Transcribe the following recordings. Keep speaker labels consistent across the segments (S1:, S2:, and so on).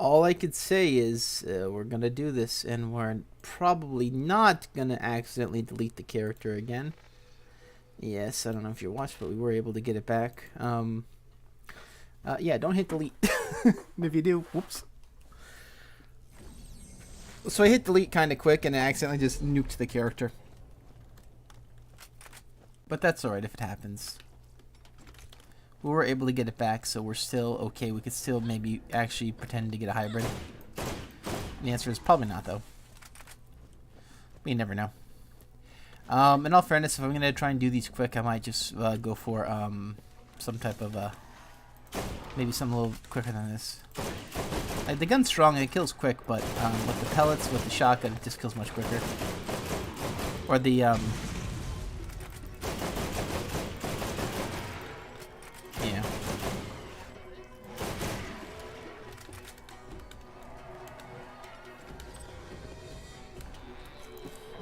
S1: all I could say is we're gonna do this, and we're probably not gonna accidentally delete the character again. Yes, I don't know if you watched, but we were able to get it back. Yeah, don't hit delete. If you do, whoops. So I hit delete kind of quick, and I accidentally just nuked the character. But that's alright if it happens. We were able to get it back, so we're still okay. We could still maybe actually pretend to get a hybrid. The answer is probably not, though. We never know. In all fairness, if I'm going to try and do these quick, I might just go for some type of... maybe something a little quicker than this. Like, the gun's strong and it kills quick, but with the pellets, with the shotgun, it just kills much quicker. Or the... yeah.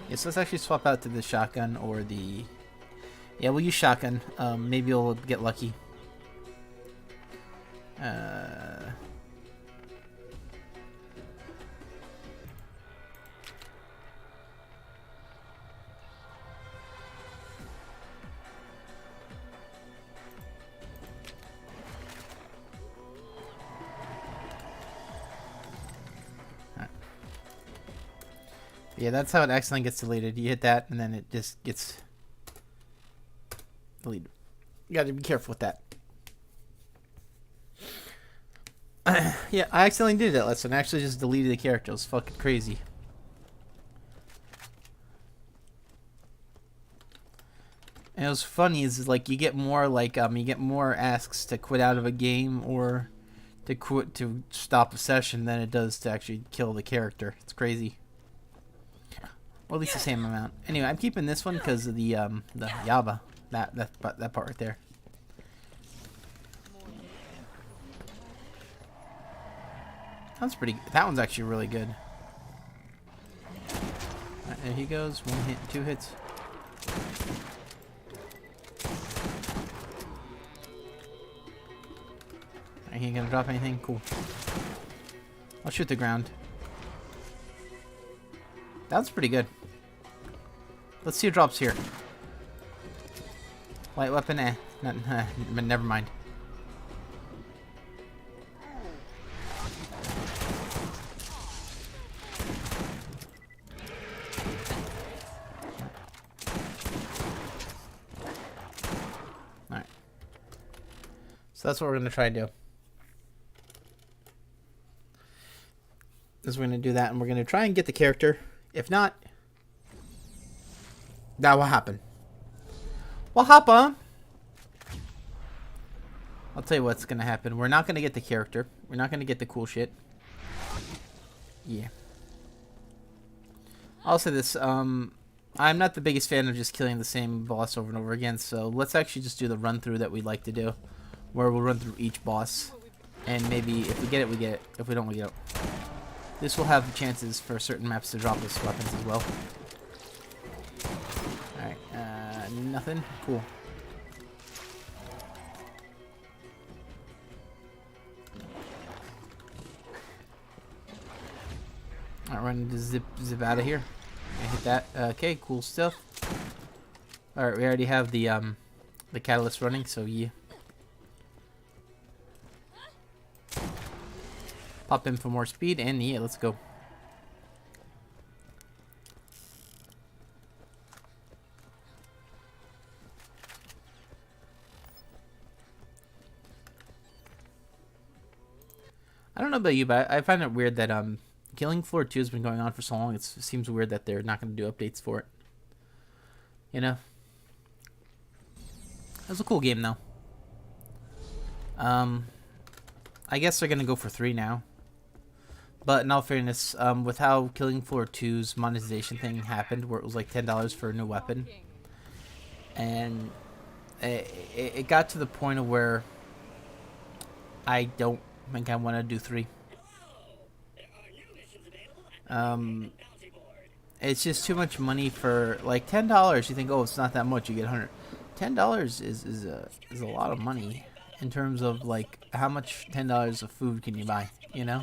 S1: Yeah, so let's actually swap out to the shotgun or the... Yeah, we'll use shotgun. Maybe we'll get lucky. Yeah, that's how it accidentally gets deleted. You hit that, and then it just gets deleted. You gotta be careful with that. Yeah, I accidentally did that lesson. I actually just deleted the character. It was fucking crazy. And it was funny is like you get more asks to quit out of a game or to stop a session than it does to actually kill the character. It's crazy. Or at least the same amount. Anyway, I'm keeping this one because of the Yaba. That part right there. That's pretty. That one's actually really good. Right, there he goes. 1 hit, 2 hits. He ain't gonna drop anything. Cool. I'll shoot the ground. That's pretty good. Let's see what drops here. Light weapon, never mind. Alright. So that's what we're going to try to do. Is we're going to do that, and we're going to try and get the character. If not, that will happen. What happen? I'll tell you what's gonna happen. We're not gonna get the character. We're not gonna get the cool shit. Yeah. I'll say this. I'm not the biggest fan of just killing the same boss over and over again. So let's actually just do the run through that we like to do, where we'll run through each boss, and maybe if we get it, we get it. If we don't, we get it. This will have chances for certain maps to drop us weapons as well. Alright, nothing? Cool. Alright, we're gonna zip out of here. Gonna hit that. Okay, cool stuff. Alright, we already have the catalyst running, so yeah. Pop in for more speed, and yeah, let's go. I don't know about you, but I find it weird that Killing Floor 2 has been going on for so long. It seems weird that they're not going to do updates for it. You know? It was a cool game, though. I guess they're going to go for 3 now. But in all fairness, with how Killing Floor 2's monetization thing happened, where it was like $10 for a new weapon, and it got to the point of where I don't think I want to do 3. It's just too much money for like $10. You think, oh, it's not that much. You get 100. $10 is a lot of money in terms of like how much $10 of food can you buy? You know,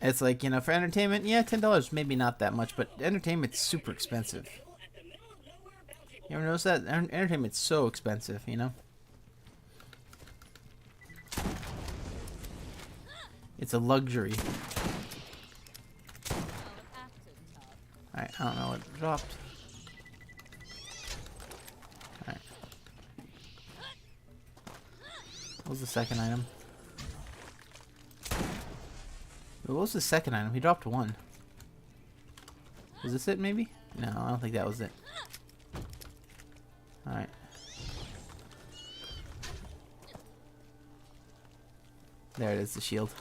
S1: It's like, you know, for entertainment, yeah, $10 maybe not that much, but entertainment's super expensive. You ever notice that? Entertainment's so expensive, you know? It's a luxury. Alright, I don't know what dropped. Alright. What was the second item? What was the second item? He dropped one. Was this it, maybe? No, I don't think that was it. Alright. There it is, the shield.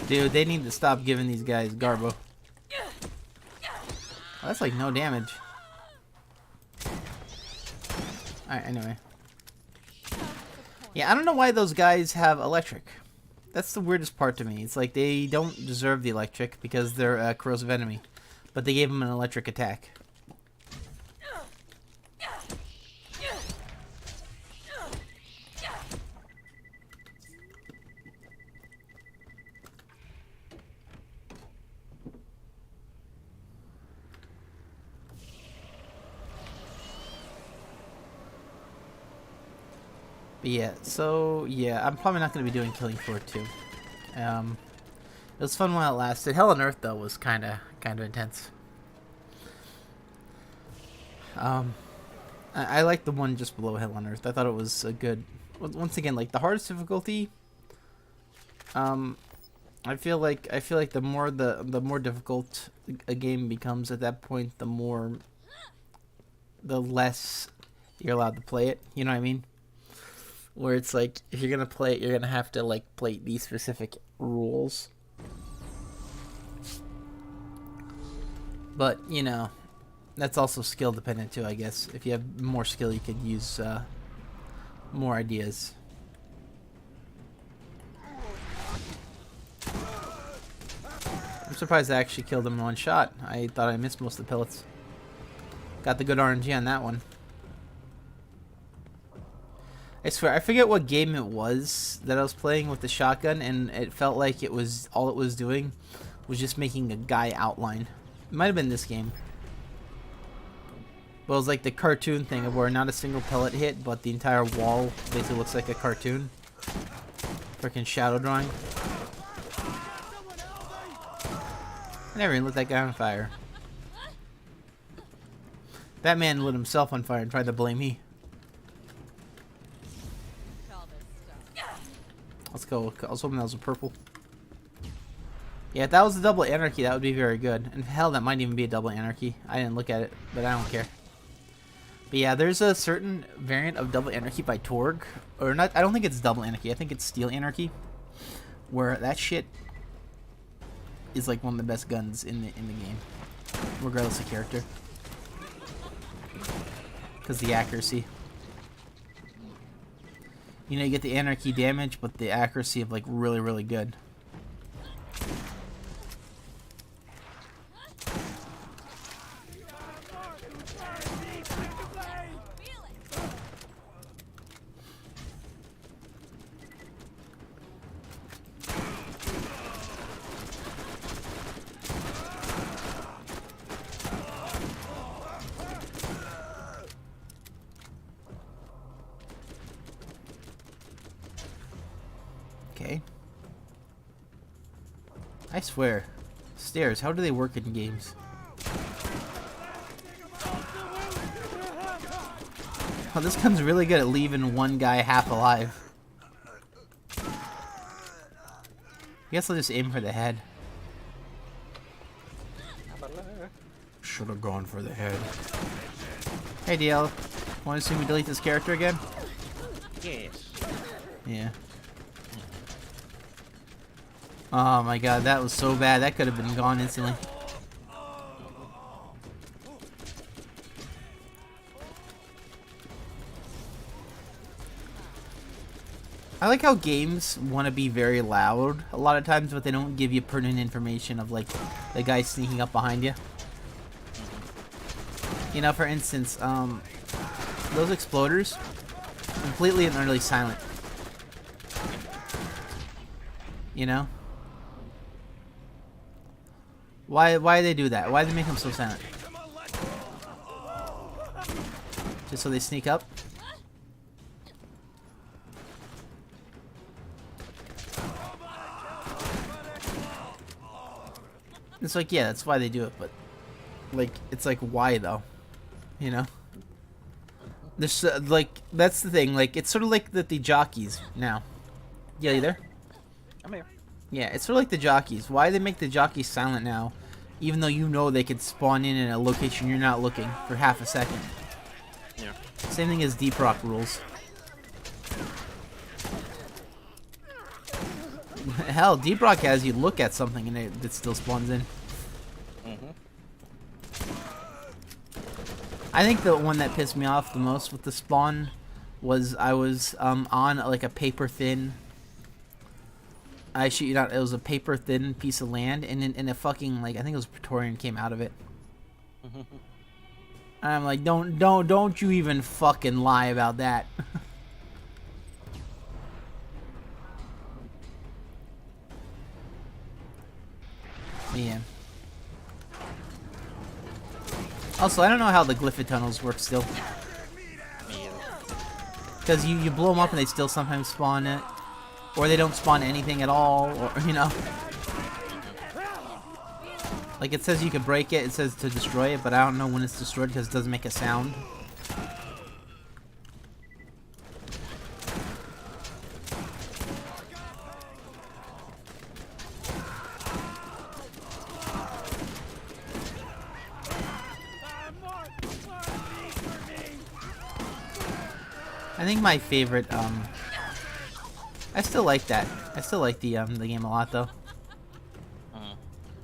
S1: Dude, they need to stop giving these guys garbo. Oh, that's like no damage. Alright, anyway. Yeah, I don't know why those guys have electric. That's the weirdest part to me. It's like they don't deserve the electric because they're a corrosive enemy. But they gave them an electric attack. But yeah, so yeah, I'm probably not going to be doing Killing Floor 2. It was fun while it lasted. Hell on Earth though was kind of intense. I like the one just below Hell on Earth. I thought it was a good. Once again, like the hardest difficulty. I feel like the more difficult a game becomes at that point, the less you're allowed to play it. You know what I mean? Where it's like, if you're gonna play it, you're gonna have to like play these specific rules. But you know, that's also skill dependent too, I guess. If you have more skill, you can use more ideas. I'm surprised I actually killed him in one shot. I thought I missed most of the pellets. Got the good RNG on that one. I swear, I forget what game it was that I was playing with the shotgun, and it felt like all it was doing was just making a guy outline. It might have been this game. But it was like the cartoon thing of where not a single pellet hit, but the entire wall basically looks like a cartoon. Freaking shadow drawing. I never even lit that guy on fire. That man lit himself on fire and tried to blame me. Let's go. I was hoping that was a purple. Yeah, if that was a double anarchy, that would be very good. And hell, that might even be a double anarchy. I didn't look at it, but I don't care. But yeah, there's a certain variant of double anarchy by Torg. Or not, I don't think it's double anarchy. I think it's steel anarchy. Where that shit is like one of the best guns in the game. Regardless of character. Because the accuracy. You know, you get the anarchy damage, but the accuracy of like really, really good. Okay. I swear. Stairs, how do they work in games? Oh, this gun's really good at leaving one guy half alive. I guess I'll just aim for the head. Should have gone for the head. Hey DL, want to see me delete this character again?
S2: Yes.
S1: Yeah. Oh my god, that was so bad. That could have been gone instantly. I like how games want to be very loud a lot of times, but they don't give you pertinent information of like the guy sneaking up behind you. You know, for instance, those exploders, completely and utterly silent. You know? Why do they do that? Why do they make them so silent? Just so they sneak up? It's like, yeah, that's why they do it, but like, it's like, why though? You know? There's like, that's the thing. Like, it's sort of like the jockeys now. Yeah, you there?
S2: I'm here.
S1: Yeah, it's sort of like the jockeys. Why they make the jockeys silent now, even though you know they could spawn in a location you're not looking for half a second.
S2: Yeah.
S1: Same thing as Deep Rock rules. Hell, Deep Rock has you look at something and it still spawns in. I think the one that pissed me off the most with the spawn was I was on like a paper thin. I shit you not, it was a paper thin piece of land, and in a fucking, like, I think it was Praetorian came out of it. And I'm like, don't you even fucking lie about that. Man. Also, I don't know how the Glyphid tunnels work still. Because you blow them up and they still sometimes spawn it. Or they don't spawn anything at all, or, you know. Like, it says you can break it, it says to destroy it, but I don't know when it's destroyed because it doesn't make a sound. I think my favorite, I still like that. I still like the game a lot, though.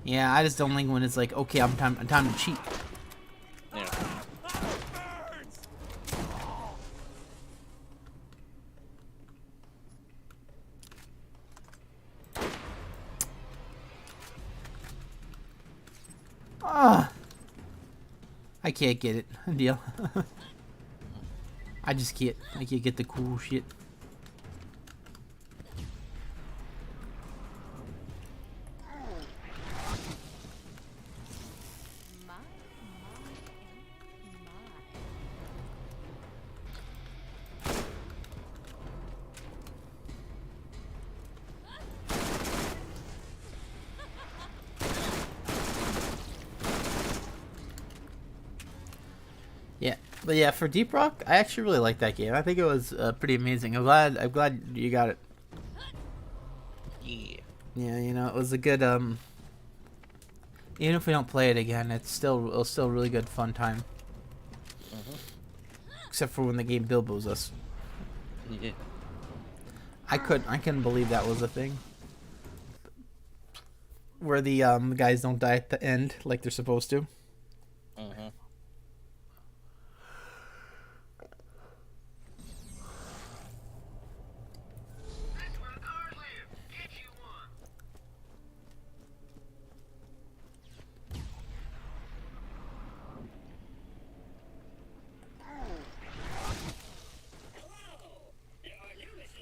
S1: Yeah, I just don't like when it's like, okay, I'm time to cheat.
S2: Yeah.
S1: Ah, I can't get it. Deal. I just can't. I can't get the cool shit. Yeah, but yeah, for Deep Rock, I actually really like that game. I think it was pretty amazing. I'm glad you got it.
S2: Yeah.
S1: Yeah, you know, it was a good even if we don't play it again, it was still a really good fun time. Except for when the game Bilbo's us.
S2: Yeah.
S1: I couldn't believe that was a thing. Where the guys don't die at the end like they're supposed to.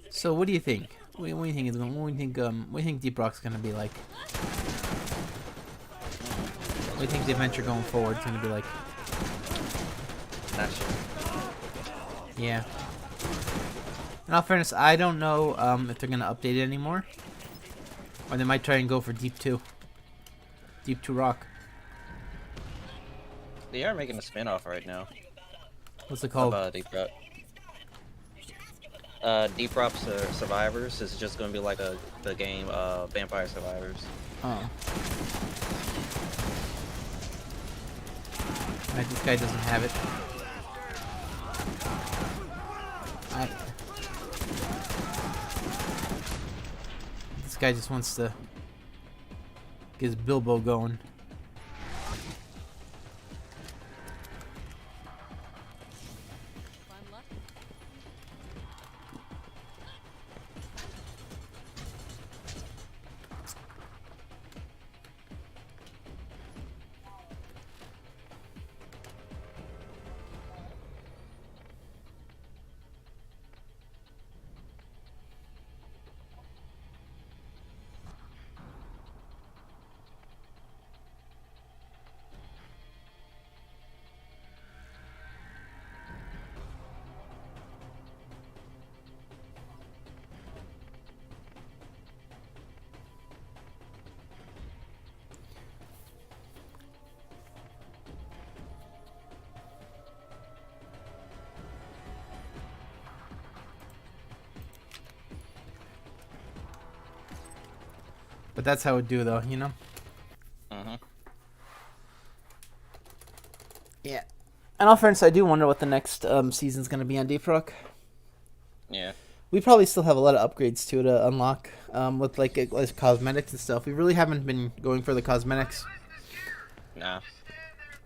S1: So what do you think? What do you think is going? What do you think Deep Rock's gonna be like? What do you think the adventure going forward is gonna be like?
S2: Not sure.
S1: Yeah. In all fairness, I don't know if they're gonna update it anymore, or they might try and go for Deep 2. Deep 2 Rock.
S2: They are making a spin-off right now.
S1: What's it called?
S2: Deep Rock. Deep Rock Survivors is just gonna be like the game Vampire Survivors.
S1: Oh. Alright, this guy doesn't have it. This guy just wants to get his Bilbo going. But that's how it do, though, you know?
S2: Mm-hmm.
S1: Yeah. In all fairness, I do wonder what the next season's going to be on Deep Rock.
S2: Yeah.
S1: We probably still have a lot of upgrades to unlock with like cosmetics and stuff. We really haven't been going for the cosmetics.
S2: Nah.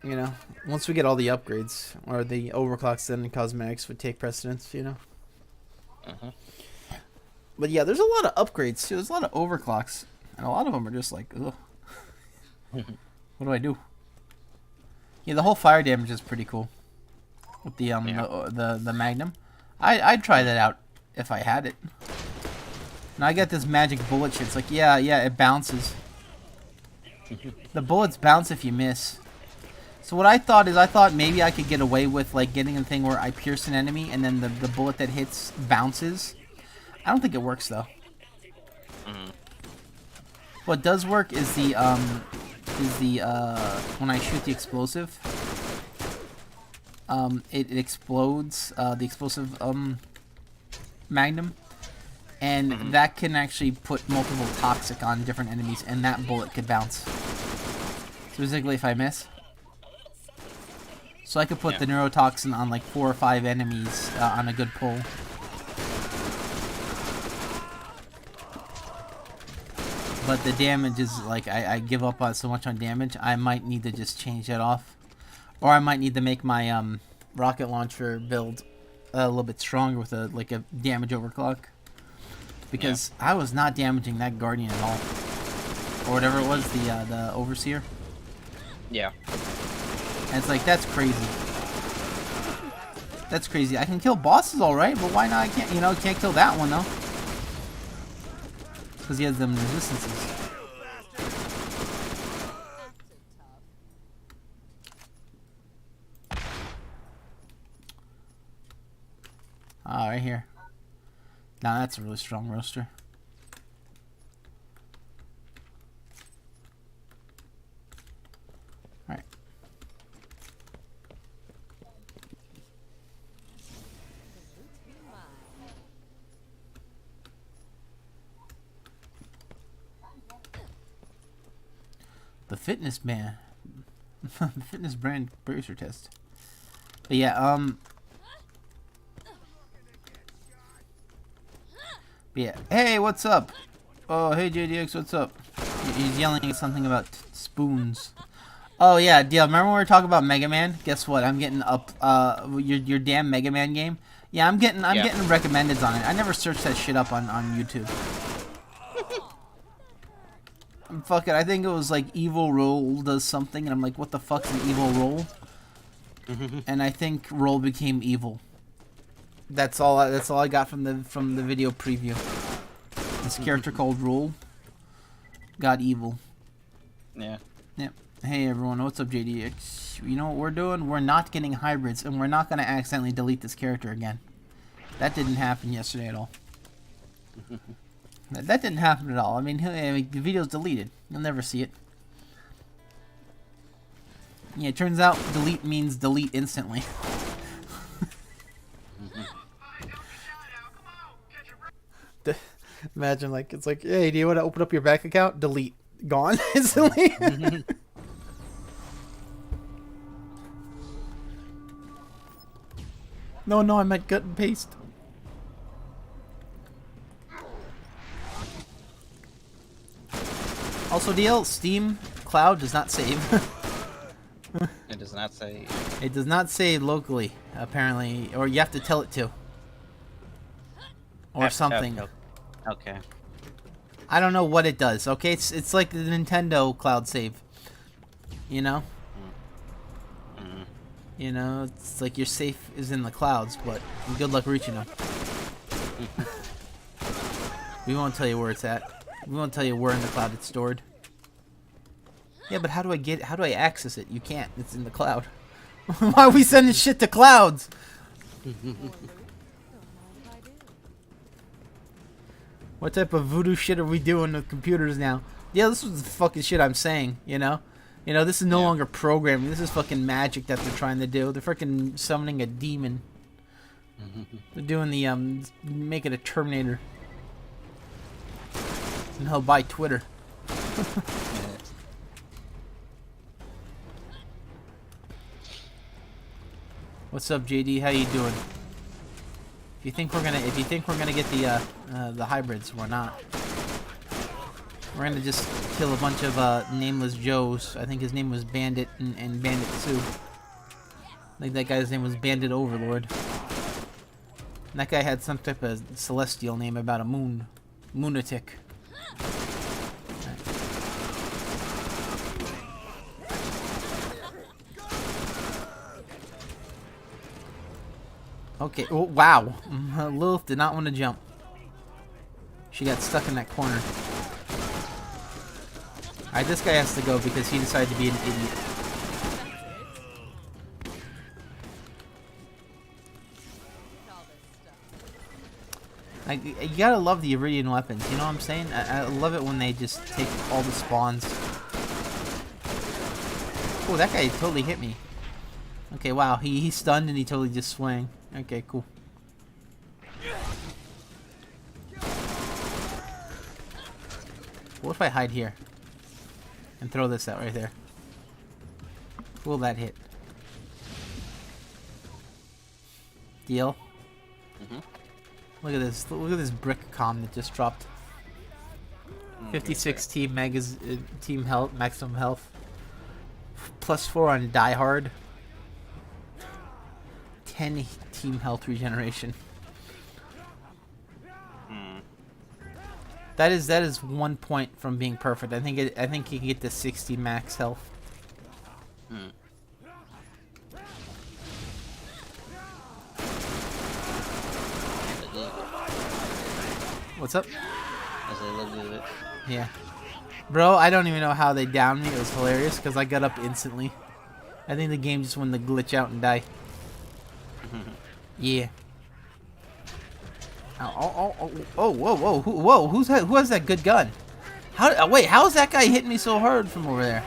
S1: You know, once we get all the upgrades or the overclocks, then the cosmetics would take precedence. You know.
S2: Mm-hmm.
S1: But yeah, there's a lot of upgrades too. There's a lot of overclocks, and a lot of them are just like, ugh. What do I do? Yeah, the whole fire damage is pretty cool with the the Magnum. I'd try that out if I had it. Now I got this magic bullet shit. It's like, yeah, it bounces. The bullets bounce if you miss. So what I thought maybe I could get away with like getting a thing where I pierce an enemy and then the bullet that hits bounces. I don't think it works though.
S2: Mm-hmm.
S1: What does work is the when I shoot the explosive, it explodes the explosive Magnum, and that can actually put multiple toxic on different enemies, and that bullet could bounce. Specifically if I miss. So I could put the neurotoxin on like 4 or 5 enemies on a good pull. But the damage is like, I give up on so much on damage, I might need to just change that off. Or I might need to make my rocket launcher build a little bit stronger with a damage overclock. Because I was not damaging that Guardian at all. Or whatever it was, the Overseer.
S2: Yeah.
S1: And it's like, that's crazy. That's crazy. I can kill bosses alright, but why not? I can't, can't kill that one though. Because he has them resistances. Ah, right here. Now that's a really strong roaster. Alright. The fitness man. The fitness brand bracer test. But yeah, yeah. Hey, what's up? Oh, hey JDX, what's up? He's yelling something about spoons. Oh yeah, deal. Remember when we were talking about Mega Man? Guess what? I'm getting up your damn Mega Man game. Yeah, I'm getting recommendeds on it. I never searched that shit up on YouTube. Fuck it, I think it was like Evil Roll does something, and I'm like, what the fuck's an Evil Roll? And I think Roll became evil. That's all I got from the video preview. This character called Roll got evil.
S2: Yeah.
S1: Yep. Hey everyone, what's up JDX? You know what we're doing? We're not getting hybrids, and we're not gonna accidentally delete this character again. That didn't happen yesterday at all. That didn't happen at all. I mean, the video's deleted. You'll never see it. Yeah, it turns out delete means delete instantly. Imagine, like, it's like, hey, do you want to open up your bank account? Delete. Gone instantly. No, I meant cut and paste. Also, DL, Steam Cloud does not save.
S2: It does not say.
S1: It does not save locally, apparently, or you have to tell it to. Or something.
S2: Okay.
S1: I don't know what it does, okay? It's like the Nintendo Cloud save. You know? You know, it's like your safe is in the clouds, but good luck reaching them. We won't tell you where it's at. We won't tell you where in the cloud it's stored. Yeah, but how do I access it? You can't. It's in the cloud. Why are we sending shit to clouds? What type of voodoo shit are we doing with computers now? Yeah, this was the fucking shit I'm saying, you know? You know, this is no longer programming. This is fucking magic that they're trying to do. They're freaking summoning a demon. They're doing the, make it a Terminator. And he'll buy Twitter. What's up, JD? How you doing? If you think we're gonna get the hybrids, we're not. We're gonna just kill a bunch of nameless Joes. I think his name was Bandit and Bandit 2. I think that guy's name was Bandit Overlord. And that guy had some type of celestial name about a moon. Moonatic. Okay, oh, wow. Lilith did not want to jump. She got stuck in that corner. Alright, this guy has to go because he decided to be an idiot. You gotta love the Iridian weapons, you know what I'm saying? I love it when they just take all the spawns. Oh, that guy totally hit me. Okay, wow, he's stunned and he totally just swung. Okay, cool. What if I hide here? And throw this out right there. Will that hit? Deal? Mm-hmm. Look at this. Look at this brick comm that just dropped. 56 team health, maximum health. +4 on Die Hard. 10 team health regeneration. That is 1 point from being perfect. I think you can get to 60 max health. What's up? Yeah. Bro, I don't even know how they downed me. It was hilarious because I got up instantly. I think the game just wanted to glitch out and die. Yeah. Oh, whoa, who has that good gun? Wait, how is that guy hitting me so hard from over there?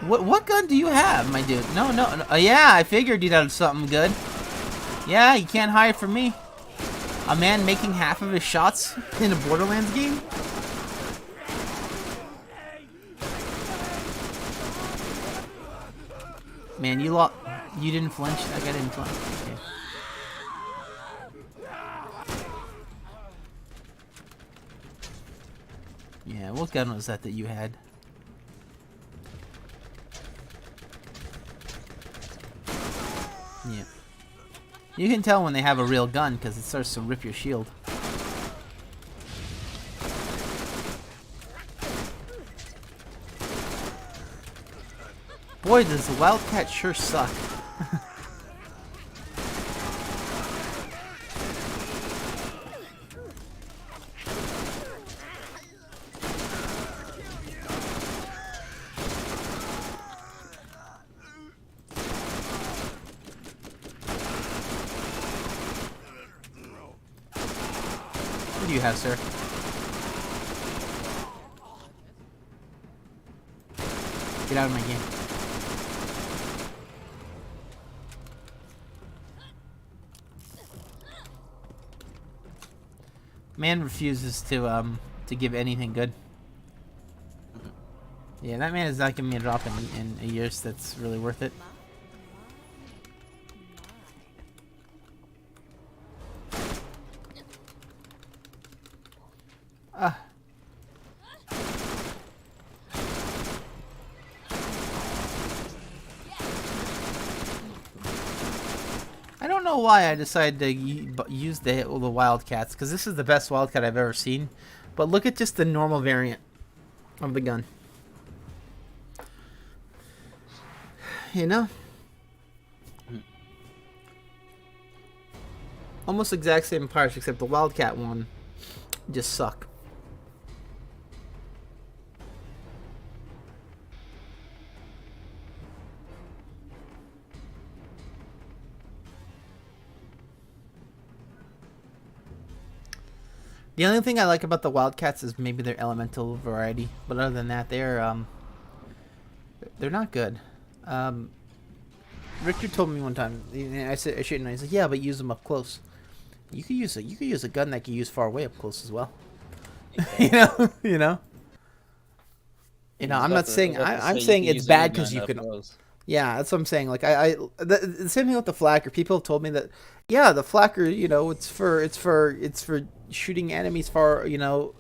S1: What gun do you have, my dude? No. Yeah, I figured you'd have something good. Yeah, you can't hide from me. A man making half of his shots in a Borderlands game? Man, you didn't flinch? That guy didn't flinch. Okay. Yeah, what gun was that you had? Yeah. You can tell when they have a real gun because it starts to rip your shield. Boy, does the Wildcat sure suck. What do you have, sir? Get out of my game. Man refuses to give anything good. Yeah, that man is not giving me a drop in a year, so that's really worth it. I don't know why I decided to use the Wildcats, because this is the best Wildcat I've ever seen. But look at just the normal variant of the gun. You know? Almost exact same parts, except the Wildcat one just suck. The only thing I like about the Wildcats is maybe their elemental variety, but other than that, they're not good. Richard told me one time, I said I shouldn't. He's like, yeah, but use them up close. You could use a gun that can use far away up close as well.
S2: Exactly.
S1: You know. You know,
S2: I was
S1: I'm
S2: about
S1: not
S2: to, I was
S1: saying
S2: about to
S1: I'm
S2: say you
S1: saying
S2: can
S1: it's
S2: use the air
S1: bad because
S2: gun
S1: you
S2: up
S1: can.
S2: close.
S1: Yeah, that's what I'm saying. Like the same thing with the flak. Or people have told me that, yeah, the flacker, you know, it's for shooting enemies far. You know,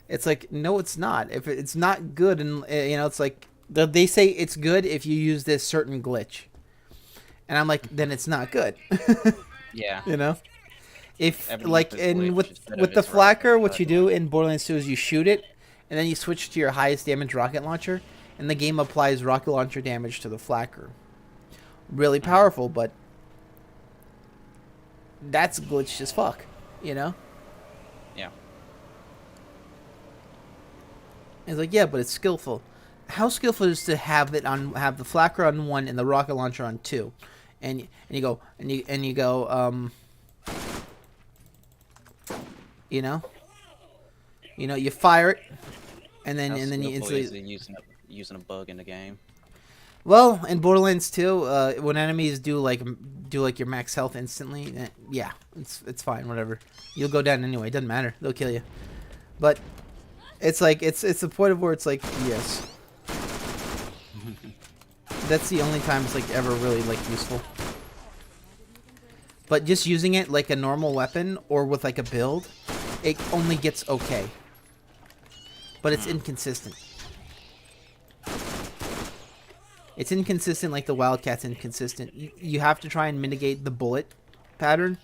S1: it's like no, it's not. If it's not good, and you know, it's like they say it's good if you use this certain glitch, and I'm like, then it's not good.
S2: Yeah.
S1: You know, if
S2: Everything if
S1: like
S2: it's
S1: in
S2: glitch, it's better if
S1: with the
S2: it's right.
S1: flacker, what
S2: Right
S1: you do
S2: away.
S1: in Borderlands 2 is you shoot it, and then you switch to your highest damage rocket launcher, and the game applies rocket launcher damage to the flacker. Really
S2: Mhm.
S1: powerful, but that's glitched as fuck, you know?
S2: Yeah.
S1: It's like, yeah, but it's skillful. How skillful is to have the flacker on one and the rocket launcher on two, and you go you know you fire it
S2: How
S1: and then you
S2: skillful is
S1: instantly.
S2: it using a bug in the game?
S1: Well, in Borderlands 2, when enemies do like your max health instantly, yeah, it's fine, whatever. You'll go down anyway. It doesn't matter. They'll kill you. But it's like it's the point of where it's like yes, that's the only time it's like ever really like useful. But just using it like a normal weapon or with like a build, it only gets okay. But it's inconsistent. It's inconsistent like the Wildcat's inconsistent. You have to try and mitigate the bullet pattern,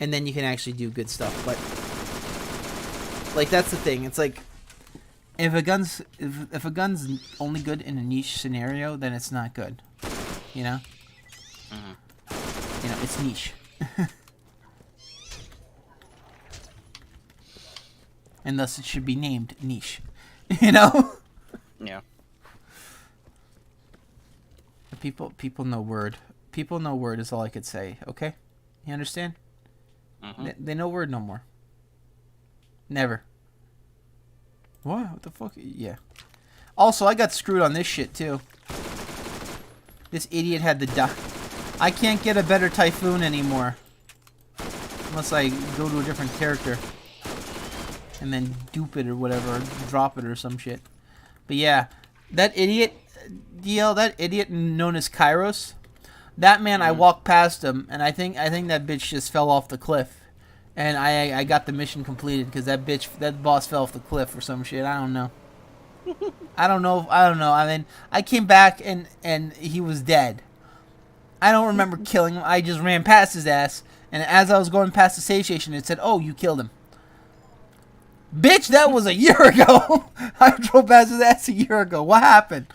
S1: and then you can actually do good stuff. But like that's the thing. It's like if a gun's only good in a niche scenario, then it's not good. You know? You know, it's niche. And thus it should be named niche. You know?
S2: Yeah.
S1: People know word. People know word is all I could say, okay? You understand? They know word no more. Never. What the fuck? Yeah. Also, I got screwed on this shit too. This idiot had the I can't get a better Typhoon anymore. Unless I go to a different character. And then dupe it or whatever. Or drop it or some shit. But yeah. That idiot, DL, that idiot known as Kairos. That man, I walked past him. And I think that bitch just fell off the cliff. And I got the mission completed because that boss fell off the cliff or some shit. I don't know. I don't know. I mean, I came back and he was dead. I don't remember killing him. I just ran past his ass. And as I was going past the save station, it said, "Oh, you killed him." Bitch, that was a year ago. I drove past his ass a year ago. What happened?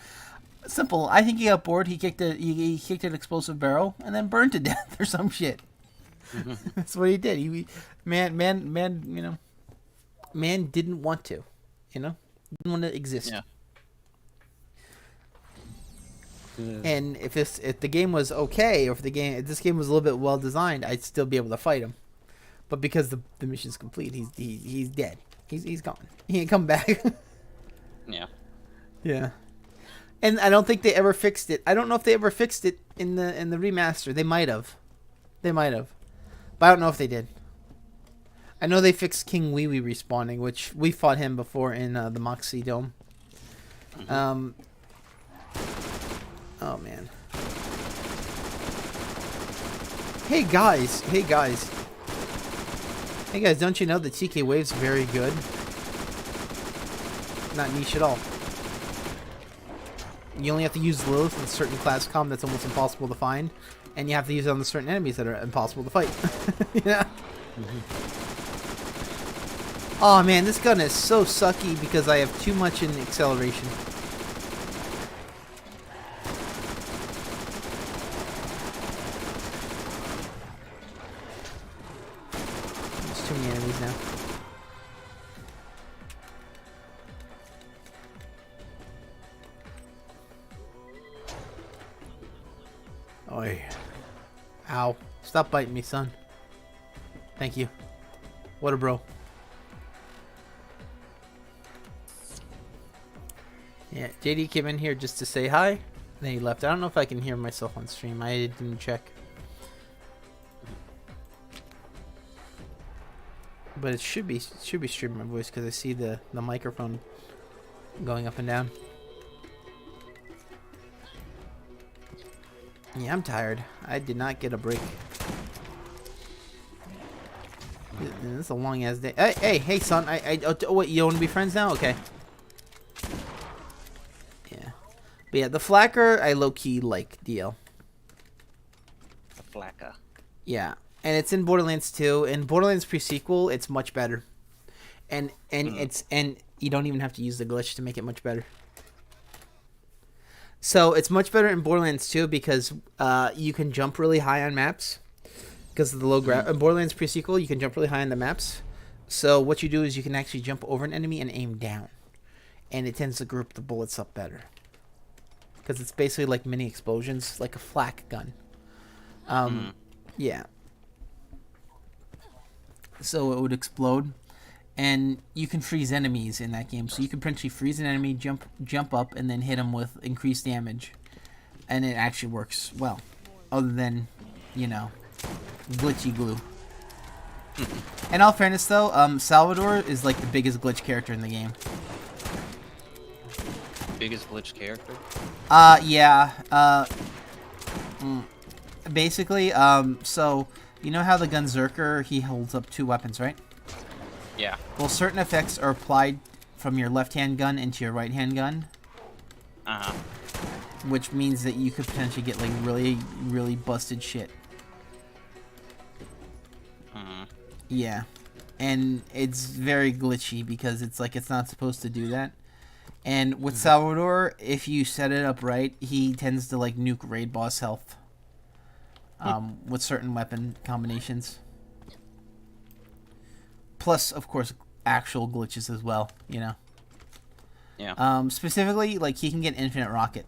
S1: Simple. I think he got bored. He kicked an explosive barrel and then burned to death or some shit. That's what he did. Man, you know, man didn't want to, you know, didn't want to exist.
S2: Yeah.
S1: And if the game was okay, or if this game was a little bit well designed, I'd still be able to fight him. But because the mission's complete, he's dead. He's gone. He ain't come back.
S2: Yeah.
S1: Yeah. And I don't think they ever fixed it. I don't know if they ever fixed it in the remaster. They might have. But I don't know if they did. I know they fixed King Wee Wee respawning, which we fought him before in the Moxie Dome. Oh man. Hey guys, don't you know the TK Wave's very good? Not niche at all. You only have to use Lilith with a certain class comm that's almost impossible to find, and you have to use it on the certain enemies that are impossible to fight. Yeah. Oh man, this gun is so sucky because I have too much in acceleration. There's too many enemies now. Oi. Ow. Stop biting me, son. Thank you. What a bro. Yeah, JD came in here just to say hi, and then he left. I don't know if I can hear myself on stream. I didn't check. But it should be streaming my voice because I see the microphone going up and down. Yeah, I'm tired. I did not get a break. This is a long ass day. Hey, son. Oh, wait, you want to be friends now? Okay. Yeah. But yeah, the Flacker, I low-key like DL.
S2: The Flacca.
S1: Yeah. And it's in Borderlands 2. In Borderlands pre-sequel, it's much better. And you don't even have to use the glitch to make it much better. So it's much better in Borderlands 2 because you can jump really high on maps. Because of the low in Borderlands pre-sequel, you can jump really high on the maps. So what you do is you can actually jump over an enemy and aim down. And it tends to group the bullets up better. Because it's basically like mini explosions, like a flak gun. Yeah. So it would explode. And you can freeze enemies in that game. So you can potentially freeze an enemy, jump up, and then hit them with increased damage. And it actually works well. Other than, you know, glitchy glue. In all fairness, though, Salvador is like the biggest glitch character in the game.
S2: Biggest glitch character?
S1: Yeah. Basically, so you know how the Gunzerker, he holds up 2 weapons, right?
S2: Yeah.
S1: Well, certain effects are applied from your left-hand gun into your right-hand gun.
S2: Uh-huh.
S1: Which means that you could potentially get like really, really busted shit. Yeah. And it's very glitchy because it's like it's not supposed to do that. And with Salvador, if you set it up right, he tends to like nuke raid boss health. With certain weapon combinations. Plus, of course, actual glitches as well, you know.
S2: Yeah.
S1: Specifically, like he can get infinite rockets.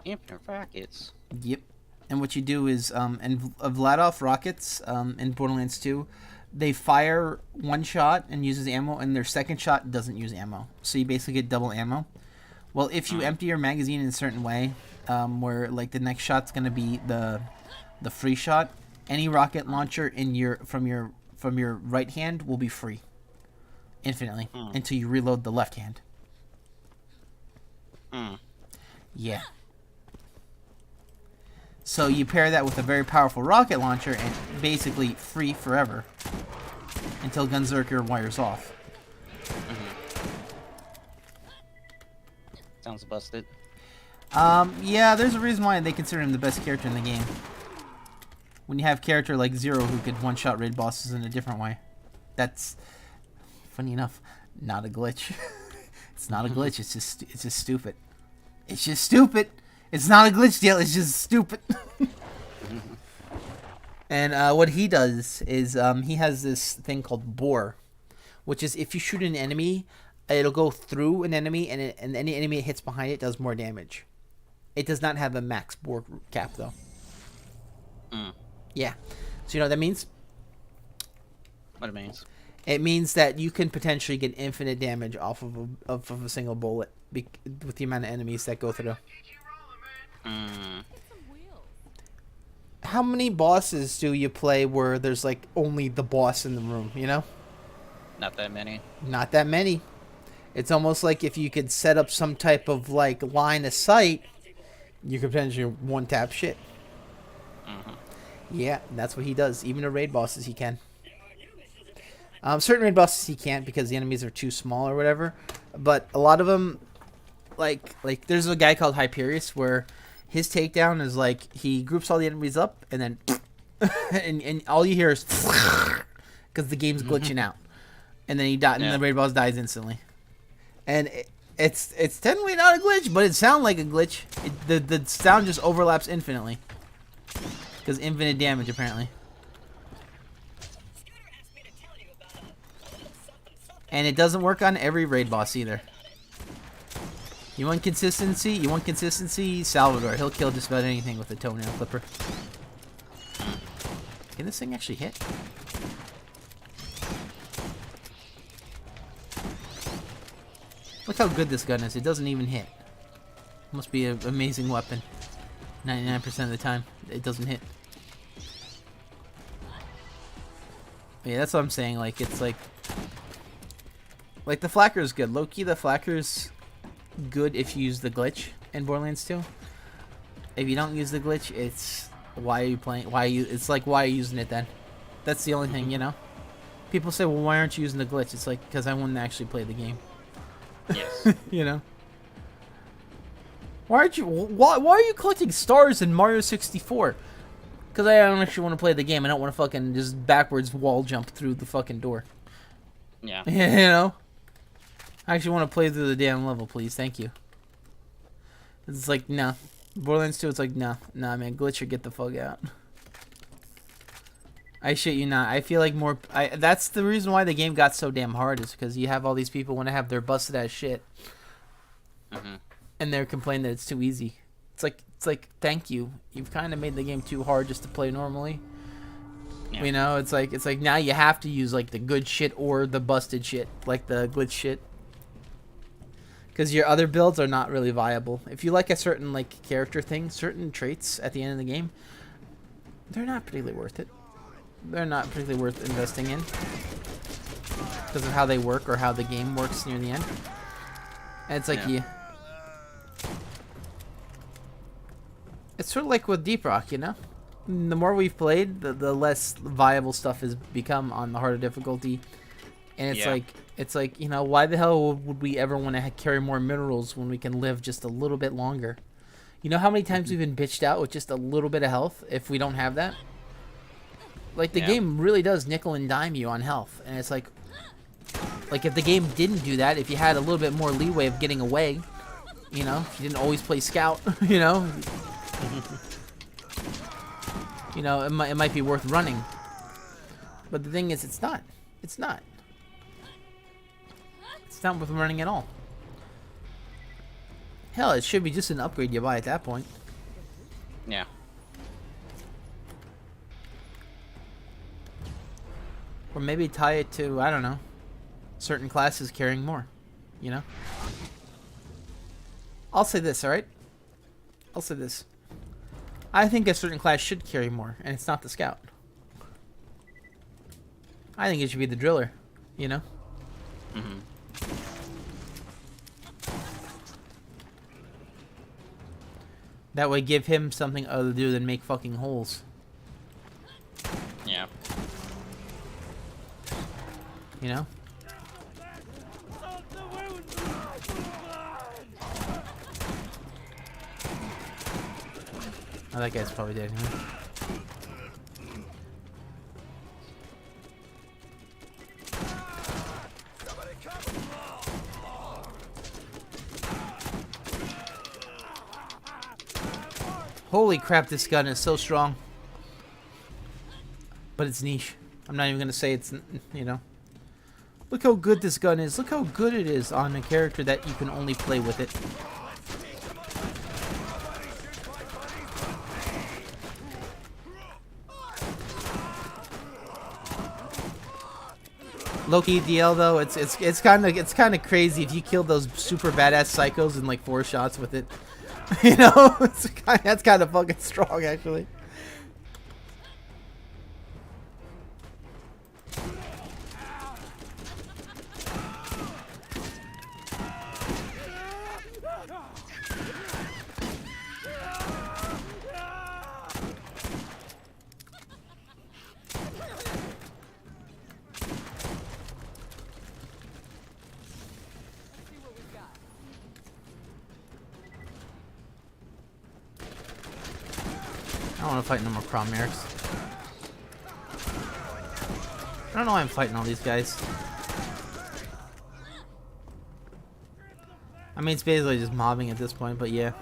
S2: Infinite rockets.
S1: Yep. And what you do is, and Vladov rockets in Borderlands 2, they fire one shot and uses ammo, and their second shot doesn't use ammo. So you basically get double ammo. Well, if you empty your magazine in a certain way, where like the next shot's gonna be the free shot, any rocket launcher from your right hand will be free infinitely until you reload the left hand. Yeah. So you pair that with a very powerful rocket launcher and basically free forever until Gunzerker wires off.
S2: Sounds busted.
S1: Yeah, there's a reason why they consider him the best character in the game. When you have a character like Zero who could one-shot raid bosses in a different way. That's, funny enough, not a glitch. It's not a glitch, it's just stupid. It's just stupid! It's not a glitch deal, it's just stupid. And what he does is he has this thing called bore, which is if you shoot an enemy, it'll go through an enemy, and any enemy it hits behind it does more damage. It does not have a max bore cap, though. Yeah. So you know what that means?
S2: What it means?
S1: It means that you can potentially get infinite damage off of a single bullet with the amount of enemies that go through. How many bosses do you play where there's like only the boss in the room, you know?
S2: Not that many.
S1: Not that many. It's almost like if you could set up some type of like line of sight, you could potentially one-tap shit. Yeah, that's what he does. Even the raid bosses he can. Certain raid bosses he can't because the enemies are too small or whatever. But a lot of them, like there's a guy called Hyperius where his takedown is like he groups all the enemies up and then and all you hear is because the game's glitching out, and then he dies, and the raid boss dies instantly. And it's technically not a glitch, but it sounds like a glitch. The sound just overlaps infinitely because infinite damage apparently. And it doesn't work on every raid boss either. You want consistency? You want consistency? Salvador. He'll kill just about anything with a toenail clipper. Can this thing actually hit? Look how good this gun is. It doesn't even hit. Must be an amazing weapon. 99% of the time, it doesn't hit. But yeah, that's what I'm saying. Like, it's like the Flacker is good. Low-key, the Flacker's good if you use the glitch in Borderlands 2. If you don't use the glitch, it's why are you playing? Why are you? It's like why are you using it then? That's the only thing, you know. People say, well, why aren't you using the glitch? It's like because I wouldn't actually play the game.
S2: Yes.
S1: You know. Why aren't you? Why are you collecting stars in Mario 64? Because I don't actually want to play the game. I don't want to fucking just backwards wall jump through the fucking door.
S2: Yeah.
S1: You know. I actually want to play through the damn level, please. Thank you. It's like, no. Borderlands 2, it's like, no. Nah, man. Glitch or get the fuck out. I shit you not. I feel like more... that's the reason why the game got so damn hard, is because you have all these people want to have their busted ass shit. And they're complaining that it's too easy. It's like, thank you. You've kind of made the game too hard just to play normally. Yeah. You know, it's like now you have to use like the good shit or the busted shit, like the glitch shit. Because your other builds are not really viable. If you like a certain like character thing, certain traits at the end of the game, they're not particularly worth it. They're not particularly worth investing in because of how they work or how the game works near the end. And it's like it's sort of like with Deep Rock, you know? The more we've played, the less viable stuff has become on the harder difficulty. And it's like, you know, why the hell would we ever want to carry more minerals when we can live just a little bit longer? You know how many times we've been bitched out with just a little bit of health if we don't have that? Like, the game really does nickel and dime you on health. And it's like if the game didn't do that, if you had a little bit more leeway of getting away, you know, if you didn't always play scout, you know, you know, it might be worth running. But the thing is, it's not. It's not. It's not worth running at all. Hell, it should be just an upgrade you buy at that point.
S2: Yeah.
S1: Or maybe tie it to, I don't know, certain classes carrying more, you know? I'll say this, alright? I'll say this. I think a certain class should carry more, and it's not the scout. I think it should be the driller, you know? That way give him something other to do than make fucking holes.
S2: Yeah.
S1: You know? Oh, that guy's probably dead. Huh? Holy crap, this gun is so strong. But it's niche. I'm not even going to say it's, you know. Look how good this gun is. Look how good it is on a character that you can only play with it. Low-key DL though, it's kind of crazy if you kill those super badass psychos in like 4 shots with it. You know, that's kind of fucking strong actually. I don't want to fight no more prom mercs. I don't know why I'm fighting all these guys. I mean, it's basically just mobbing at this point, but yeah.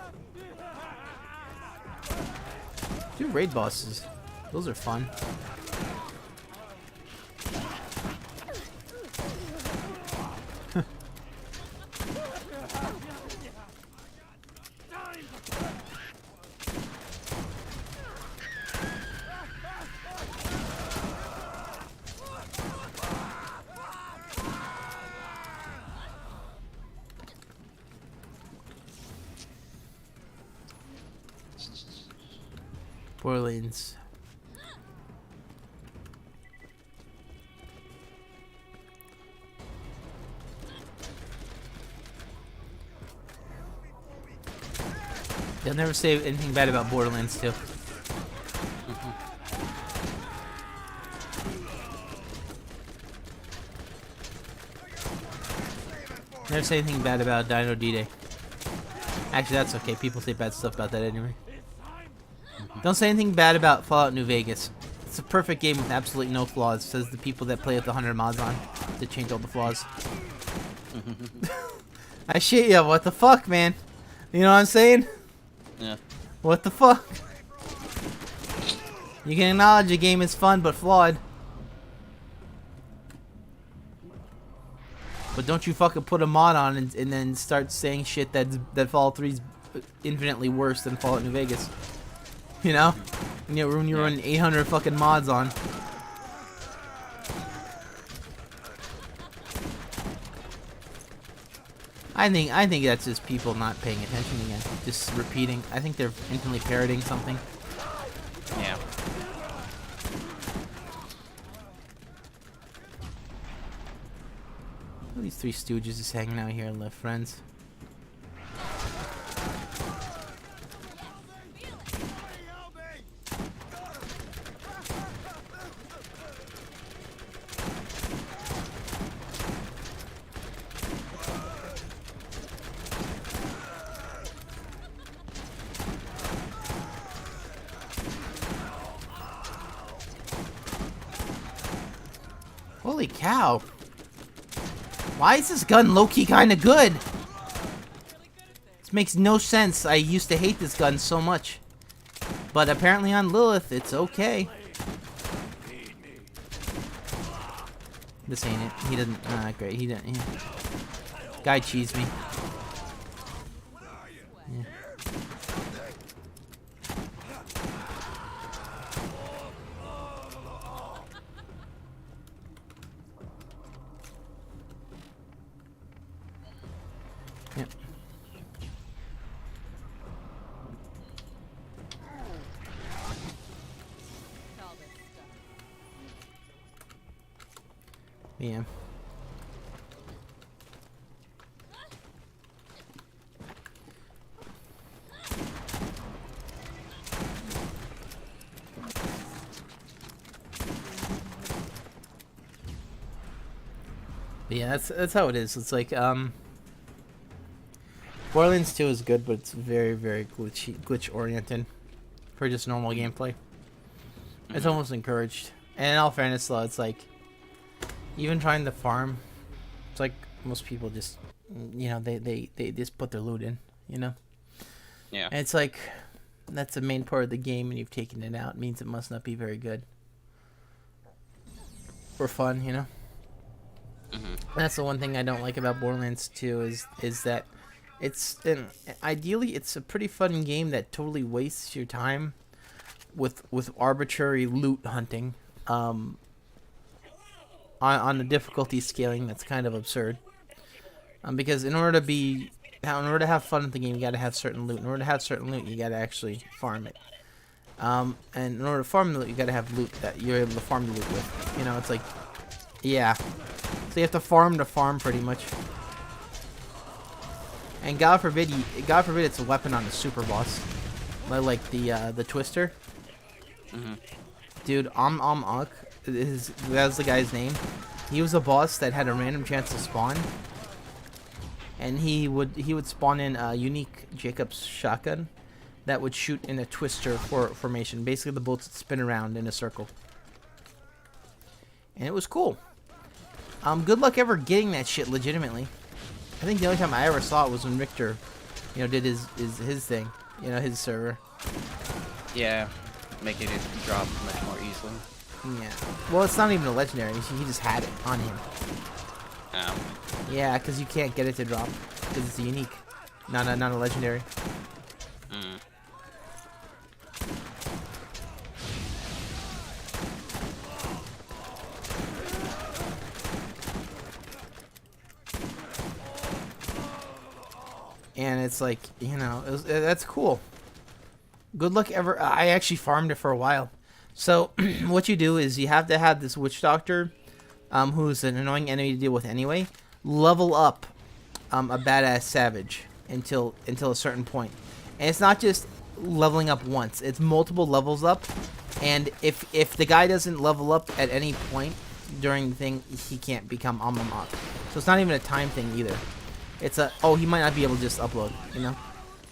S1: Do raid bosses. Those are fun. Borderlands. They'll never say anything bad about Borderlands 2. Never say anything bad about Dino D-Day. Actually, that's okay. People say bad stuff about that anyway. Don't say anything bad about Fallout New Vegas. It's a perfect game with absolutely no flaws, says the people that play with the 100 mods on to change all the flaws. I shit ya, what the fuck, man? You know what I'm saying?
S2: Yeah.
S1: What the fuck? You can acknowledge a game is fun but flawed. But don't you fucking put a mod on and then start saying shit that Fallout 3 is infinitely worse than Fallout New Vegas. You know? When you're running 800 fucking mods on. I think that's just people not paying attention again. Just repeating. I think they're instantly parroting something.
S2: Yeah.
S1: These three stooges just hanging out here and left friends. Holy cow. Why is this gun low-key kinda good? This makes no sense. I used to hate this gun so much. But apparently on Lilith, it's okay. This ain't it. He doesn't... great. He didn't... Guy cheesed me. Yeah. Yep. Yeah. But yeah, that's how it is. It's like Borderlands 2 is good, but it's very, very glitch oriented for just normal gameplay. It's almost encouraged. And in all fairness, though, it's like even trying to farm, it's like most people just, you know, they just put their loot in, you know.
S2: Yeah.
S1: And it's like that's the main part of the game, and you've taken it out. It means it must not be very good. For fun, you know. That's the one thing I don't like about Borderlands 2 is that ideally it's a pretty fun game that totally wastes your time with arbitrary loot hunting on the difficulty scaling that's kind of absurd. Because in order to have fun with the game, you got to have certain loot. In order to have certain loot, you got to actually farm it. And in order to farm the loot, you got to have loot that you're able to farm the loot with. You know, it's like, yeah. So you have to farm to farm pretty much. And God forbid it's a weapon on the super boss, like the Twister. Dude, Uk, that was the guy's name. He was a boss that had a random chance to spawn, and he would spawn in a unique Jacob's shotgun that would shoot in a Twister formation. Basically, the bullets would spin around in a circle, and it was cool. Good luck ever getting that shit legitimately. I think the only time I ever saw it was when Richter, you know, did his thing, you know, his server.
S2: Yeah, making it drop much more easily.
S1: Yeah. Well, it's not even a legendary. He just had it on him. Yeah, because you can't get it to drop because it's unique, not a legendary. And it's like, you know, that's cool. Good luck ever. I actually farmed it for a while. So what you do is you have to have this witch doctor, who's an annoying enemy to deal with anyway, level up a badass savage until a certain point. And it's not just leveling up once. It's multiple levels up. And if the guy doesn't level up at any point during the thing, he can't become Amamot. So it's not even a time thing either. It's a, oh, he might not be able to just upload, you know?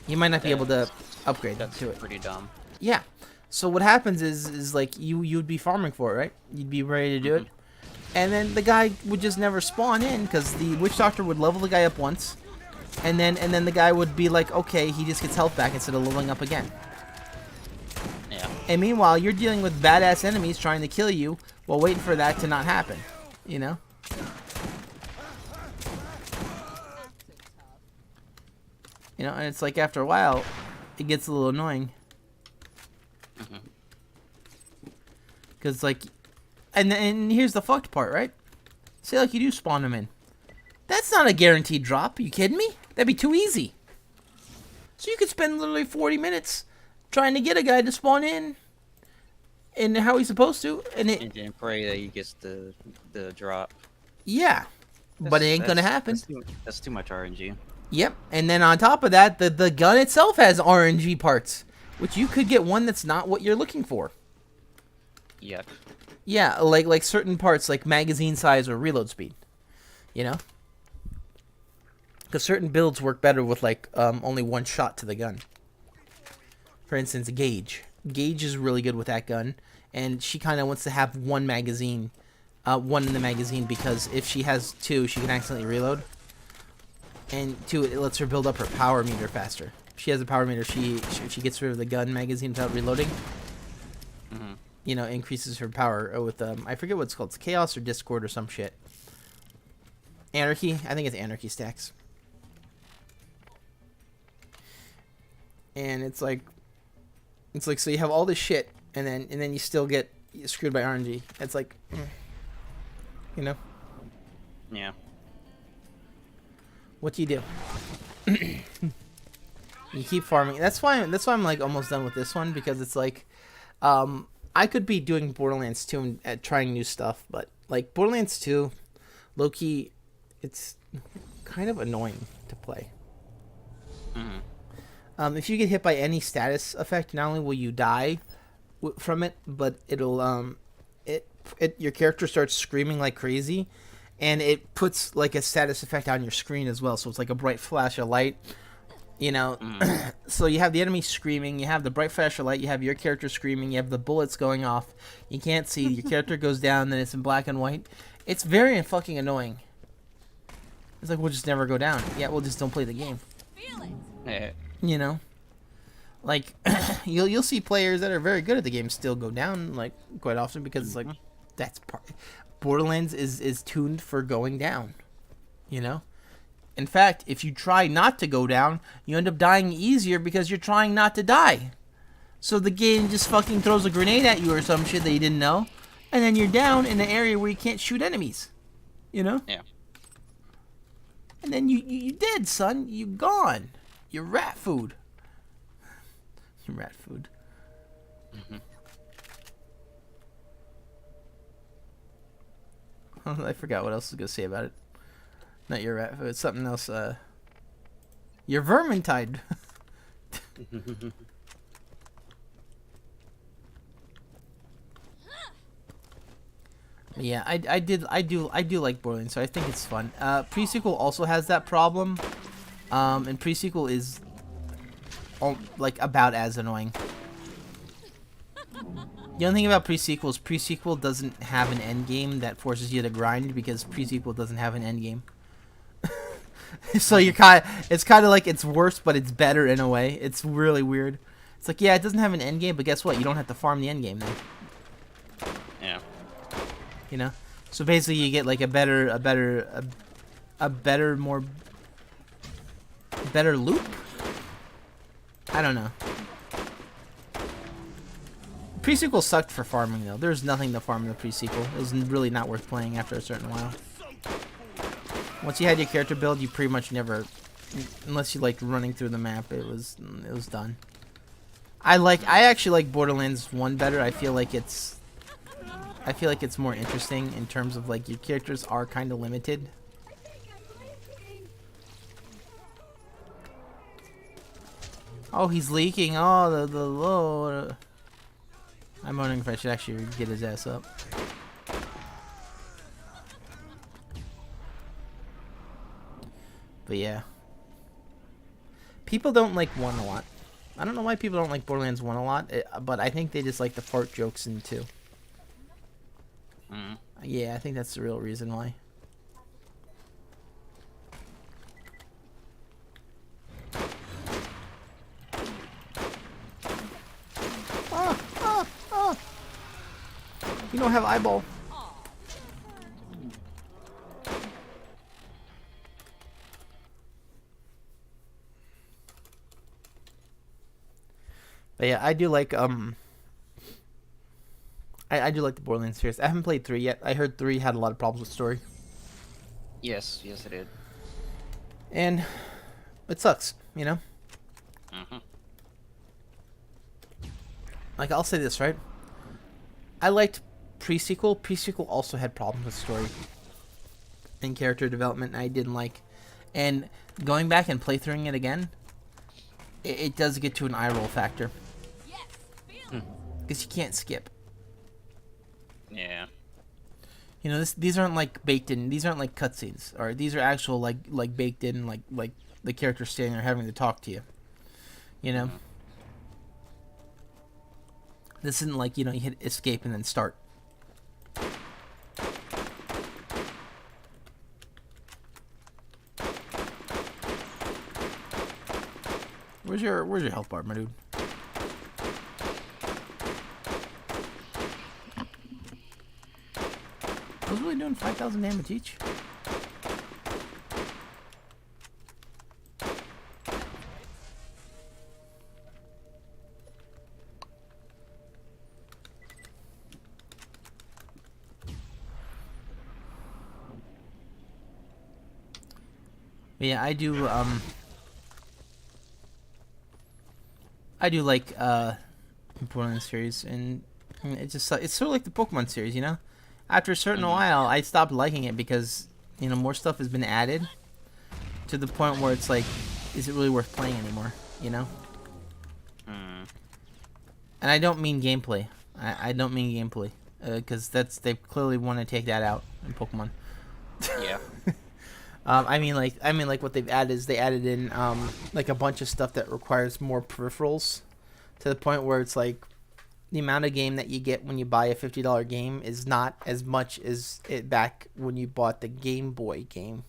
S1: He might not be able to upgrade to it.
S2: Pretty dumb.
S1: Yeah. So what happens is like you'd be farming for it, right? You'd be ready to do it. And then the guy would just never spawn in because the witch doctor would level the guy up once. And then the guy would be like, okay, he just gets health back instead of leveling up again.
S2: Yeah.
S1: And meanwhile, you're dealing with badass enemies trying to kill you while waiting for that to not happen. You know? You know, and it's like after a while, it gets a little annoying. Because, like, and here's the fucked part, right? Say, like, you do spawn them in. That's not a guaranteed drop. Are you kidding me? That'd be too easy. So you could spend literally 40 minutes trying to get a guy to spawn in and how he's supposed to. And
S2: then pray that he gets the drop.
S1: Yeah. But it ain't going to happen.
S2: That's too much RNG.
S1: Yep. And then on top of that, the gun itself has RNG parts, which you could get one that's not what you're looking for.
S2: Yep.
S1: Yeah, like certain parts, like magazine size or reload speed. You know? Because certain builds work better with, like, only one shot to the gun. For instance, Gage. Gage is really good with that gun, and she kind of wants to have one magazine, one in the magazine, because if she has two, she can accidentally reload. And two, it lets her build up her power meter faster. If she has a power meter, she gets rid of the gun magazine without reloading. You know, increases her power with, I forget what it's called. It's Chaos or Discord or some shit. Anarchy? I think it's Anarchy stacks. And it's like, so you have all this shit, and then you still get screwed by RNG. It's like, you know?
S2: Yeah.
S1: What do you do? You keep farming. That's why I'm like almost done with this one, because it's like, I could be doing Borderlands 2 and trying new stuff, but like Borderlands 2, low-key, it's kind of annoying to play. If you get hit by any status effect, not only will you die from it, but it'll your character starts screaming like crazy, and it puts like a status effect on your screen as well. So it's like a bright flash of light. You know, so you have the enemy screaming, you have the bright flash of light, you have your character screaming, you have the bullets going off, you can't see, your character goes down, then it's in black and white. It's very fucking annoying. It's like, we'll just never go down. Yeah, we'll just don't play the game.
S2: Yeah.
S1: You know? Like, you'll see players that are very good at the game still go down, like, quite often, because it's like, that's part... Borderlands is tuned for going down. You know? In fact, if you try not to go down, you end up dying easier because you're trying not to die. So the game just fucking throws a grenade at you or some shit that you didn't know, and then you're down in an area where you can't shoot enemies. You know?
S2: Yeah.
S1: And then you dead, son. You gone. You're rat food. You're rat food. I forgot what else I was going to say about it. Not your rat food. It's something else. Your Vermintide. Yeah, I do like Borderlands, so I think it's fun. Pre-sequel also has that problem, and pre-sequel is like about as annoying. The only thing about pre-sequel is pre-sequel doesn't have an end game that forces you to grind, because pre-sequel doesn't have an end game. So it's kind of like it's worse, but it's better in a way. It's really weird. It's like, yeah, it doesn't have an end game, but guess what? You don't have to farm the end game then.
S2: Yeah.
S1: You know, so basically you get like a better loop. I don't know. Pre-sequel sucked for farming though. There's nothing to farm in the pre-sequel. It was really not worth playing after a certain while. Once you had your character build, you pretty much never, unless you liked running through the map, it was done. I actually like Borderlands 1 better. I feel like it's more interesting in terms of like your characters are kind of limited. Oh, he's leaking. Oh, the Lord. I'm wondering if I should actually get his ass up. But yeah. People don't like 1 a lot. I don't know why people don't like Borderlands 1 a lot, but I think they just like the fart jokes in 2.
S2: Mm.
S1: Yeah, I think that's the real reason why. You don't have eyeball. But yeah, I do like I do like the Borderlands series. I haven't played 3 yet. I heard 3 had a lot of problems with story.
S2: Yes, yes, it did.
S1: And it sucks, you know?
S2: Mm-hmm.
S1: Like, I'll say this, right? I liked pre-sequel. Pre-sequel also had problems with story and character development I didn't like. And going back and playthroughing it again, it does get to an eye roll factor. Because you can't skip.
S2: Yeah.
S1: You know, these aren't like baked in. These aren't like cutscenes, or these are actual like baked in, like the character standing there having to talk to you. You know, this isn't like, you know, you hit escape and then start. Where's your health bar, my dude? I was really doing 5,000 damage each. Yeah, I do like Borderlands series, and it's just it's sort of like the Pokemon series, you know. After a certain while, I stopped liking it because, you know, more stuff has been added to the point where it's like, is it really worth playing anymore? You know. And I don't mean gameplay. I don't mean gameplay because they clearly want to take that out in Pokemon.
S2: Yeah.
S1: I mean like what they've added is they added in like a bunch of stuff that requires more peripherals, to the point where it's like the amount of game that you get when you buy a $50 game is not as much as it back when you bought the Game Boy game.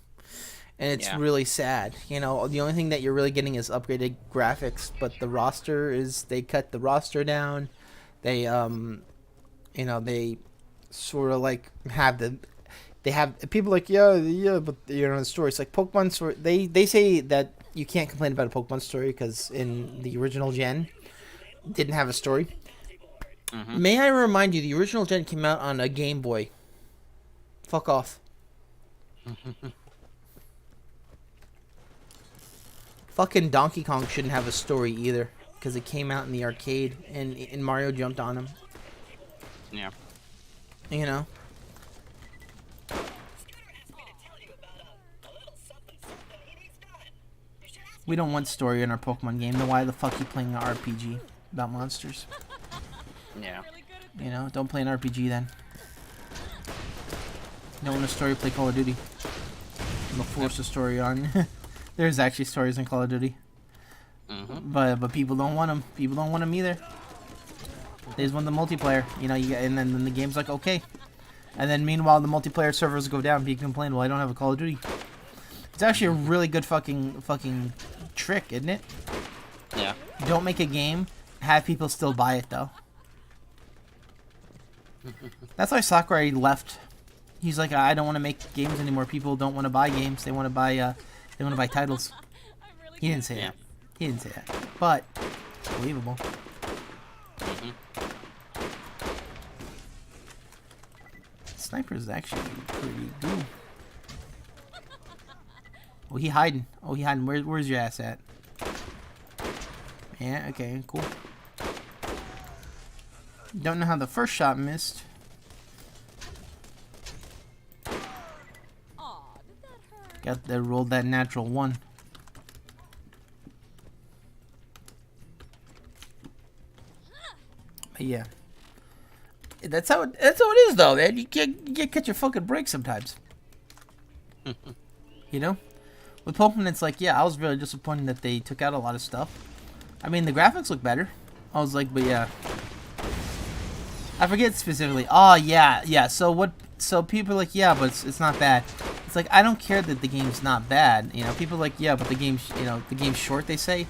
S1: And it's really sad. You know, the only thing that you're really getting is upgraded graphics, but the roster is, they cut the roster down. They you know, they sort of like have people like, yeah, but you know, the story, it's like Pokemon story. They say that you can't complain about a Pokemon story because in the original gen didn't have a story. May I remind you, the original gen came out on a Game Boy. Fuck off. Fucking Donkey Kong shouldn't have a story either, because it came out in the arcade and Mario jumped on him.
S2: Yeah.
S1: You know. We don't want story in our Pokemon game, then why the fuck you playing an RPG about monsters?
S2: Yeah.
S1: You know, don't play an RPG then. You don't want a story, play Call of Duty. I'm gonna force a story on. There's actually stories in Call of Duty. But people don't want them. People don't want them either. They just want the multiplayer. You know, and then the game's like, okay. And then meanwhile, the multiplayer servers go down. People complain, well, I don't have a Call of Duty. It's actually a really good fucking trick, isn't it?
S2: Yeah.
S1: Don't make a game, have people still buy it though. That's why Sakurai left. He's like, I don't want to make games anymore. People don't want to buy games. They want to buy titles. He didn't say that. He didn't say that. But it's believable. Sniper is actually pretty good. Oh, he hiding. Oh, he hiding. Where's your ass at? Yeah, okay, cool. Don't know how the first shot missed. Got that, rolled that natural one. Yeah. That's how it is, though, man. You can't catch your fucking break sometimes. You know? With Pokemon, it's like, yeah, I was really disappointed that they took out a lot of stuff. I mean, the graphics look better. I was like, but yeah. I forget specifically. Oh, yeah. So people are like, yeah, but it's not bad. It's like, I don't care that the game's not bad. You know, people are like, yeah, but the game's, the game's short, they say.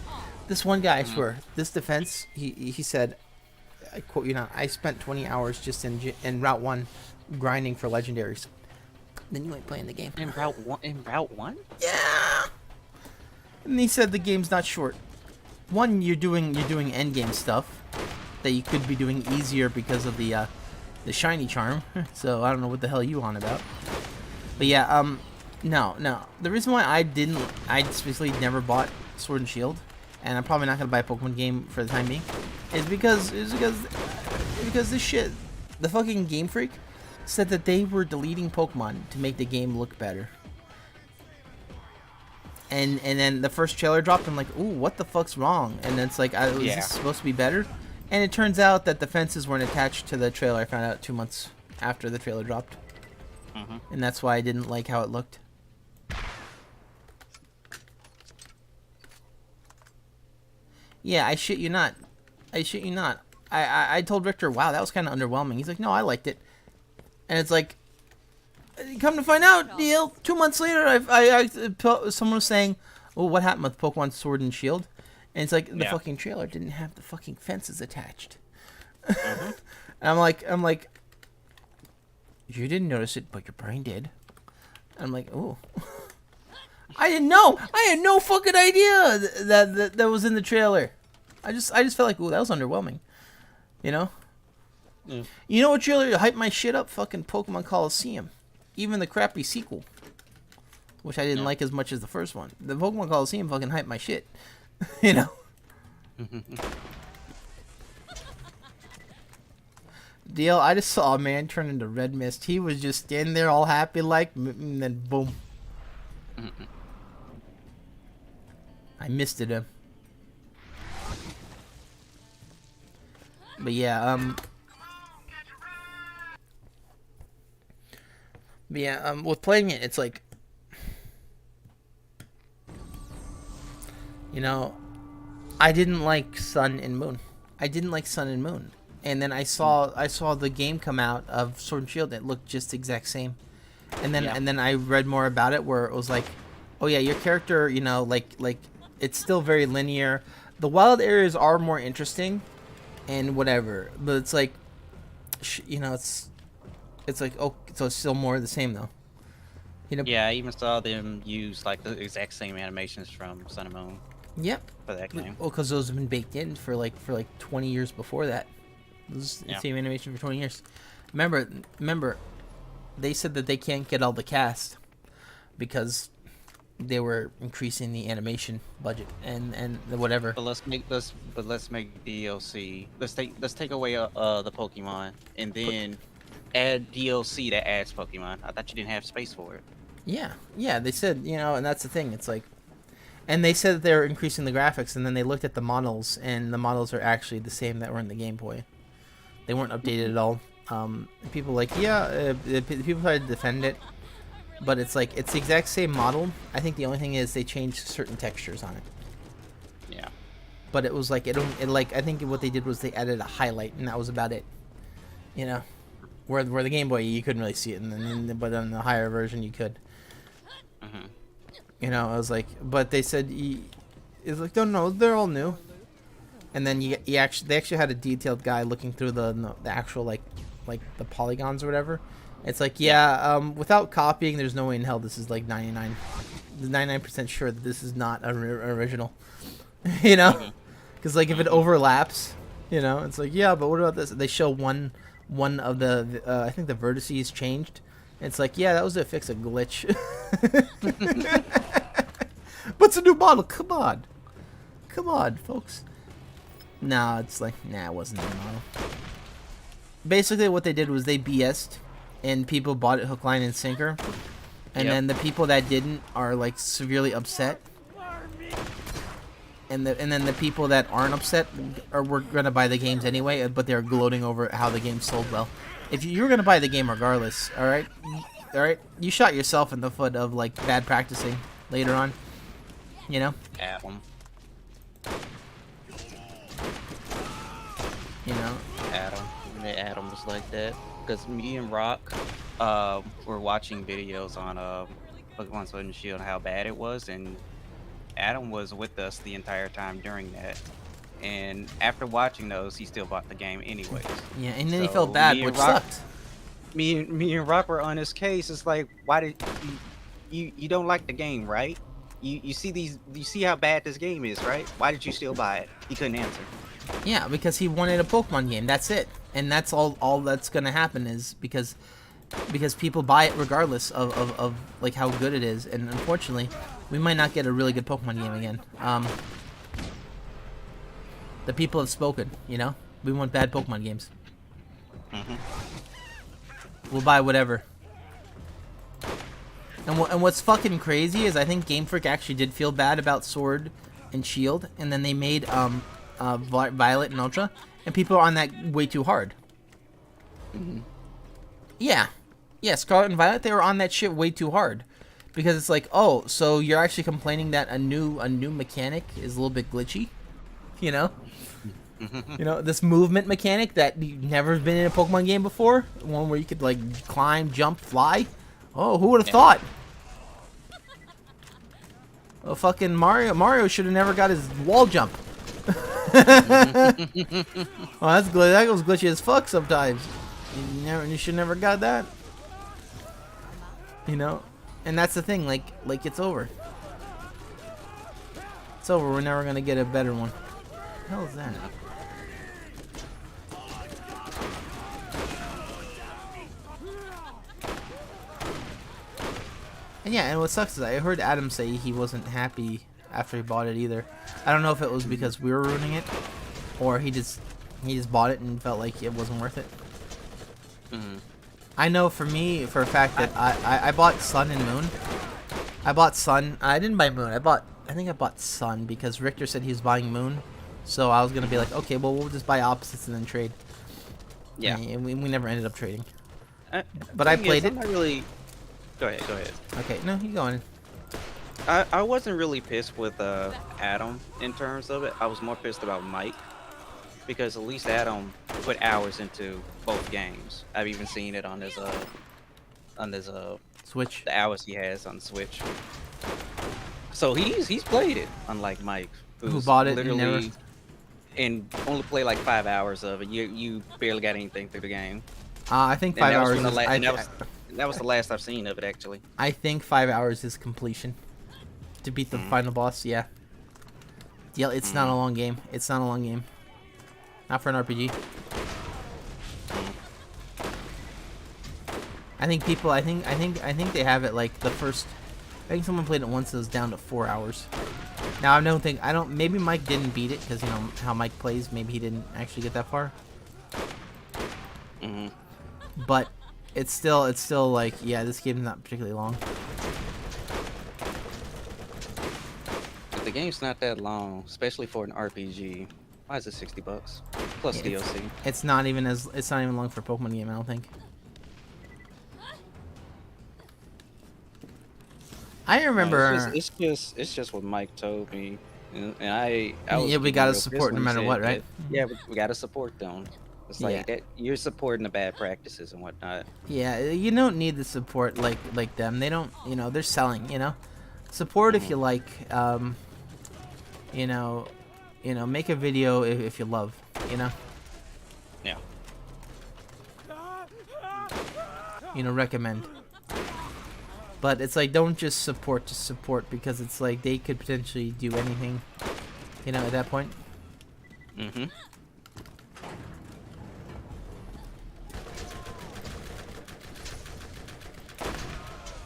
S1: This one guy, I swear, this defense, he said, I quote you now, I spent 20 hours just in Route 1 grinding for legendaries. Then you ain't playing the game.
S2: In Route 1? In Route 1?
S1: Yeah. And he said the game's not short. One, you're doing end game stuff that you could be doing easier because of the shiny charm. So I don't know what the hell you on about. But yeah, no. The reason why I specifically never bought Sword and Shield, and I'm probably not gonna buy a Pokemon game for the time being, is because this shit, the fucking Game Freak said that they were deleting Pokemon to make the game look better. And then the first trailer dropped, I'm like, ooh, what the fuck's wrong? And then it's like, is this supposed to be better? And it turns out that the fences weren't attached to the trailer. I found out 2 months after the trailer dropped. And that's why I didn't like how it looked. Yeah, I shit you not. I told Richter, wow, that was kind of underwhelming. He's like, no, I liked it. And it's like, come to find out, Neil, 2 months later, someone was saying, oh, what happened with Pokemon Sword and Shield? And it's like, the fucking trailer didn't have the fucking fences attached. And I'm like, you didn't notice it, but your brain did. I'm like, oh. I didn't know. I had no fucking idea that was in the trailer. I just felt like, ooh, that was underwhelming. You know?
S2: Mm.
S1: You know what trailer hyped my shit up? Fucking Pokemon Coliseum. Even the crappy sequel. Which I didn't like as much as the first one. The Pokemon Coliseum fucking hyped my shit. You know? Deal, I just saw a man turn into Red Mist. He was just standing there all happy like, and then boom. I misted him. But yeah, with playing it, it's like, I didn't like Sun and Moon. And then I saw the game come out of Sword and Shield. It looked just the exact same. And then I read more about it where it was like, oh yeah, your character, like it's still very linear. The wild areas are more interesting and whatever, but it's like, it's like, oh, so it's still more of the same though.
S2: Yeah, I even saw them use like the exact same animations from Sun and Moon.
S1: Yep.
S2: For that game.
S1: Well, because those have been baked in for like 20 years before that. Those same animation for 20 years. Remember, they said that they can't get all the cast because they were increasing the animation budget and whatever.
S2: But let's make DLC. Let's take away the Pokemon and then add DLC that adds Pokemon. I thought you didn't have space for it.
S1: Yeah. They said, and that's the thing. It's like, and they said that they were increasing the graphics, and then they looked at the models, and the models are actually the same that were in the Game Boy. They weren't updated at all. People like, people tried to defend it, but it's like, it's the exact same model. I think the only thing is they changed certain textures on it.
S2: Yeah.
S1: But it was like, I think what they did was they added a highlight, and that was about it. Where the Game Boy, you couldn't really see it, but on the higher version, you could. I was like, but they said, it's like, no, they're all new. And then they actually had a detailed guy looking through the actual like the polygons or whatever. It's like, without copying, there's no way in hell this is like 99% sure that this is not an original. Because like if it overlaps, it's like, yeah, but what about this? They show one of the I think the vertices changed. It's like, yeah, that was to fix a glitch. But it's a new model. Come on, folks. No, it's like, nah, it wasn't a new model. Basically, what they did was they BS'd, and people bought it hook, line, and sinker. And then the people that didn't are like severely upset. and then the people that aren't upset were gonna buy the games anyway, but they're gloating over how the game sold well. If you're gonna buy the game regardless, all right, you shot yourself in the foot of like bad practicing later on, you know.
S2: Adam.
S1: You know.
S2: Adam was like that because me and Rock were watching videos on Pokemon Sword and Shield and how bad it was, and Adam was with us the entire time during that. And after watching those, he still bought the game anyways.
S1: Yeah, and then he felt bad, which sucked.
S2: Me and Rock were on his case. It's like, why did you don't like the game, right? You see how bad this game is, right? Why did you still buy it? He couldn't answer.
S1: Yeah, because he wanted a Pokemon game. That's it, and that's all that's gonna happen is because people buy it regardless of like how good it is. And unfortunately, we might not get a really good Pokemon game again. The people have spoken. You know, we want bad Pokemon games. We'll buy whatever. And what's fucking crazy is I think Game Freak actually did feel bad about Sword and Shield, and then they made Violet and Ultra, and people are on that way too hard. Yeah, Scarlet and Violet, they were on that shit way too hard, because it's like, oh, so you're actually complaining that a new mechanic is a little bit glitchy, you know? You know, this movement mechanic that you've never been in a Pokemon game before, one where you could like climb, jump, fly. Oh, who would have thought? Oh, fucking Mario should have never got his wall jump. Oh, that's glitchy. That goes glitchy as fuck sometimes. You should never got that. You know, and that's the thing. Like it's over. It's over. We're never gonna get a better one. What the hell is that? And yeah, and what sucks is I heard Adam say he wasn't happy after he bought it either. I don't know if it was because we were ruining it, or he just bought it and felt like it wasn't worth it. I know for me, for a fact that I bought Sun and Moon. I bought Sun. I didn't buy Moon. I think I bought Sun because Richter said he was buying Moon, so I was gonna be like, okay, well we'll just buy opposites and then trade.
S2: Yeah.
S1: And we never ended up trading. But I played it.
S2: I'm not really. Go ahead.
S1: Okay, no, you go on.
S2: I wasn't really pissed with Adam in terms of it. I was more pissed about Mike because at least Adam put hours into both games. I've even seen it on his
S1: Switch.
S2: the hours he has on the Switch. So he's played it, unlike Mike,
S1: Who bought it
S2: literally and only played like 5 hours of it. You barely got anything through the game.
S1: I think 5 hours.
S2: That was the last I've seen of it, actually.
S1: I think 5 hours is completion to beat the final boss. Yeah. Yeah, it's not a long game. It's not a long game. Not for an RPG. I think people. I think they have it like the first. I think someone played it once. It was down to 4 hours. Now I don't think. Maybe Mike didn't beat it because you know how Mike plays. Maybe he didn't actually get that far. But it's still like, yeah, this game's not particularly long.
S2: The game's not that long, especially for an RPG. Why is it $60 plus DLC?
S1: It's not even long for a Pokemon game, I don't think. I remember.
S2: It's just what Mike told me, and I
S1: yeah, we gotta support no matter what, right?
S2: Yeah, we gotta support them. It's like that you're supporting the bad practices and whatnot.
S1: Yeah, you don't need the support like them. They don't, you know, they're selling, you know. Support if you like, you know, make a video if you love, you know.
S2: Yeah.
S1: You know, recommend. But it's like, don't just support to support, because it's like they could potentially do anything, you know, at that point.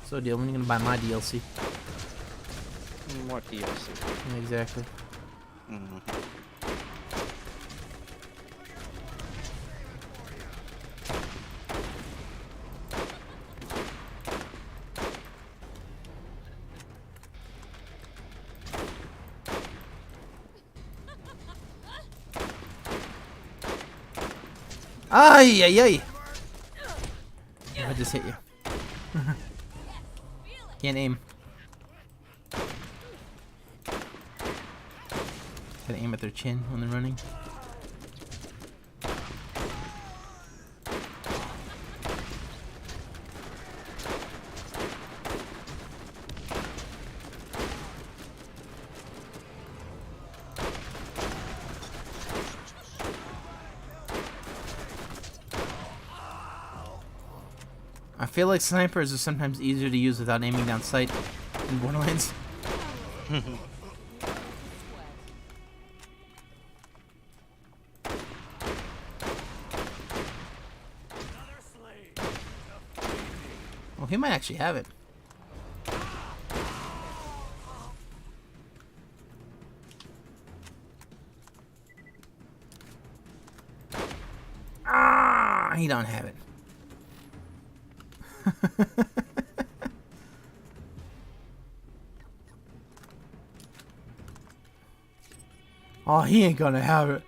S1: So, deal, when are you gonna buy my DLC?
S2: What DLC?
S1: Exactly. Ay, ay, ay. I just hit you. Can't aim. Gotta aim at their chin when they're running. I feel like snipers are sometimes easier to use without aiming down sight in Borderlands. Well, he might actually have it. Ah, he don't have it. Oh, he ain't gonna have it.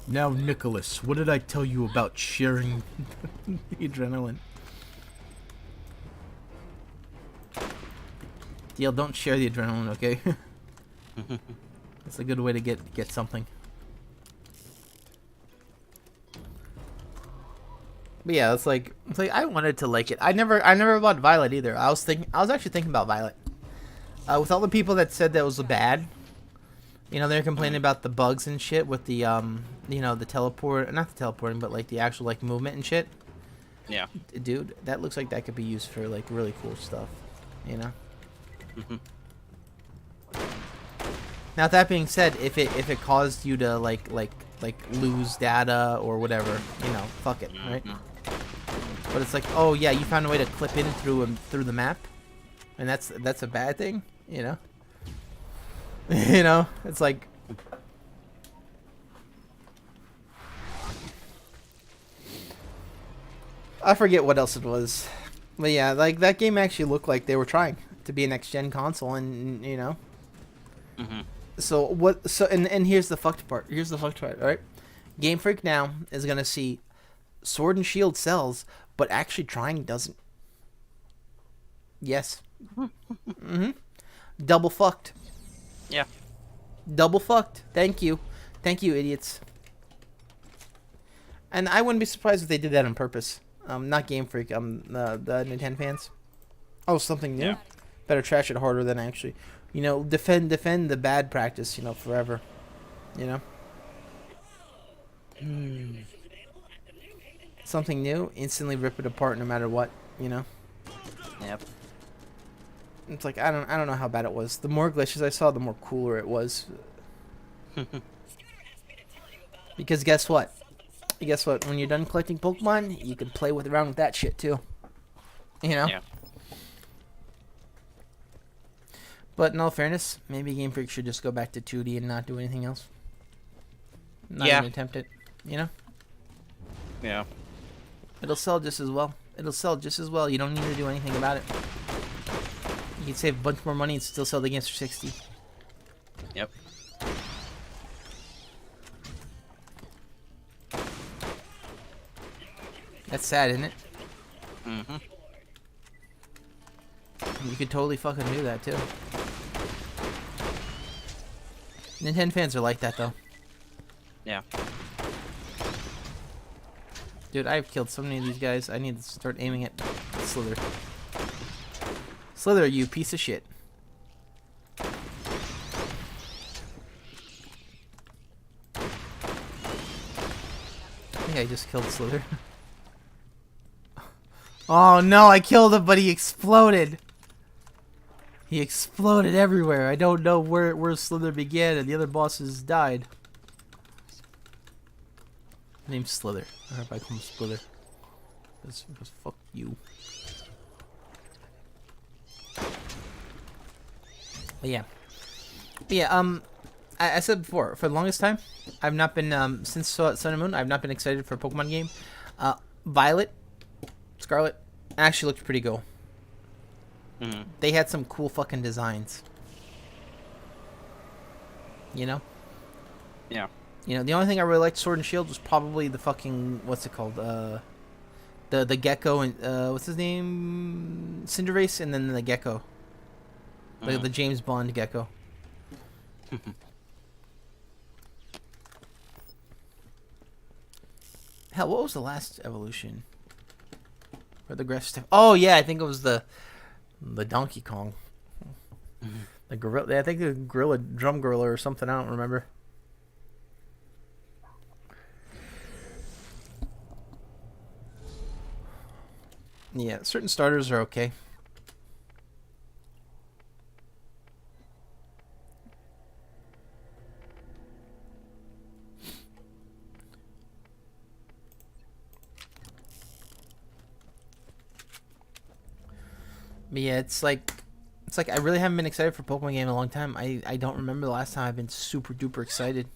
S1: Now, Nicholas, what did I tell you about sharing the adrenaline? Deal, don't share the adrenaline, okay? That's a good way to get something. But yeah, it's like I wanted to like it. I never bought Violet either. I was actually thinking about Violet. With all the people that said that was bad, you know, they're complaining about the bugs and shit with the you know, the teleport, not the teleporting, but like the actual like movement and shit.
S2: Yeah.
S1: Dude, that looks like that could be used for like really cool stuff, you know. Now that being said, if it caused you to like lose data or whatever, you know, fuck it, right? But it's like, oh yeah, you found a way to clip in through the map, and that's a bad thing, you know. You know, it's like. I forget what else it was. But yeah, like that game actually looked like they were trying to be a next gen console, and you know. So what? So and here's the fucked part. Here's the fucked part. All right, Game Freak now is gonna see Sword and Shield sells, but actually trying doesn't. Yes. Double fucked.
S2: Yeah.
S1: Double fucked. Thank you, idiots. And I wouldn't be surprised if they did that on purpose. Not Game Freak. The Nintendo fans. Oh, something new.
S2: Yeah.
S1: Better trash it harder than actually. You know, defend the bad practice. You know, forever. You know. Something new. Instantly rip it apart no matter what. You know.
S2: Yep.
S1: It's like I don't know how bad it was. The more glitches I saw, the more cooler it was. Because guess what? Guess what? When you're done collecting Pokemon, you can play around with that shit too. You know?
S2: Yeah.
S1: But in all fairness, maybe Game Freak should just go back to 2D and not do anything else. Not
S2: Yeah.
S1: even attempt it. You know?
S2: Yeah.
S1: It'll sell just as well. It'll sell just as well. You don't need to do anything about it. You can save a bunch more money and still sell the games for 60.
S2: Yep.
S1: That's sad, isn't it?
S2: Mm-hmm.
S1: You could totally fucking do that too. Nintendo fans are like that though.
S2: Yeah.
S1: Dude, I've killed so many of these guys. I need to start aiming at Slither. Slither, you piece of shit. I think I just killed Slither. Oh no, I killed him, but he exploded. He exploded everywhere. I don't know where Slither began, and the other bosses died. Name's Slither. I hope I call him Slither. Because fuck you. But yeah. I said before, for the longest time, I've not been, since Sun and Moon, I've not been excited for a Pokemon game. Violet, Scarlet, actually looked pretty cool. They had some cool fucking designs. You know?
S2: Yeah.
S1: You know, the only thing I really liked Sword and Shield was probably the fucking what's it called? The gecko and what's his name? Cinderace, and then the gecko. The James Bond gecko. Hell, what was the last evolution? Or the grass stuff? Oh yeah, I think it was the Donkey Kong. The gorilla. I think the gorilla, drum gorilla or something. I don't remember. Yeah, certain starters are okay. But yeah, it's like I really haven't been excited for a Pokemon game in a long time. I don't remember the last time I've been super duper excited.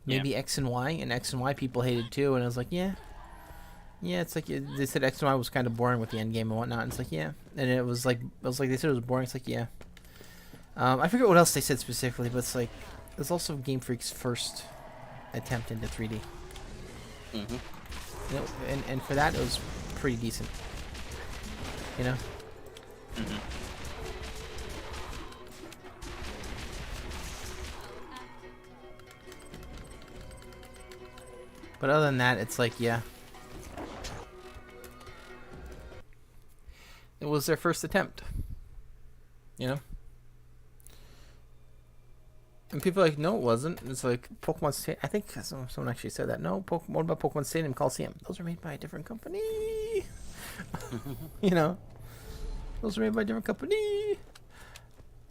S1: Maybe X and Y, and X and Y people hated too, and I was like, yeah. Yeah, it's like they said X and Y was kind of boring with the end game and whatnot. And it's like, yeah, and it was like they said it was boring. It's like, yeah. I forget what else they said specifically, but it's like it's also Game Freak's first attempt into 3D. You know, and for that it was pretty decent. You know. But other than that, it's like, yeah. It was their first attempt. You know? And people are like, no, it wasn't. It's like Pokemon Stadium. I think someone actually said that. No, what about Pokemon Stadium Coliseum? Those are made by a different company. You know? Those are made by a different company.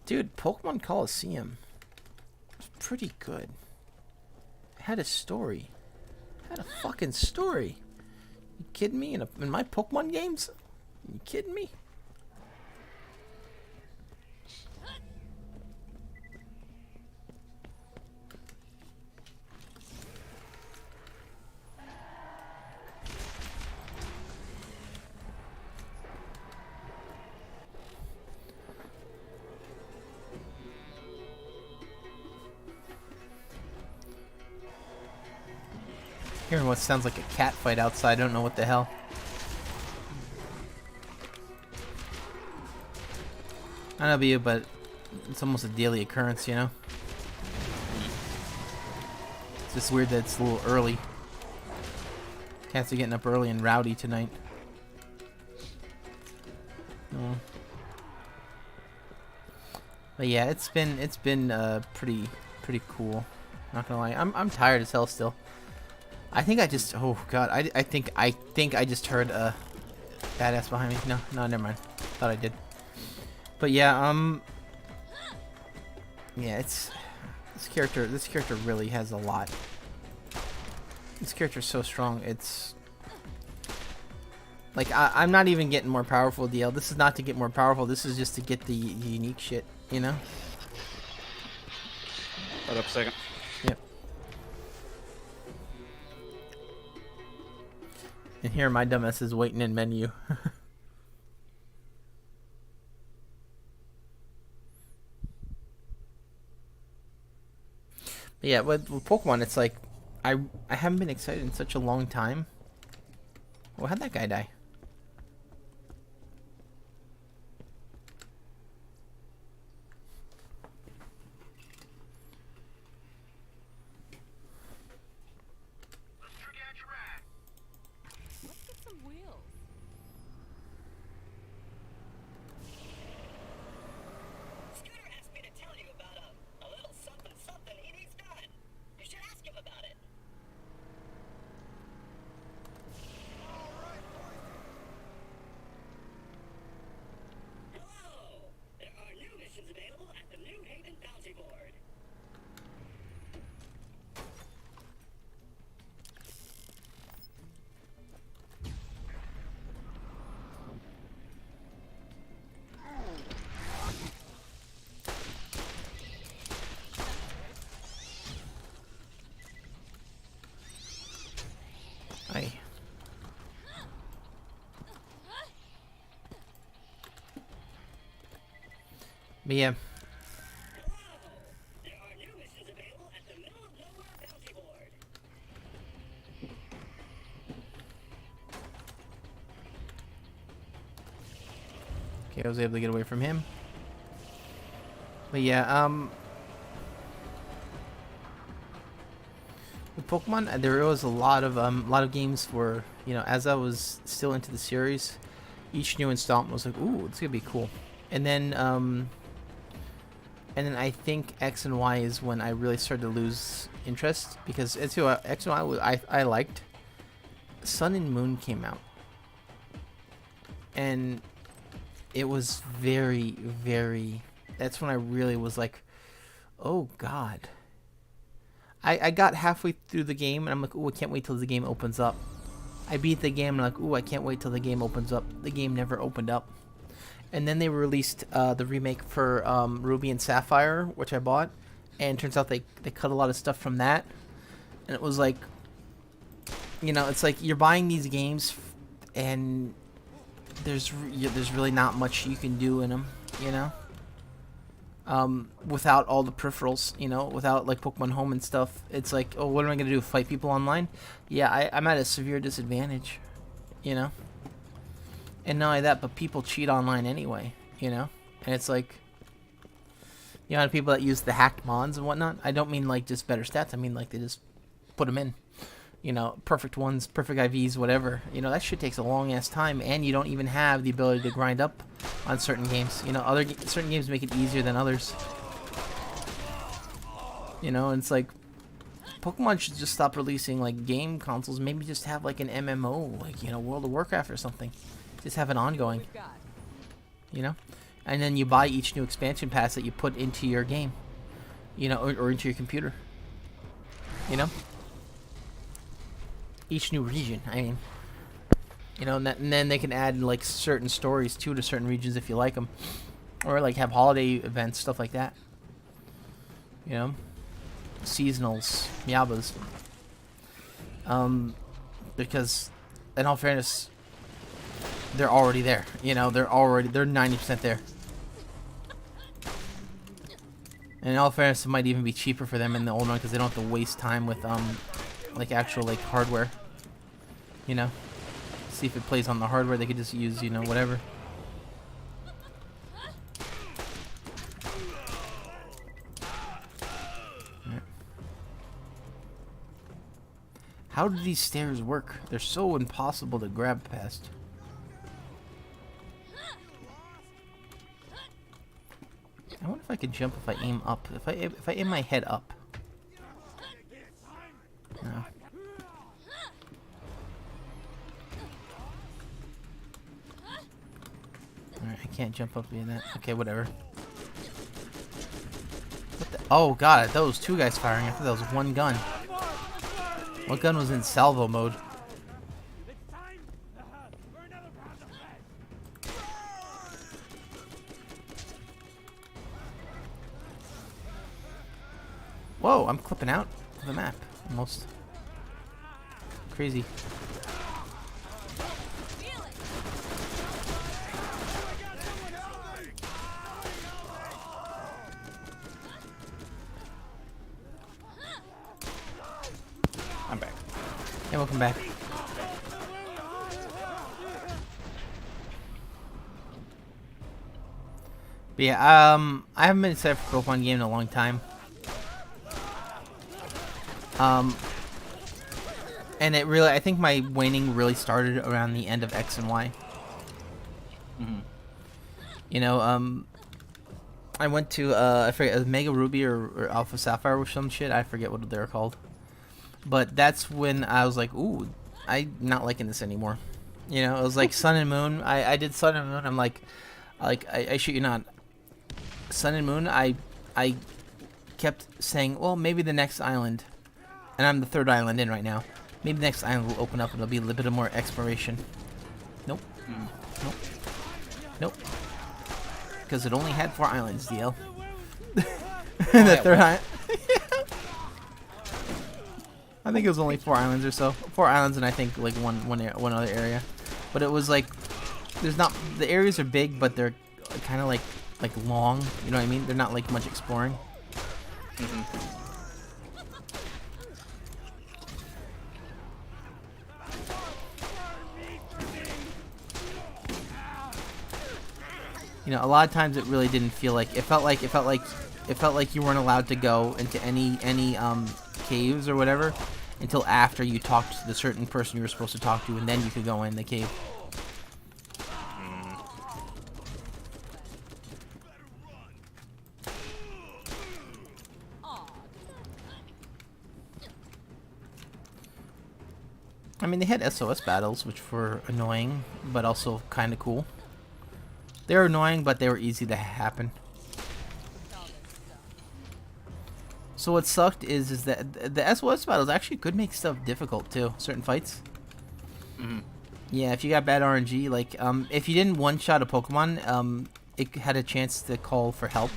S1: Dude, Pokemon Coliseum was pretty good. It had a story. It had a fucking story. You kidding me? In my Pokemon games? You kidding me? Hearing what sounds like a cat fight outside, I don't know what the hell. I don't know about you, but it's almost a daily occurrence, you know? It's just weird that it's a little early. Cats are getting up early and rowdy tonight. But yeah, it's been pretty cool. Not gonna lie, I'm tired as hell still. I think I just I think I just heard a badass behind me. No, never mind. Thought I did. But yeah, yeah, it's this character really has a lot. This character's so strong. It's like I'm not even getting more powerful, DL. This is not to get more powerful. This is just to get the unique shit, you know?
S2: Hold up a second.
S1: Yep. And here my dumbass is waiting in menu. But yeah, with Pokemon, it's like I haven't been excited in such a long time. Well, how'd that guy die? Aye. But yeah. Okay, I was able to get away from him. But yeah, with Pokemon, there was a lot of games where, you know, as I was still into the series, each new installment was like, ooh, it's gonna be cool. And then I think X and Y is when I really started to lose interest, because X and Y I liked. Sun and Moon came out, and it was very, very. That's when I really was like, oh God. I got halfway through the game and I'm like, ooh, I can't wait till the game opens up. I beat the game and I'm like, ooh, I can't wait till the game opens up. The game never opened up. And then they released the remake for Ruby and Sapphire, which I bought. And it turns out they cut a lot of stuff from that. And it was like, you know, it's like you're buying these games and there's really not much you can do in them, you know? Without all the peripherals, you know, without like Pokemon Home and stuff. It's like, oh, what am I gonna do? Fight people online? Yeah, I'm at a severe disadvantage, you know. And not only that, but people cheat online anyway, you know. And it's like, you know, people that use the hacked mods and whatnot. I don't mean like just better stats. I mean like they just put them in, you know, perfect ones, perfect IVs, whatever. You know, that shit takes a long ass time, and you don't even have the ability to grind up on certain games. You know, certain games make it easier than others. You know, and it's like Pokemon should just stop releasing like game consoles. Maybe just have like an MMO, like, you know, World of Warcraft or something. Just have it ongoing. You know, and then you buy each new expansion pass that you put into your game. You know, or into your computer. You know, each new region. I mean. You know, and then they can add like certain stories too to certain regions if you like them, or like have holiday events, stuff like that. You know, seasonals, Miabas. Because, in all fairness, they're already there. You know, they're 90% there. And in all fairness, it might even be cheaper for them in the old one because they don't have to waste time with like actual like hardware. You know. See if it plays on the hardware. They could just use, you know, whatever. Right. How do these stairs work? They're so impossible to grab past. I wonder if I can jump if I aim up. If I aim my head up. No. Alright, I can't jump up via that. Okay, whatever. What the? Oh god, that was two guys firing. I thought that was one gun. What gun was in salvo mode? Whoa, I'm clipping out of the map. Almost. Crazy. I'm back. Hey, welcome back. But yeah, I haven't been excited for a Pokemon game in a long time. And it really, I think my waning really started around the end of X and Y.
S2: Mm-hmm.
S1: You know, I went to, I forget, Mega Ruby or Alpha Sapphire or some shit. I forget what they're called. But that's when I was like, ooh, I'm not liking this anymore. You know, it was like Sun and Moon. I did Sun and Moon. I'm like I shit you not. Sun and Moon, I kept saying, well, maybe the next island. And I'm the third island in right now. Maybe the next island will open up and there'll be a little bit more exploration. Nope. Nope. Nope. Because it only had 4 islands, DL. The third island. I think it was only 4 islands or so. 4 islands and I think like one other area. But it was like, there's not, the areas are big, but they're kind of like long. You know what I mean? They're not like much exploring.
S2: Mm-hmm.
S1: You know, a lot of times it really didn't feel like it felt like you weren't allowed to go into any caves or whatever until after you talked to the certain person you were supposed to talk to, and then you could go in the cave. I mean, they had SOS battles, which were annoying, but also kind of cool. They were annoying, but they were easy to happen. So what sucked is that the SOS battles actually could make stuff difficult too. Certain fights.
S2: Mm-hmm.
S1: Yeah, if you got bad RNG, like if you didn't one-shot a Pokemon, it had a chance to call for help,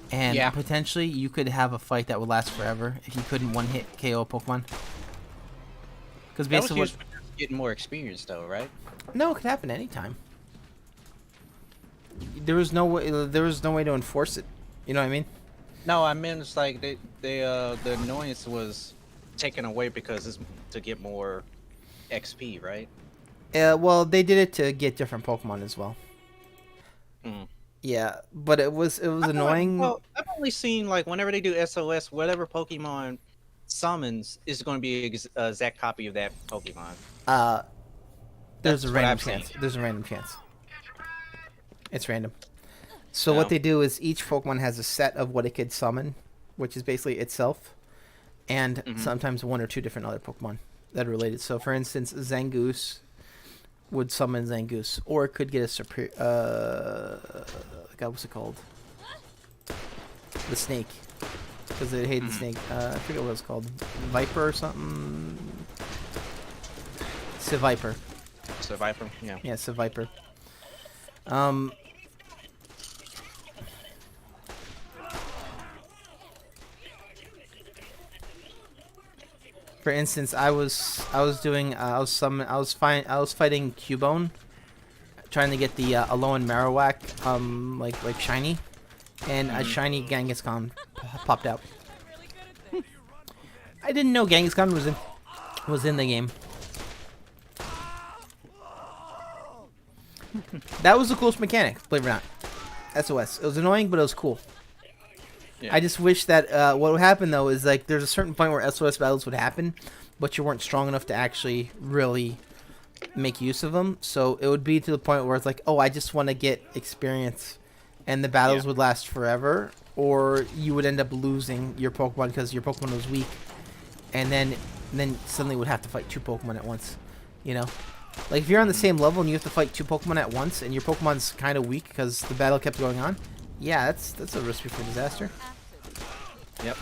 S1: and potentially you could have a fight that would last forever if you couldn't one-hit KO a Pokemon. Because basically,
S2: that was used for getting more experience, though, right?
S1: No, it could happen anytime. There was no way. There was no way to enforce it. You know what I mean?
S2: No, I mean it's like the annoyance was taken away because it's to get more XP, right?
S1: Well, they did it to get different Pokemon as well.
S2: Mm.
S1: Yeah, but it was annoying.
S2: Well, I've only seen like whenever they do SOS, whatever Pokemon summons is going to be an exact copy of that Pokemon.
S1: There's a random chance. There's a random chance. It's random. So what they do is each Pokemon has a set of what it could summon, which is basically itself, and sometimes one or two different other Pokemon that are related. So for instance, Zangoose would summon Zangoose, or it could get a superior. God, what's it called? The snake, because they hate the snake. I forget what it's called. Viper or something. Seviper.
S2: Seviper, yeah.
S1: Yeah, Seviper. For instance, I was fighting Cubone, trying to get the Alolan Marowak like shiny, and a shiny Kangaskhan popped out. I didn't know Kangaskhan was in the game. That was the coolest mechanic, believe it or not. SOS. It was annoying, but it was cool. Yeah. I just wish that what would happen though is like there's a certain point where SOS battles would happen, but you weren't strong enough to actually really make use of them. So it would be to the point where it's like, oh, I just want to get experience, and the battles would last forever, or you would end up losing your Pokemon because your Pokemon was weak, and then suddenly would have to fight two Pokemon at once. You know, like if you're on the same level and you have to fight two Pokemon at once, and your Pokemon's kind of weak because the battle kept going on. Yeah, that's a recipe for disaster.
S2: Yep.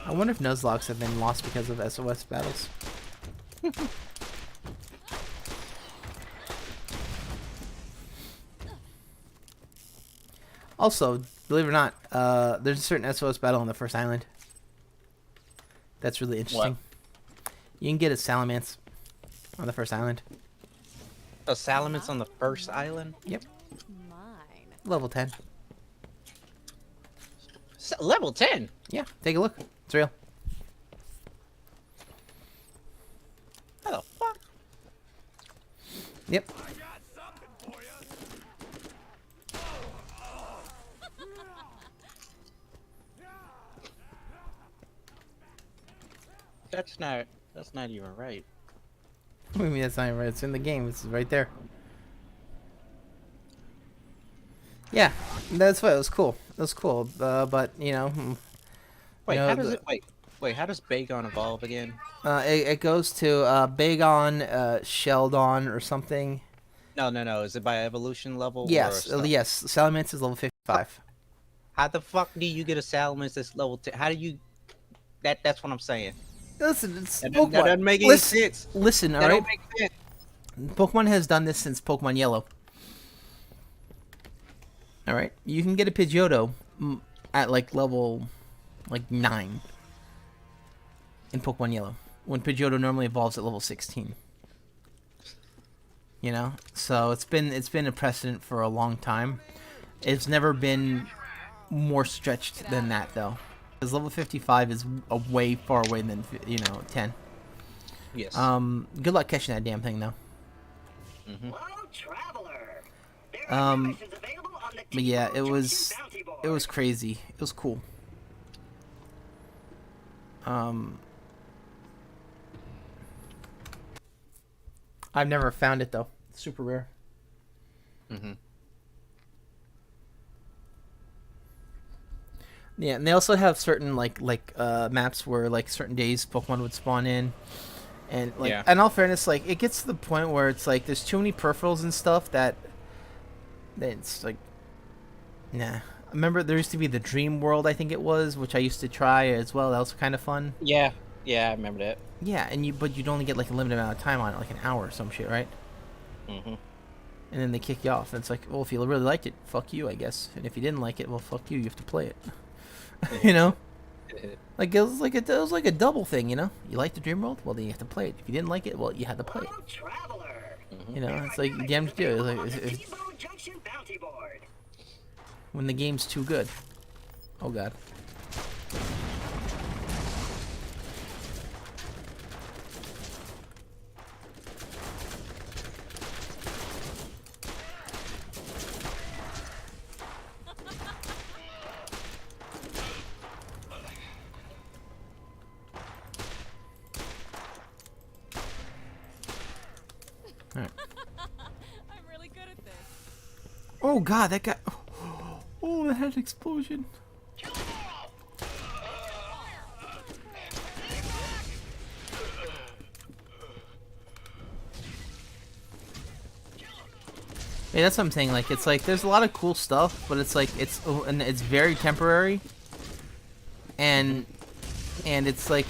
S1: I wonder if Nuzlockes have been lost because of SOS battles. Also, believe it or not, there's a certain SOS battle on the first island. That's really interesting. What? You can get a Salamence on the first island.
S2: A Salamence on the first island?
S1: Yep. Level 10.
S2: Level 10?
S1: Yeah, take a look. It's real.
S2: How the fuck?
S1: Yep.
S2: That's not even right.
S1: What do you mean that's not even right? It's in the game. It's right there. Yeah, that's why it was cool. It was cool, but you know.
S2: Wait,
S1: you know,
S2: how does it? Wait, how does Bagon evolve again?
S1: It goes to Bagon, Sheldon, or something.
S2: No. Is it by evolution level?
S1: Yes, yes. Salamence is level 55.
S2: How the fuck do you get a Salamence that's level 10? How do you? That's what I'm saying.
S1: Listen, it's
S2: that
S1: Pokemon.
S2: Doesn't make any sense.
S1: Listen,
S2: that
S1: all right.
S2: Don't make sense.
S1: Pokemon has done this since Pokemon Yellow. All right, you can get a Pidgeotto at like level 9 in Pokemon Yellow, when Pidgeotto normally evolves at level 16. You know, so it's been a precedent for a long time. It's never been more stretched than that though, because level 55 is a way far away than 10.
S2: Yes.
S1: Good luck catching that damn thing though.
S3: Hello, traveler.
S1: But yeah, it was crazy. It was cool. I've never found it though. It's super rare. Yeah, and they also have certain maps where like certain days Pokemon would spawn in, and like in all fairness, like it gets to the point where it's like there's too many peripherals and stuff that it's like, nah. I remember there used to be the Dream World, I think it was, which I used to try as well. That was kind of fun.
S3: Yeah, I remember that.
S1: Yeah, but you'd only get like a limited amount of time on it, like an hour or some shit, right?
S3: Mm-hmm.
S1: And then they kick you off, and it's like, well, if you really liked it, fuck you, I guess. And if you didn't like it, well, fuck you. You have to play it. You know, like it was like a double thing. You know, you liked the Dream World, well, then you have to play it. If you didn't like it, well, you had to play it. You know, it's like damn to do. Like, when the game's too good. Oh god. Alright.
S4: I'm really good at this.
S1: Oh god, that guy. Oh, that had an explosion. Yeah, that's what I'm saying. Like, it's like there's a lot of cool stuff, but it's like it's very temporary, and it's like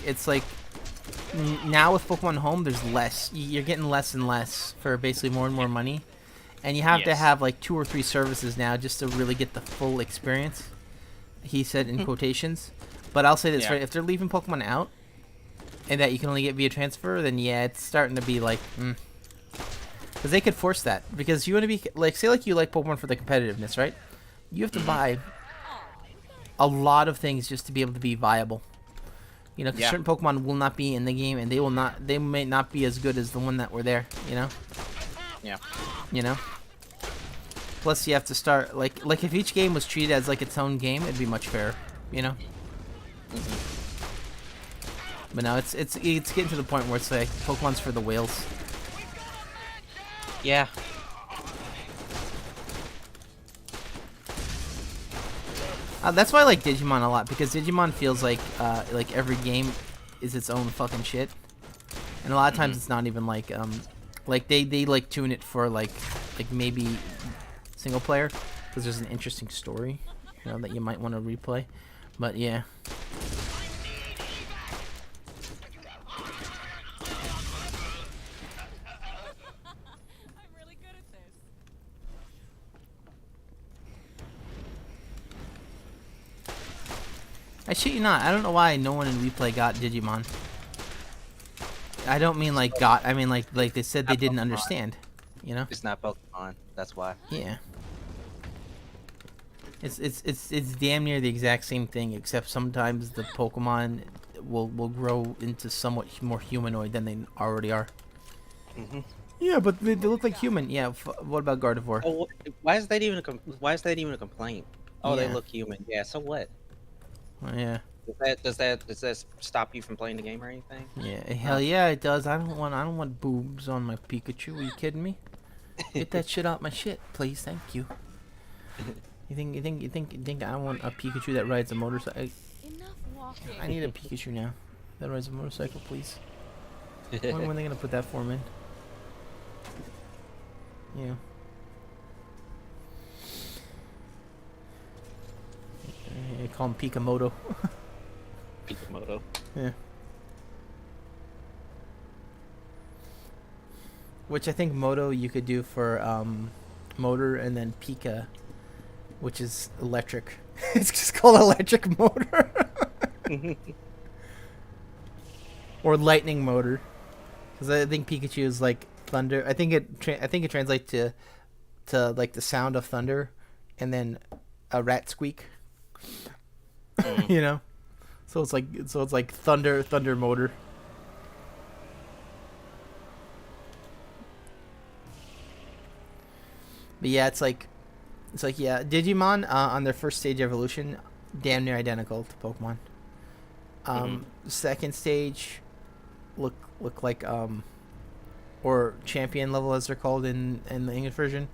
S1: now with Pokemon Home, there's less. You're getting less and less for basically more and more money, and you have to have like 2 or 3 services now just to really get the full experience. He said in quotations, but I'll say this right: if they're leaving Pokemon out, and that you can only get via transfer, then yeah, it's starting to be like. Because they could force that. Because you want to be like, say like you like Pokemon for the competitiveness, right? You have to buy a lot of things just to be able to be viable. You know, 'cause certain Pokemon will not be in the game, and they may not be as good as the one that were there. You know.
S3: Yeah.
S1: You know. Plus, you have to start like if each game was treated as like its own game, it'd be much fairer. You know. But now it's getting to the point where it's like Pokemon's for the whales.
S3: Yeah.
S1: That's why I like Digimon a lot, because Digimon feels like every game is its own fucking shit, and a lot of times it's not even like they like tune it for like maybe single player because there's an interesting story, you know, that you might want to replay, but yeah. I shit you not. I don't know why no one in replay got Digimon. I don't mean like got. I mean like they said they didn't understand. You know.
S3: It's not Pokemon. That's why.
S1: Yeah. It's damn near the exact same thing, except sometimes the Pokemon will grow into somewhat more humanoid than they already are. Yeah, but they look like human. Yeah. What about Gardevoir?
S3: Oh, why is that even a complaint? Oh, they look human. Yeah. So what?
S1: Yeah.
S3: Does that stop you from playing the game or anything?
S1: Yeah, hell yeah, it does. I don't want boobs on my Pikachu. Are you kidding me? Get that shit out my shit, please. Thank you. You think I want a Pikachu that rides a motorcycle?
S4: Enough walking.
S1: I need a Pikachu now that rides a motorcycle, please. When are they gonna put that form in? Yeah. I call him Pikamoto.
S3: Pikamoto.
S1: Yeah. Which I think Moto you could do for motor, and then Pika, which is electric. It's just called electric motor. Or lightning motor. Because I think Pikachu is like thunder. I think it translates to like the sound of thunder, and then a rat squeak. You know, so it's like thunder motor. But yeah, it's like yeah, Digimon on their first stage evolution, damn near identical to Pokemon. Second stage, look like or champion level as they're called in the English version,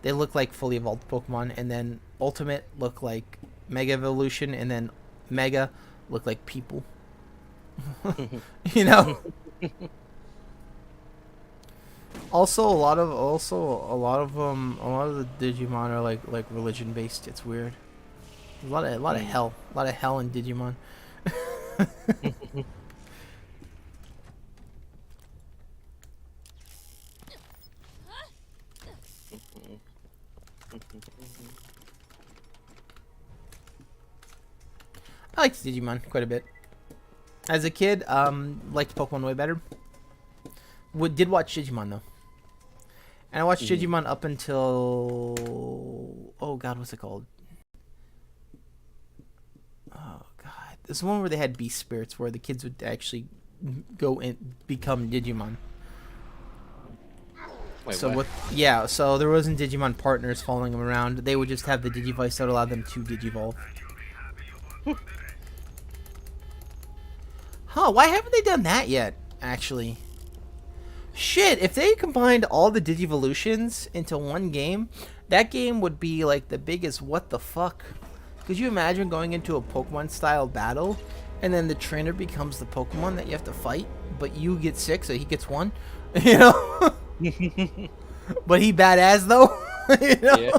S1: they look like fully evolved Pokemon, and then Ultimate look like Mega Evolution, and then Mega look like people. You know. Also, a lot of the Digimon are like religion based. It's weird. A lot of hell in Digimon. I liked Digimon quite a bit. As a kid, liked Pokemon way better. Did watch Digimon though. And I watched Digimon up until, oh god, what's it called? Oh god, this one where they had beast spirits, where the kids would actually go and become Digimon.
S3: Wait,
S1: So
S3: what?
S1: yeah, so there wasn't Digimon partners following them around. They would just have the Digivice that allowed them to Digivolve. Huh, why haven't they done that yet, actually? Shit, if they combined all the Digivolutions into one game, that game would be like the biggest what the fuck. Could you imagine going into a Pokemon style battle and then the trainer becomes the Pokemon that you have to fight, but you get 6 so he gets 1? You know? But he badass though. You know?
S3: Yeah.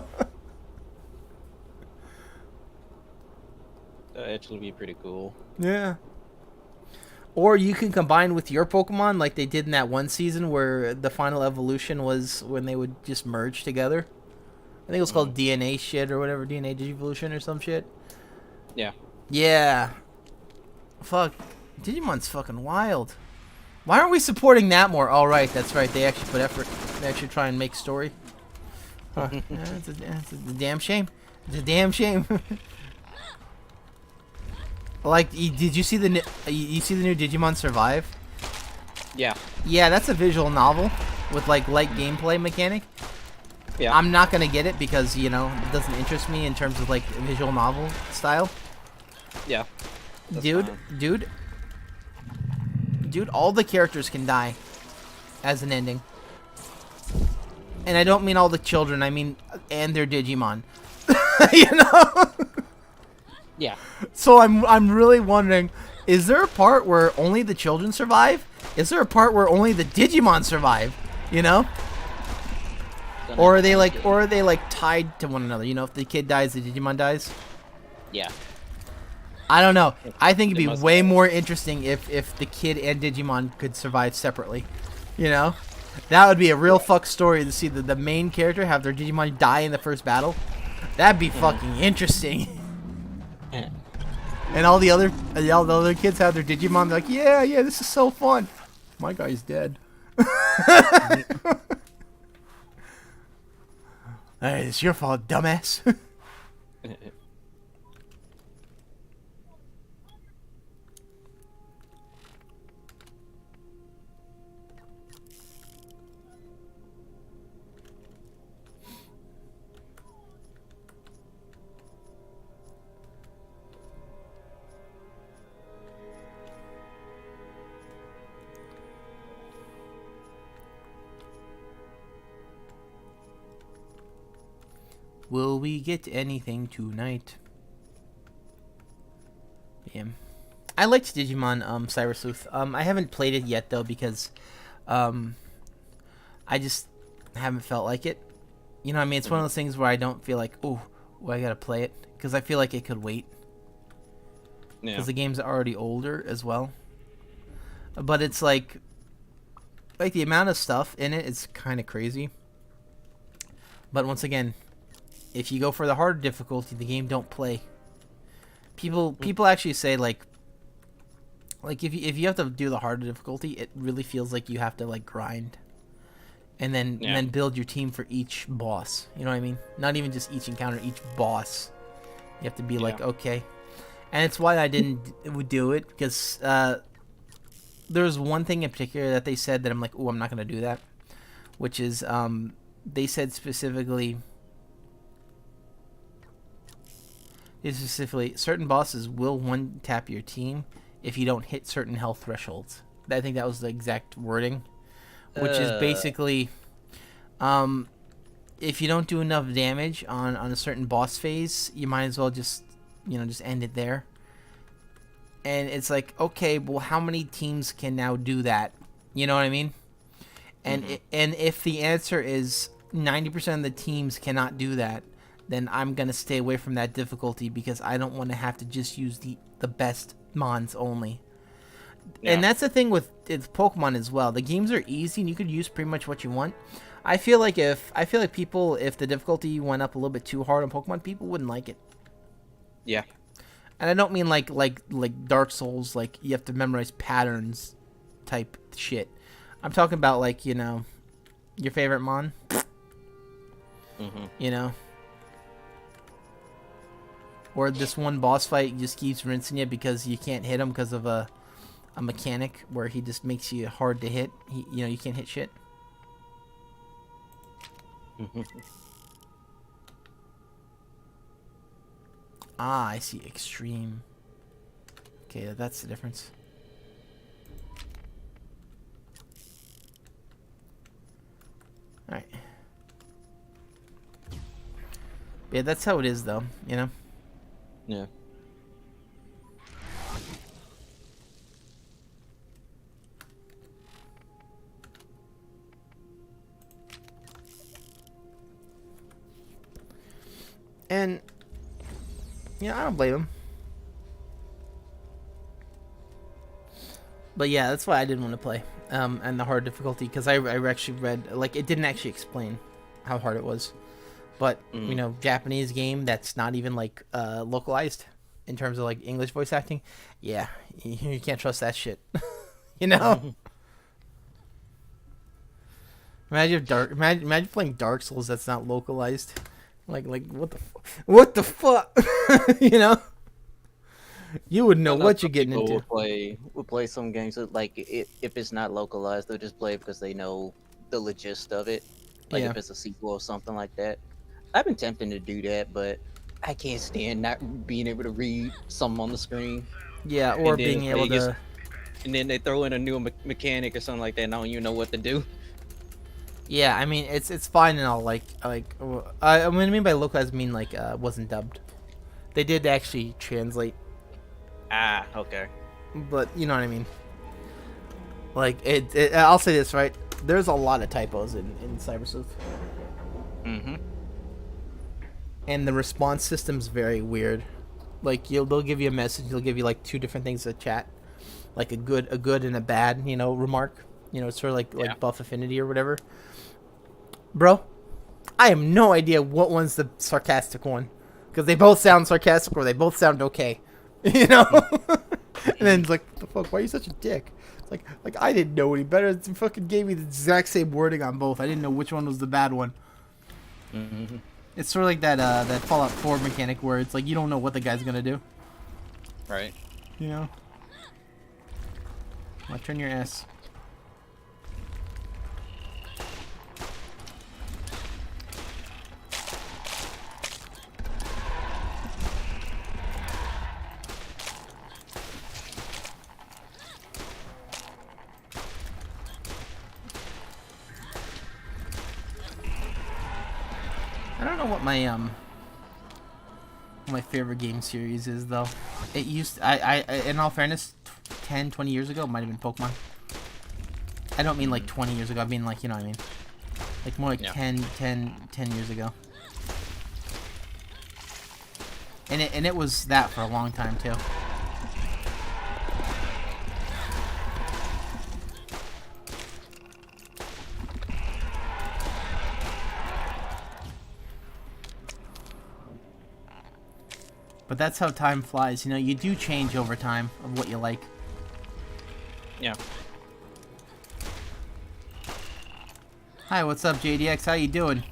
S3: That'd actually be pretty cool.
S1: Yeah. Or you can combine with your Pokemon like they did in that one season where the final evolution was when they would just merge together. I think it was called DNA shit or whatever, DNA Digivolution or some shit.
S3: Yeah.
S1: Yeah. Fuck. Digimon's fucking wild. Why aren't we supporting that more? Oh, right, that's right. They actually put effort. They actually try and make story. Huh. Yeah, it's a damn shame. It's a damn shame. Like, did you see the you see the new Digimon Survive?
S3: Yeah.
S1: Yeah, that's a visual novel with like light gameplay mechanic.
S3: Yeah.
S1: I'm not gonna get it because it doesn't interest me in terms of like visual novel style.
S3: Yeah. That's
S1: Dude,
S3: fine.
S1: dude, all the characters can die as an ending. And I don't mean all the children, I mean and their Digimon. You know?
S3: Yeah.
S1: So I'm really wondering, is there a part where only the children survive? Is there a part where only the Digimon survive? You know? Or are they like tied to one another? You know, if the kid dies, the Digimon dies?
S3: Yeah.
S1: I don't know. I think it'd
S3: They
S1: be
S3: must
S1: way
S3: have.
S1: more interesting if the kid and Digimon could survive separately. You know? That would be a real fuck story to see the main character have their Digimon die in the first battle. That'd be fucking interesting. And all the other kids have their Digimon. They're like, yeah, this is so fun. My guy's dead. Hey, it's your fault, dumbass. Will we get anything tonight? Yeah. I liked Digimon Cyber Sleuth. I haven't played it yet though because I just haven't felt like it. You know what I mean? It's one of those things where I don't feel like, oh, I gotta play it. Because I feel like it could wait.
S3: Yeah.
S1: Because the game's already older as well. But it's like the amount of stuff in it is kind of crazy. But once again, if you go for the harder difficulty, the game don't play. People actually say like if you have to do the harder difficulty, it really feels like you have to like grind, and then build your team for each boss. You know what I mean? Not even just each encounter, each boss. You have to be like, okay. And it's why I didn't do it, because there's one thing in particular that they said that I'm like, oh, I'm not gonna do that, which is they said specifically It's specifically certain bosses will one tap your team if you don't hit certain health thresholds. I think that was the exact wording, which is basically, if you don't do enough damage on a certain boss phase, you might as well just end it there. And it's like, okay, well, how many teams can now do that? You know what I mean? And and if the answer is 90% of the teams cannot do that, then I'm gonna stay away from that difficulty because I don't want to have to just use the best mons only. Yeah. And that's the thing with Pokemon as well. The games are easy and you could use pretty much what you want. I feel like if the difficulty went up a little bit too hard on Pokemon, people wouldn't like it.
S3: Yeah.
S1: And I don't mean like Dark Souls, like you have to memorize patterns type shit. I'm talking about like, your favorite mon. Or this one boss fight just keeps rinsing you because you can't hit him because of a mechanic where he just makes you hard to hit. You can't hit shit. Ah, I see. Extreme. Okay, that's the difference. Alright. Yeah, that's how it is, though,
S3: Yeah.
S1: And I don't blame him. But yeah, that's why I didn't want to play. And the hard difficulty, because I actually read, like, it didn't actually explain how hard it was. But, Japanese game that's not even, like, localized in terms of, like, English voice acting, yeah, you can't trust that shit. Imagine imagine playing Dark Souls that's not localized. Like what the fuck? You would know what you're getting into.
S3: Will play some games that, like, if it's not localized, they'll just play it because they know the gist of it. Like if it's a sequel or something like that. I've been tempting to do that, but I can't stand not being able to read something on the screen.
S1: Yeah, or being able to.
S3: And then they throw in a new mechanic or something like that, and I don't even know what to do.
S1: Yeah, I mean it's fine and all. What I mean by localized, I mean like wasn't dubbed. They did actually translate.
S3: Ah, okay.
S1: But you know what I mean. Like I'll say this, right? There's a lot of typos in Cybersleuth. And the response system's very weird. Like they'll give you a message, they'll give you like two different things to chat, like a good and a bad, remark. It's sort of like buff affinity or whatever. Bro, I have no idea what one's the sarcastic one, because they both sound sarcastic or they both sound okay, And then it's like, the fuck? Why are you such a dick? It's like I didn't know any better. It fucking gave me the exact same wording on both. I didn't know which one was the bad one. It's sort of like that Fallout 4 mechanic where it's like you don't know what the guy's gonna do.
S3: Right.
S1: I'll turn your ass. I don't know what my favorite game series is, though. It used I in all fairness, 10, 20 years ago, it might have been Pokemon. I don't mean like 20 years ago. I mean like, you know what I mean. Like more like 10 years ago. And it was that for a long time too. But that's how time flies. You do change over time of what you like.
S3: Yeah.
S1: Hi, what's up, JDX? How you doing?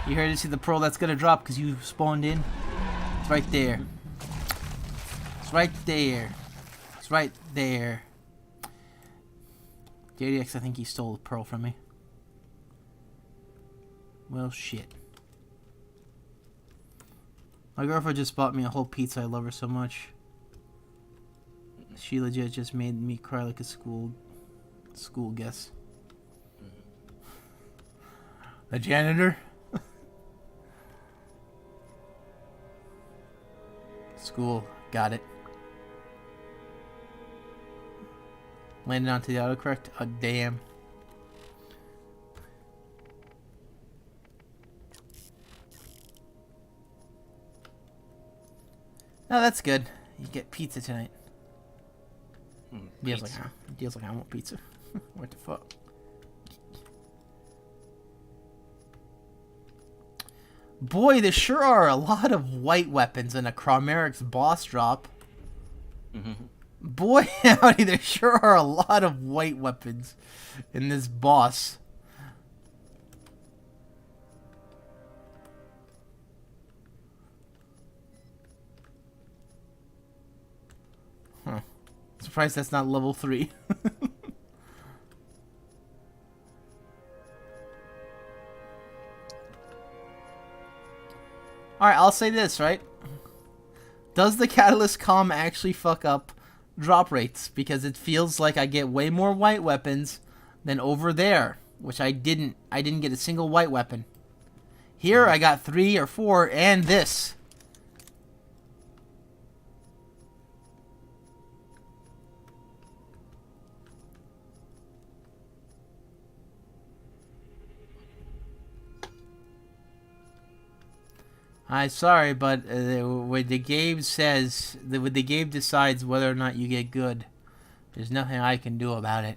S1: You here to see the pearl that's gonna drop because you spawned in? It's right there. It's right there. It's right there. JDX, I think he stole the pearl from me. Well, shit. My girlfriend just bought me a whole pizza. I love her so much. She legit just made me cry like a school guess. The janitor? School. Got it. Landed onto the autocorrect? Oh, damn. Oh, that's good. You get pizza tonight. Deal's like, huh? Deal's like, I want pizza. What the fuck? Boy, there sure are a lot of white weapons in a Chromeric's boss drop. Boy, howdy, there sure are a lot of white weapons in this boss. Huh. Surprised that's not level 3. Alright, I'll say this, right? Does the Catalyst Comm actually fuck up drop rates? Because it feels like I get way more white weapons than over there, which I didn't. I didn't get a single white weapon. Here I got 3 or 4 and this. I'm sorry, but when the game says, when the game decides whether or not you get good, there's nothing I can do about it.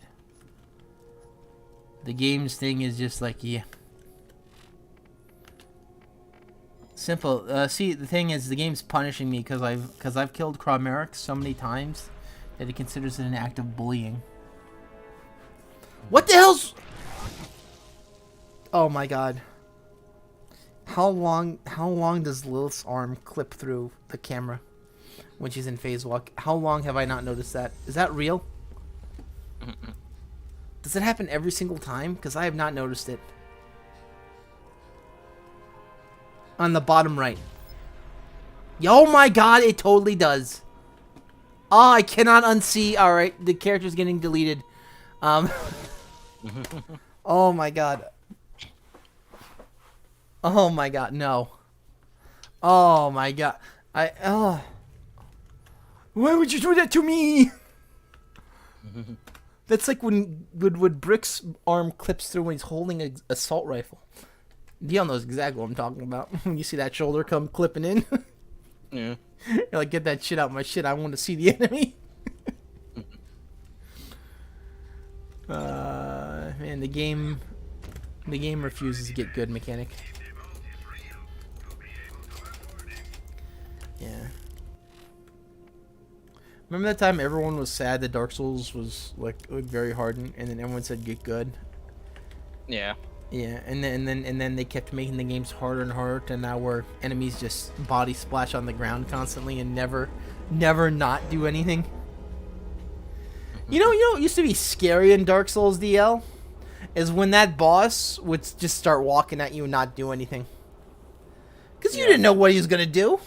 S1: The game's thing is just like, yeah. Simple. See, the thing is, the game's punishing me because I've killed Chromeric so many times that it considers it an act of bullying. What the hell's... Oh my god. How long does Lilith's arm clip through the camera when she's in phase walk? How long have I not noticed that? Is that real? Does it happen every single time? Because I have not noticed it. On the bottom right. Oh my god, it totally does. Oh, I cannot unsee. Alright, the character's getting deleted. Oh my god. Oh my god, no. Oh my god. Why would you do that to me? That's like when Brick's arm clips through when he's holding an assault rifle. Dion knows exactly what I'm talking about. When you see that shoulder come clipping in.
S3: Yeah.
S1: You're like, get that shit out of my shit. I want to see the enemy. Man, the game refuses to get good mechanic. Yeah. Remember that time everyone was sad that Dark Souls was like very hard, and then everyone said get good.
S3: Yeah.
S1: Yeah, and then they kept making the games harder and harder, to now where enemies just body splash on the ground constantly and never not do anything. You know what used to be scary in Dark Souls DL is when that boss would just start walking at you and not do anything. Because you didn't know what he was gonna do.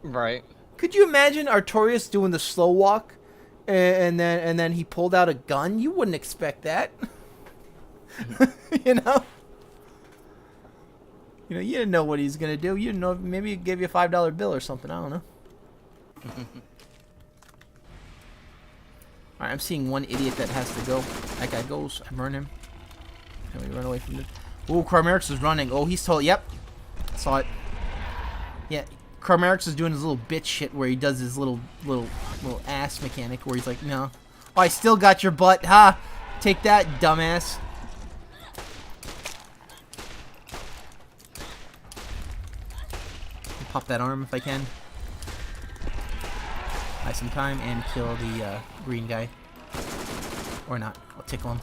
S3: Right.
S1: Could you imagine Artorias doing the slow walk, and then he pulled out a gun? You wouldn't expect that. You know, you didn't know what he's gonna do. You didn't know, maybe he'd give you a $5 bill or something. I don't know. All right, I'm seeing one idiot that has to go. That guy goes. I burn him. Can we run away from this? Ooh, Chromerix is running. Oh, he's told. Yep, saw it. Yeah. Chromerix is doing his little bitch shit where he does his little ass mechanic where he's like, no. Oh, I still got your butt. Ha! Take that, dumbass. I'll pop that arm if I can. Buy some time and kill the green guy. Or not. I'll tickle him.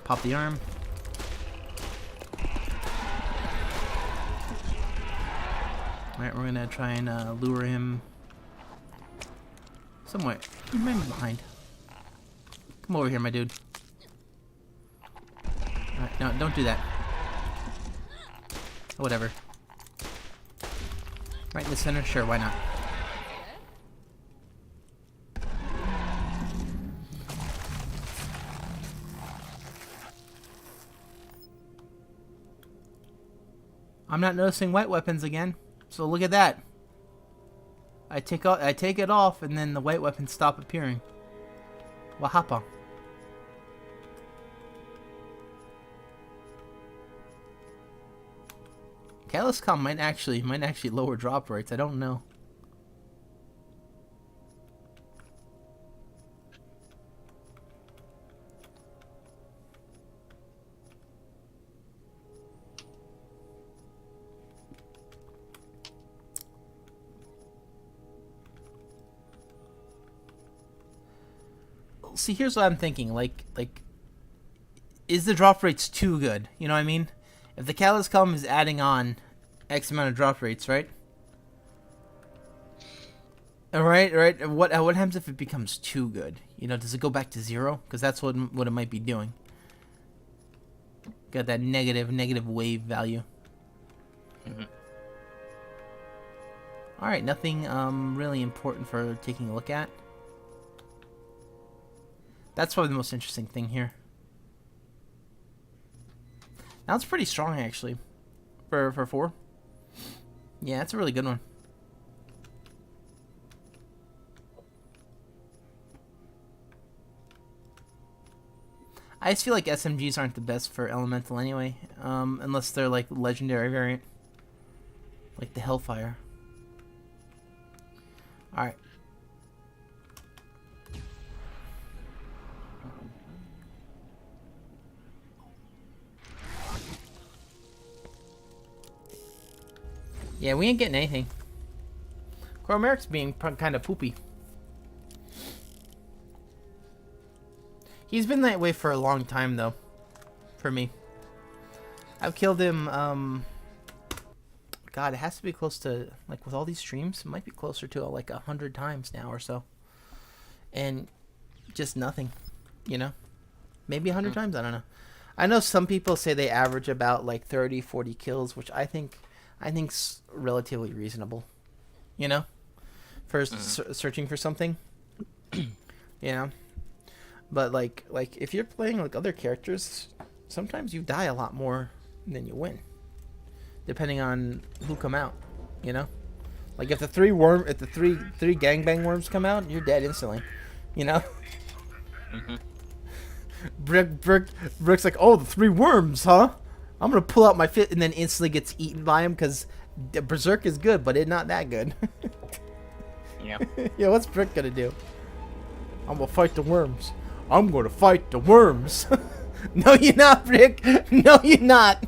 S1: Pop the arm. Alright, we're gonna try and lure him somewhere. You might be behind. Come over here, my dude. Alright, no, don't do that. Whatever. Right in the center? Sure, why not? I'm not noticing white weapons again. So look at that. I take it off, and then the white weapons stop appearing. What happened? Catalyst Com might actually lower drop rates. I don't know. See, here's what I'm thinking. Like, is the drop rates too good? You know what I mean? If the Catalyst Column is adding on X amount of drop rates, right? Right. What happens if it becomes too good? You know, does it go back to 0? Because that's what it might be doing. Got that negative wave value.
S3: Mm-hmm.
S1: All right, nothing really important for taking a look at. That's probably the most interesting thing here. Now it's pretty strong actually, for 4. Yeah, it's a really good one. I just feel like SMGs aren't the best for elemental anyway, unless they're like legendary variant, like the Hellfire. All right. Yeah, we ain't getting anything. Cormeric's being kind of poopy. He's been that way for a long time, though. For me. I've killed him, God, it has to be close to, like, with all these streams, it might be closer to, like, 100 times now or so. And just nothing, you know? Maybe 100 times, I don't know. I know some people say they average about, like, 30, 40 kills, which I think's relatively reasonable, you know, for searching for something, you know. But like if you're playing like other characters, sometimes you die a lot more than you win, depending on who come out, you know. Like if the three gangbang worms come out, you're dead instantly, you know. Brick's like, oh, the 3 worms, huh? I'm gonna pull out my fist, and then instantly gets eaten by him because Berserk is good, but it's not that good.
S3: Yeah.
S1: Yeah, what's Brick gonna do? I'm gonna fight the worms. I'm gonna fight the worms. No, you're not, Brick. No, you're not.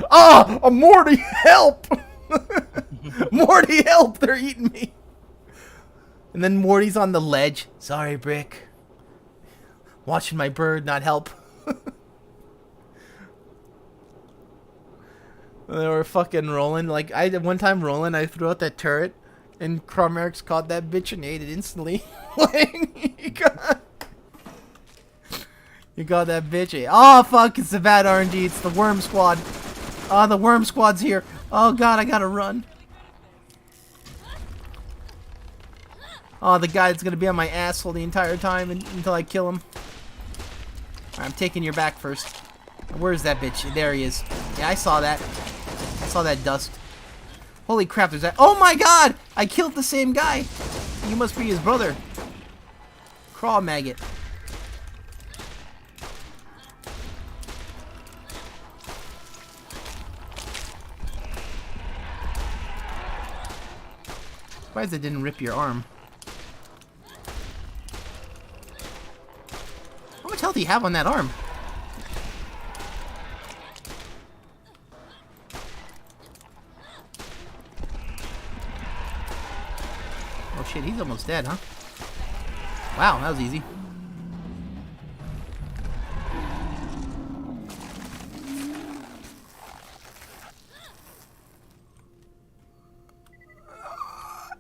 S1: Ah, Morty, help! Morty, help! They're eating me. And then Morty's on the ledge. Sorry, Brick. Watching my bird not help. They were fucking rolling. Like, one time rolling, I threw out that turret, and Cromeric's caught that bitch and ate it instantly. You got that bitch. Oh, fuck, it's the bad RNG. It's the worm squad. Oh, the worm squad's here. Oh, God, I gotta run. Oh, the guy that's gonna be on my asshole the entire time until I kill him. Alright, I'm taking your back first. Where's that bitch? There he is. Yeah, I saw that. I saw that dust. Holy crap, there's that. Oh my god! I killed the same guy! You must be his brother. Craw maggot. Surprised it didn't rip your arm. How much health do you have on that arm? Oh shit, he's almost dead, huh? Wow, that was easy.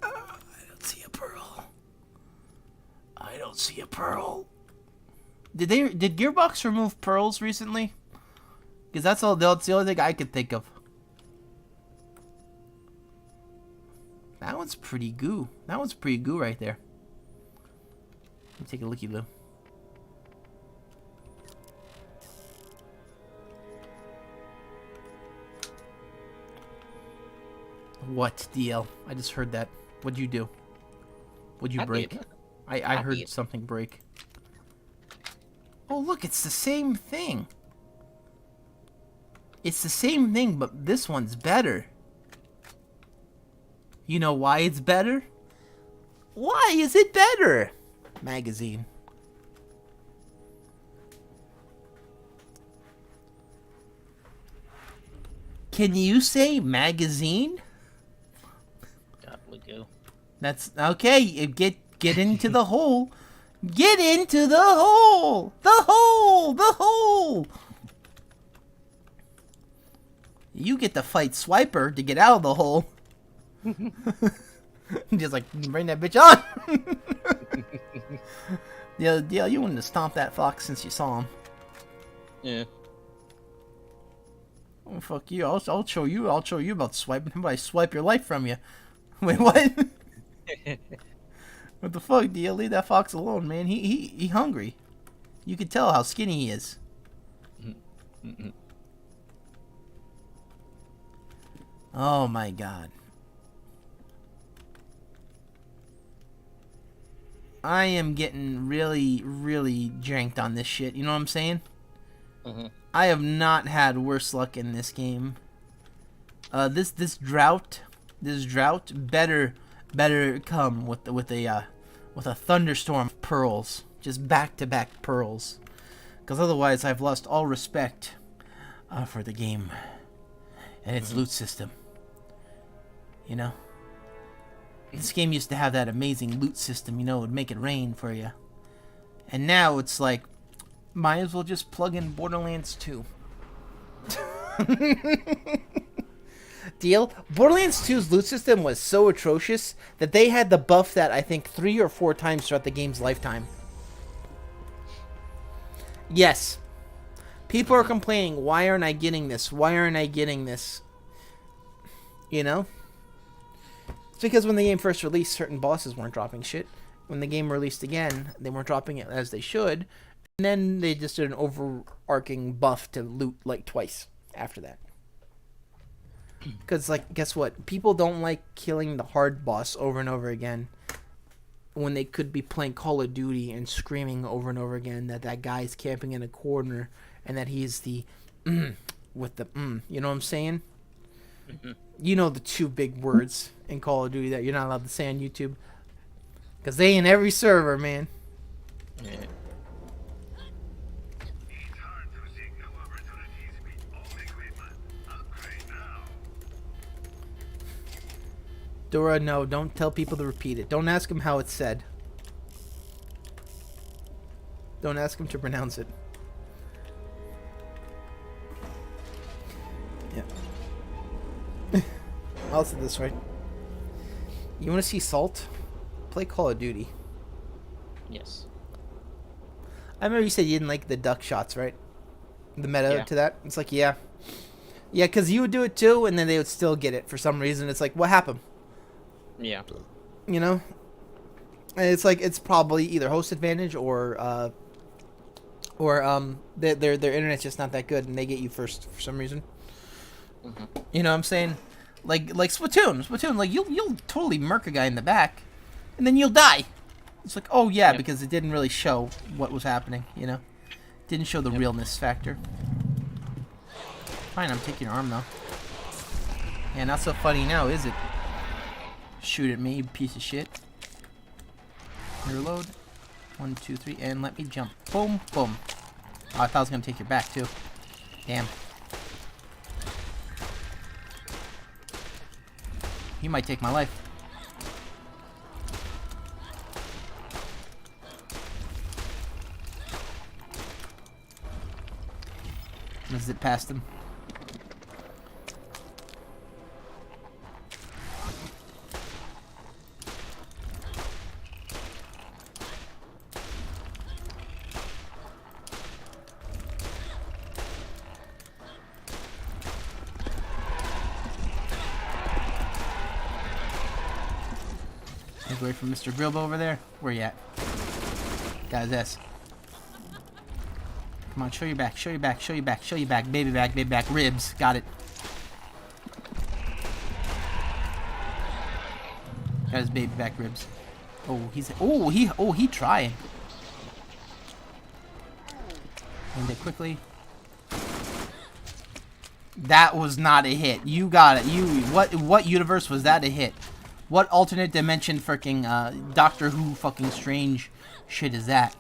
S1: I don't see a pearl. don't see a pearl. Did Gearbox remove pearls recently? Because that's the only thing I could think of. That one's pretty goo. That one's pretty goo right there. Let me take a looky, Lou. What, DL? I just heard that. What'd you do? What'd you break? I heard something break. Oh, look, it's the same thing. It's the same thing, but this one's better. You know why it's better? Why is it better? Magazine. Can you say magazine?
S3: God, we go.
S1: That's okay. Get into the hole. Get into the hole. The hole. The hole. You get to fight Swiper to get out of the hole. Just like, bring that bitch on. Yeah, you wanted to stomp that fox since you saw him.
S3: Yeah.
S1: Oh, fuck you. I'll show you. I'll show you about swiping. How about I swipe your life from you? Wait, what? What the fuck, DL? Leave that fox alone, man. He hungry. You can tell how skinny he is. Oh my god. I am getting really, really janked on this shit. You know what I'm saying? I have not had worse luck in this game. This drought better come with a thunderstorm of pearls, just back-to-back pearls, because otherwise I've lost all respect for the game and its loot system. You know, this game used to have that amazing loot system. You know, it would make it rain for you, and now it's like, might as well just plug in Borderlands 2. Deal. Borderlands 2's loot system was so atrocious that they had to buff that, I think, 3 or 4 times throughout the game's lifetime. Yes. People are complaining, why aren't I getting this? Why aren't I getting this? You know? It's because when the game first released, certain bosses weren't dropping shit. When the game released again, they weren't dropping it as they should. And then they just did an overarching buff to loot like twice after that. Because, like, guess what? People don't like killing the hard boss over and over again when they could be playing Call of Duty and screaming over and over again that guy's camping in a corner and that he's the with the You know what I'm saying? You know the 2 big words in Call of Duty that you're not allowed to say on YouTube. Because they in every server, man.
S3: Yeah.
S1: Dora, no, don't tell people to repeat it. Don't ask them how it's said. Don't ask them to pronounce it. Yeah. I'll say this right. You want to see salt? Play Call of Duty.
S3: Yes.
S1: I remember you said you didn't like the duck shots, right? The meta to that? It's like, yeah. Yeah, because you would do it too, and then they would still get it for some reason. It's like, what happened?
S3: Yeah.
S1: You know? And it's like, it's probably either host advantage or their internet's just not that good and they get you first for some reason. You know what I'm saying? Like Splatoon, like you'll totally murk a guy in the back and then you'll die. It's like, oh yeah, because it didn't really show what was happening, you know? Didn't show the realness factor. Fine, I'm taking your arm though. Yeah, not so funny now, is it? Shoot at me, you piece of shit. Reload. 1, 2, 3, and let me jump. Boom, boom. Oh, I thought I was gonna take your back too. Damn. He might take my life. Let's zip past him. Take away from Mr. Grillbo over there. Where you at? Guy's ass. Come on, show your back, show your back, show your back, show your back. Baby back, baby back. Ribs. Got it. Got his baby back ribs. He trying. End it quickly. That was not a hit. You got it. What universe was that a hit? What alternate dimension freaking Doctor Who fucking strange shit is that?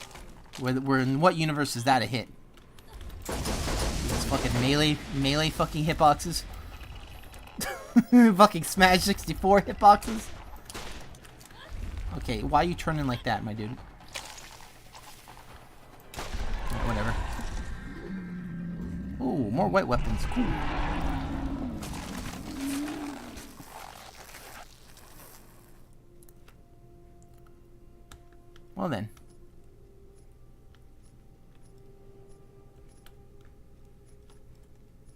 S1: Where in what universe is that a hit? These fucking melee fucking hitboxes. Fucking Smash 64 hitboxes. Okay, why are you turning like that, my dude? Right, whatever. Ooh, more white weapons. Cool. Well then.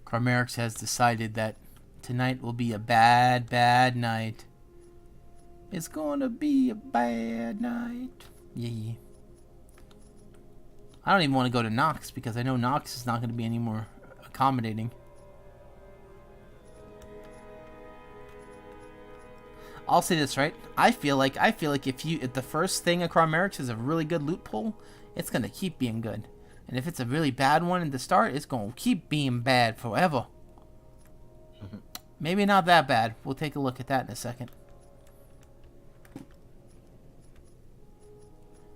S1: Carmerix has decided that tonight will be a bad, bad night. It's gonna be a bad night. Yeah. I don't even want to go to Nox because I know Nox is not going to be any more accommodating. I'll say this, right? I feel like if the first thing at Carmerix is a really good loot pull, it's gonna keep being good. And if it's a really bad one at the start, it's gonna keep being bad forever. Maybe not that bad. We'll take a look at that in a second.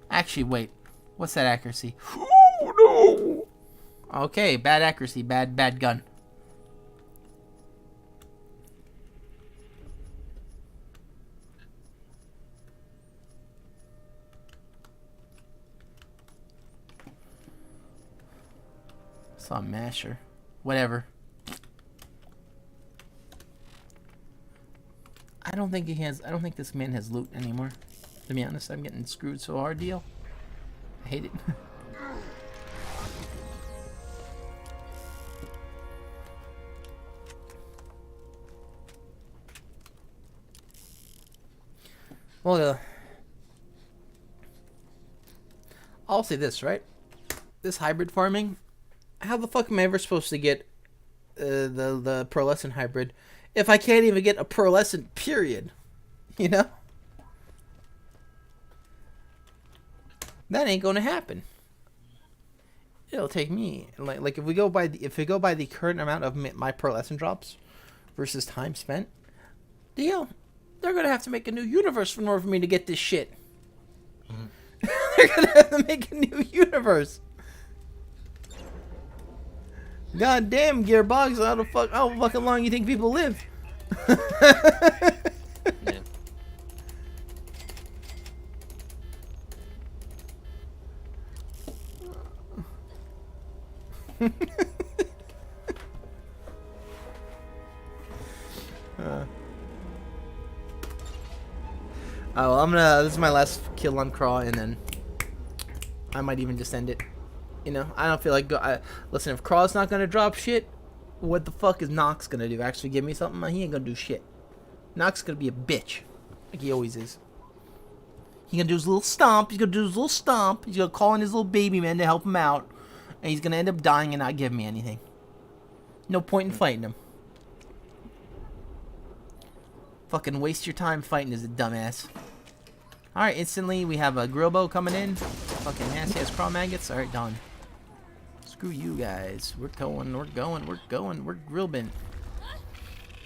S1: Actually, wait. What's that accuracy? Oh no! Okay, bad accuracy, bad gun. Saw a masher. Whatever. I don't think this man has loot anymore. To be honest, I'm getting screwed so hard, deal. I hate it. Well, I'll say this, right? This hybrid farming, how the fuck am I ever supposed to get the pearlescent hybrid if I can't even get a pearlescent period? You know? That ain't gonna happen. It'll take me like if we go by the current amount of my pearlescent drops versus time spent, deal. They're gonna have to make a new universe in order for me to get this shit. Mm-hmm. They're gonna have to make a new universe. God damn, Gearbox! How fucking long you think people live?
S3: Yeah.
S1: Oh, this is my last kill on Craw, and then I might even just end it. You know, I don't feel like listen, if Craw's not gonna drop shit, what the fuck is Nox gonna do? Actually give me something? He ain't gonna do shit. Nox gonna be a bitch, like he always is. He's gonna do his little stomp. He's gonna call in his little baby man to help him out, and he's gonna end up dying and not give me anything. No point in fighting him. Fucking waste your time fighting as a dumbass. Alright, instantly we have a Grillbo coming in. Fucking nasty ass crawl maggots. Alright, done. Screw you guys. We're Grillbin.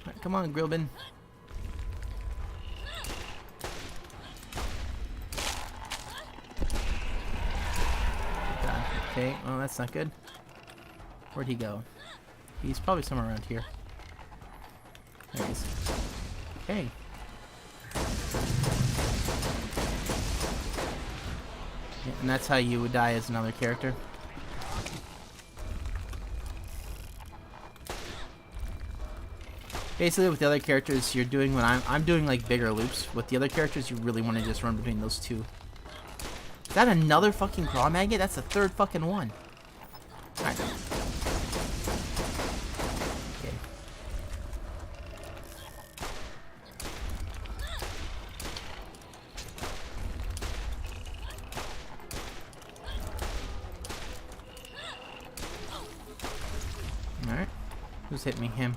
S1: Alright, come on, Grillbin. Okay, well that's not good. Where'd he go? He's probably somewhere around here. There he is. Okay. Yeah, and that's how you would die as another character. Basically, with the other characters, you're doing what I'm doing, like bigger loops. With the other characters, you really want to just run between those two. Is that another fucking claw maggot? That's the third fucking one. Alright. Okay. Who's hit me? Him.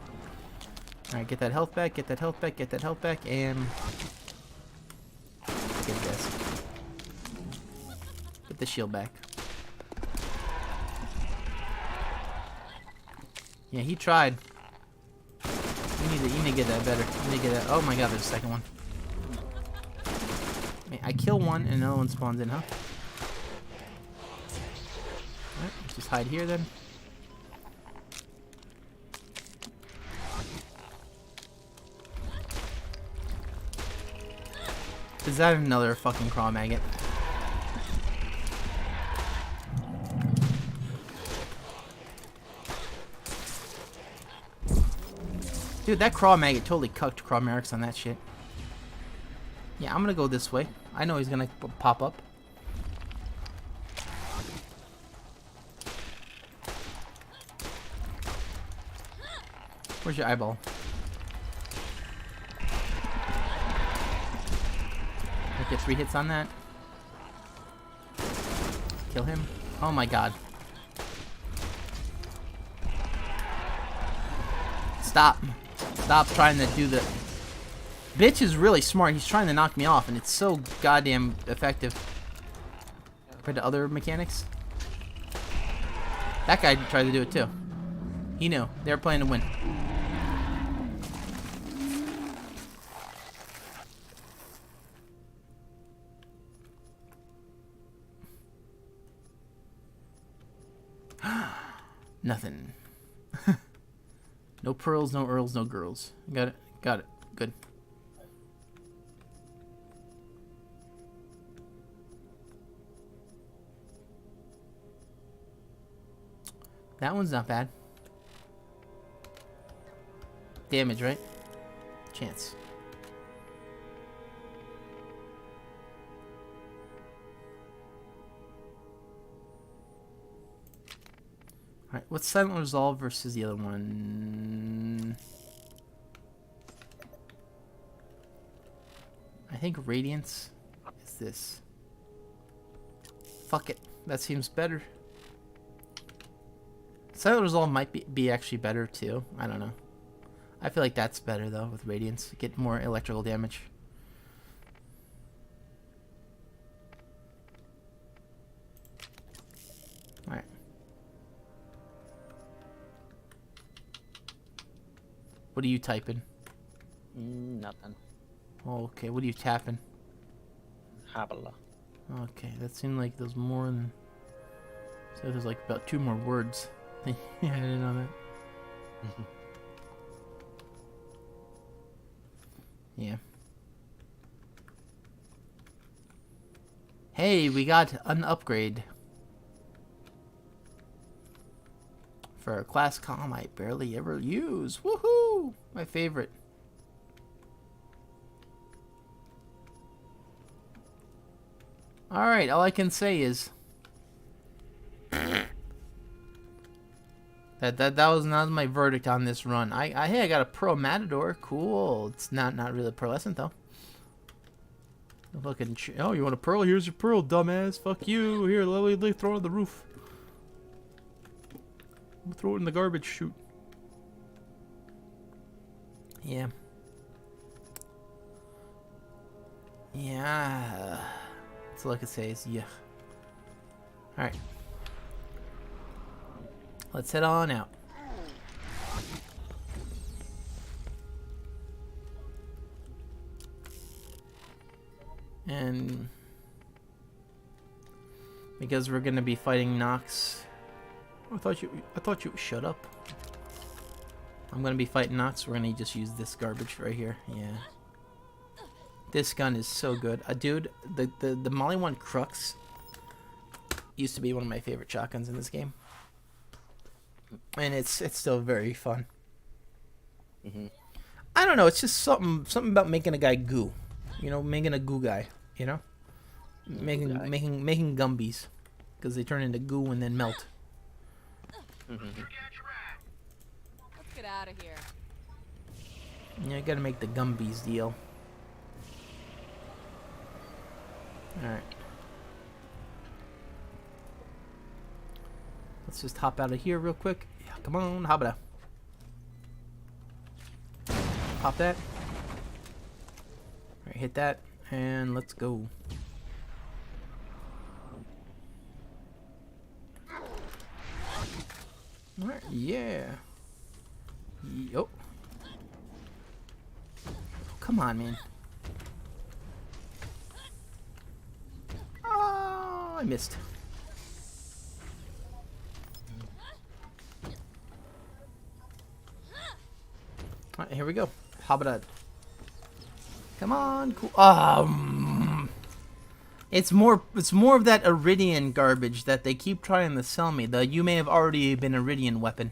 S1: Alright, get that health back, get that health back, get that health back, and... Get this. Get the shield back. Yeah, he tried. You need to get that better. You need to get that. Oh my god, there's a second one. Man, I kill one and another one spawns in, huh? Alright, let's just hide here then. Is that another fucking craw maggot? Dude, that craw maggot totally cucked craw merrics on that shit. Yeah, I'm gonna go this way. I know he's gonna pop up. Where's your eyeball? I get 3 hits on that. Kill him. Oh my god. Stop. Stop trying to do the... Bitch is really smart. He's trying to knock me off, and it's so goddamn effective compared to other mechanics. That guy tried to do it too. He knew. They were playing to win. Nothing. No pearls, no earls, no girls. Got it. Got it. Good. That one's not bad. Damage, right? Chance. Alright, what's Silent Resolve versus the other one? I think Radiance is this. Fuck it. That seems better. Silent Resolve might be actually better too. I don't know. I feel like that's better though with Radiance. Get more electrical damage. Alright. What are you typing?
S3: Nothing.
S1: Okay, what are you tapping?
S3: Habla.
S1: Okay, that seemed like there's more than... So there's like about 2 more words. Yeah, I didn't know that. Yeah. Hey, we got an upgrade. For a class comm I barely ever use. Woohoo! My favorite. Alright, all I can say is... That was not my verdict on this run. Hey, I got a Pearl Matador. Cool. It's not really a pearlescent though. Fucking oh, you want a pearl? Here's your pearl, dumbass. Fuck you. Here, let me throw it on the roof. Throw it in the garbage chute. Yeah. Yeah. That's all I can say is yeah. Alright. Let's head on out. And because we're gonna be fighting Nox. I thought you shut up. I'm gonna be fighting Nox. We're gonna just use this garbage right here. Yeah. This gun is so good. Dude, the Molly 1 Crux used to be one of my favorite shotguns in this game. And it's still very fun. I don't know, it's just something about making a guy goo. You know, making a goo guy, you know? Making Gumbies. Because they turn into goo and then melt.
S4: Let's get out of here.
S1: Yeah, you gotta make the Gumbies deal. Alright. Let's just hop out of here real quick. Yeah, come on, Habra. Pop that. Alright, hit that, and let's go. Alright, yeah. Yo. Oh, come on, man. Oh, I missed. Alright, here we go. How about that? Come on, cool. It's more of that Iridian garbage that they keep trying to sell me. The you may have already been Iridian weapon.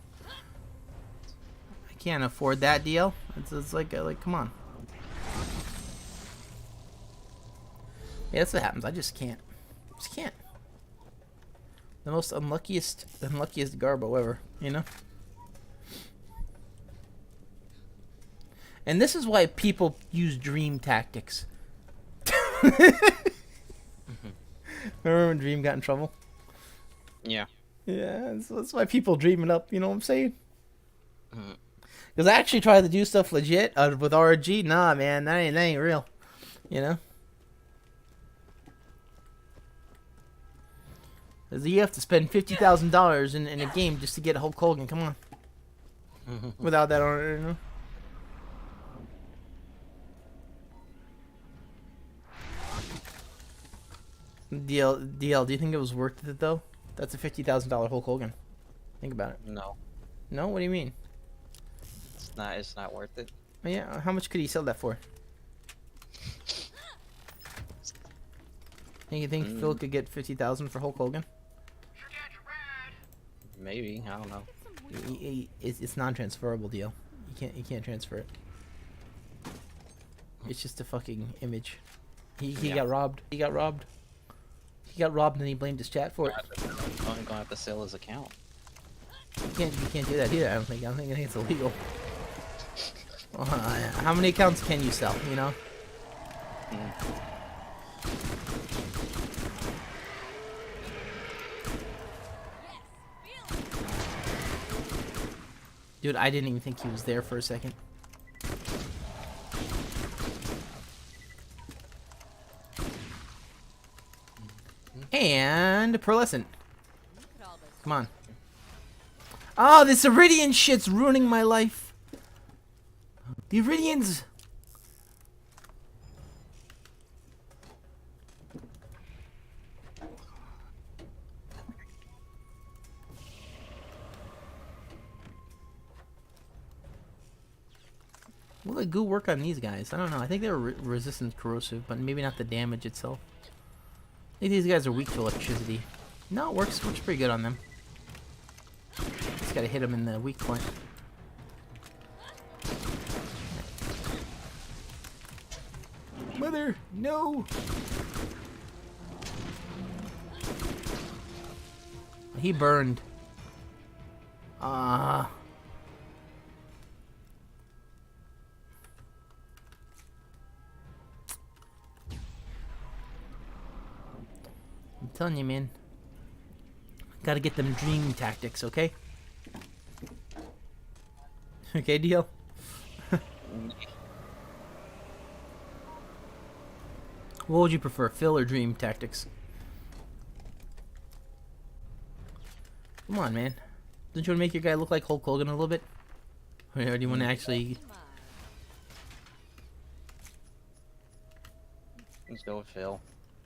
S1: I can't afford that deal. It's like come on. Yeah, that's what happens. I just can't. Just can't. The most unluckiest garbo ever, you know? And this is why people use dream tactics. Remember when Dream got in trouble?
S2: Yeah.
S1: Yeah, that's why people dream it up, you know what I'm saying? Because I actually tried to do stuff legit with RG. Nah, man, that ain't real. You know? Because you have to spend $50,000 in a game just to get Hulk Hogan. Come on. Without that on it, you know? DL, do you think it was worth it though? That's a $50,000 Hulk Hogan. Think about it.
S2: No,
S1: No, what do you mean?
S2: it's not. It's not worth it.
S1: Oh, yeah, how much could he sell that for? You think Phil could get 50,000 for Hulk Hogan?
S2: Maybe, I don't know.
S1: It's non-transferable deal. You can't transfer it. It's just a fucking image. He got robbed. He got robbed. He got robbed and he blamed his chat for it.
S2: I'm gonna have to sell his account.
S1: You can't do that either. I think it's illegal. How many accounts can you sell? You know. Dude, I didn't even think he was there for a second. And pearlescent. Come on. Oh, this Iridian shit's ruining my life. The Iridians. Will the goo work on these guys? I don't know. I think they're resistant corrosive, but maybe not the damage itself. I think these guys are weak to electricity. No, it works pretty good on them. Just gotta hit them in the weak point. Mother, no! He burned. I'm telling you, man. Gotta get them dream tactics, okay? Okay, deal? What would you prefer, Phil or dream tactics? Come on, man. Don't you want to make your guy look like Hulk Hogan a little bit? Or do you want to actually...
S2: Let's go with Phil.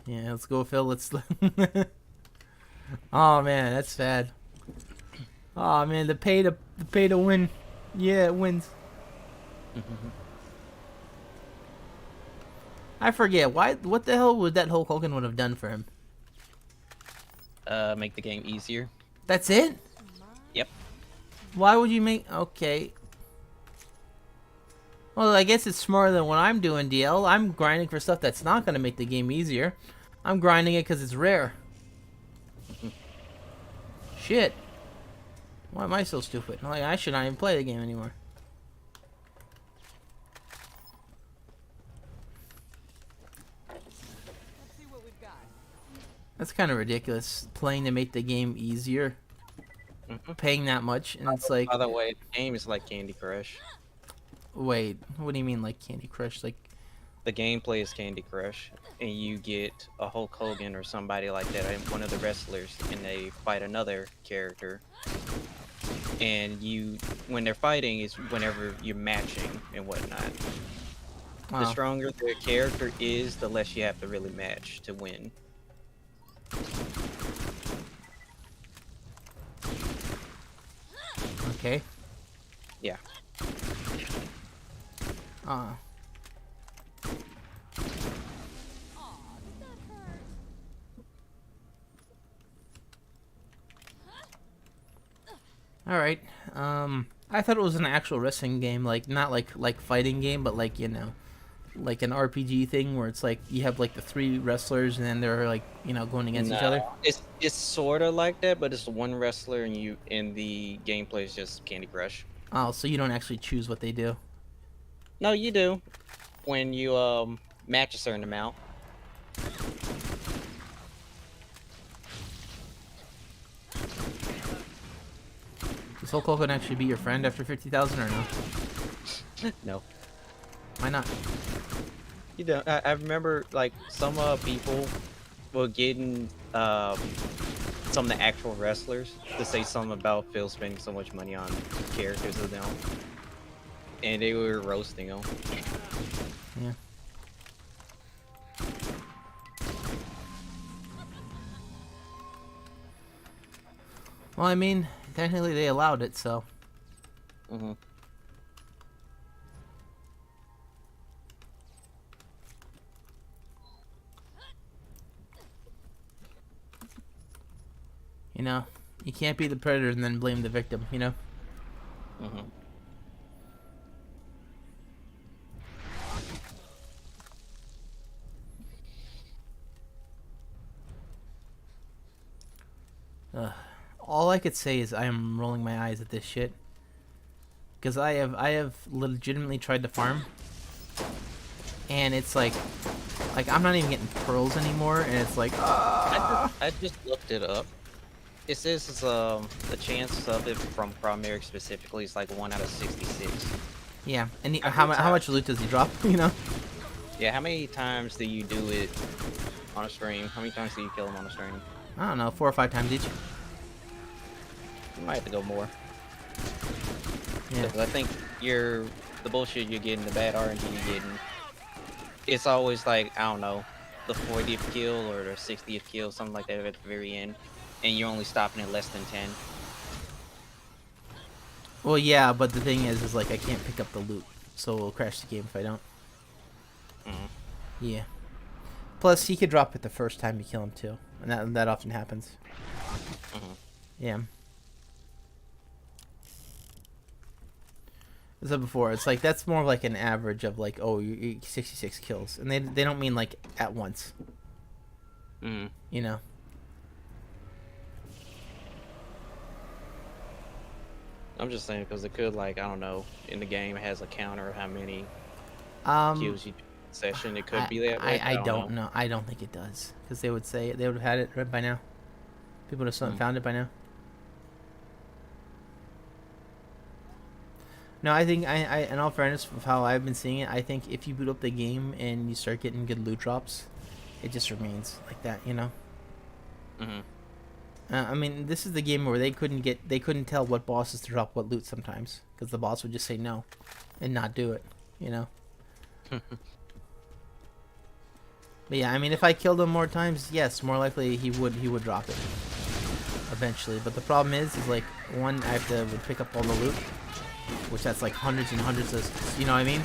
S1: Yeah, let's go, Phil. Let's. Oh man, that's bad. Oh man, the pay to win. Yeah, it wins. I forget why. What the hell would that Hulk Hogan would have done for him?
S2: Make the game easier.
S1: That's it.
S2: Yep.
S1: Why would you make? Okay. Well, I guess it's smarter than what I'm doing, DL. I'm grinding for stuff that's not going to make the game easier. I'm grinding it because it's rare. Shit. Why am I so stupid? Like, I should not even play the game anymore. That's kind of ridiculous. Playing to make the game easier. Paying that much, and it's like...
S2: By the way, the game is like Candy Crush.
S1: Wait, what do you mean, like Candy Crush? Like,
S3: The gameplay is Candy Crush, and you get a Hulk Hogan or somebody like that, and one of the wrestlers, and they fight another character. And when they're fighting, is whenever you're matching and whatnot. The
S1: wow.
S3: stronger the character is, the less you have to really match to win.
S1: Okay.
S3: Yeah.
S1: All right. I thought it was an actual wrestling game, like not like fighting game, but like, you know, like an RPG thing where it's like you have like the 3 wrestlers and then they're like, you know, going against each other.
S3: It's sort of like that, but it's one wrestler, and the gameplay is just Candy Crush.
S1: Oh, so you don't actually choose what they do.
S3: No, you do. When you match a certain amount.
S1: Does Hulk Hogan actually be your friend after 50,000 or no?
S3: No.
S1: Why not?
S3: You don't. I remember like some people were getting some of the actual wrestlers to say something about Phil spending so much money on characters of them, and they were roasting them.
S1: Yeah. Well, I mean, technically they allowed it, so.
S3: Mm-hmm.
S1: You know, you can't be the predator and then blame the victim, you know?
S3: Mm-hmm.
S1: All I could say is I am rolling my eyes at this shit. Because I have legitimately tried to farm. And it's like I'm not even getting pearls anymore, and it's like,
S3: I just looked it up. It says the chance of it from primary specifically is like 1 out of 66.
S1: yeah. And how much loot does he drop? You know?
S3: Yeah, how many times do you do it on a stream? How many times do you kill him on a stream?
S1: I don't know, 4 or 5 times each.
S3: You might have to go more.
S1: Yeah.
S3: Because I think the bullshit you're getting, the bad RNG you're getting, it's always like, I don't know, the 40th kill or the 60th kill, something like that at the very end, and you're only stopping at less than 10.
S1: Well, yeah, but the thing is like I can't pick up the loot, so it'll crash the game if I don't.
S3: Mm-hmm.
S1: Yeah. Plus, he could drop it the first time you kill him too, and that often happens.
S3: Mm-hmm.
S1: Yeah. As I said before, it's like that's more like an average of like, oh, you 66 kills, and they don't mean like at once.
S3: Mm-hmm.
S1: You know.
S3: I'm just saying because it could, like, I don't know, in the game it has a counter of how many kills you do in a session. It could be that way.
S1: I don't know. I don't think it does, because they would have had it right by now. People would have found it by now. No, I think I in all fairness of how I've been seeing it, I think if you boot up the game and you start getting good loot drops, it just remains like that, you know.
S3: Mm-hmm.
S1: I mean, this is the game where they couldn't tell what bosses to drop what loot sometimes, because the boss would just say no, and not do it, you know. But yeah, I mean, if I killed him more times, yes, more likely he would drop it eventually. But the problem is like, one, I have to pick up all the loot, which that's like hundreds and hundreds of, you know what I mean?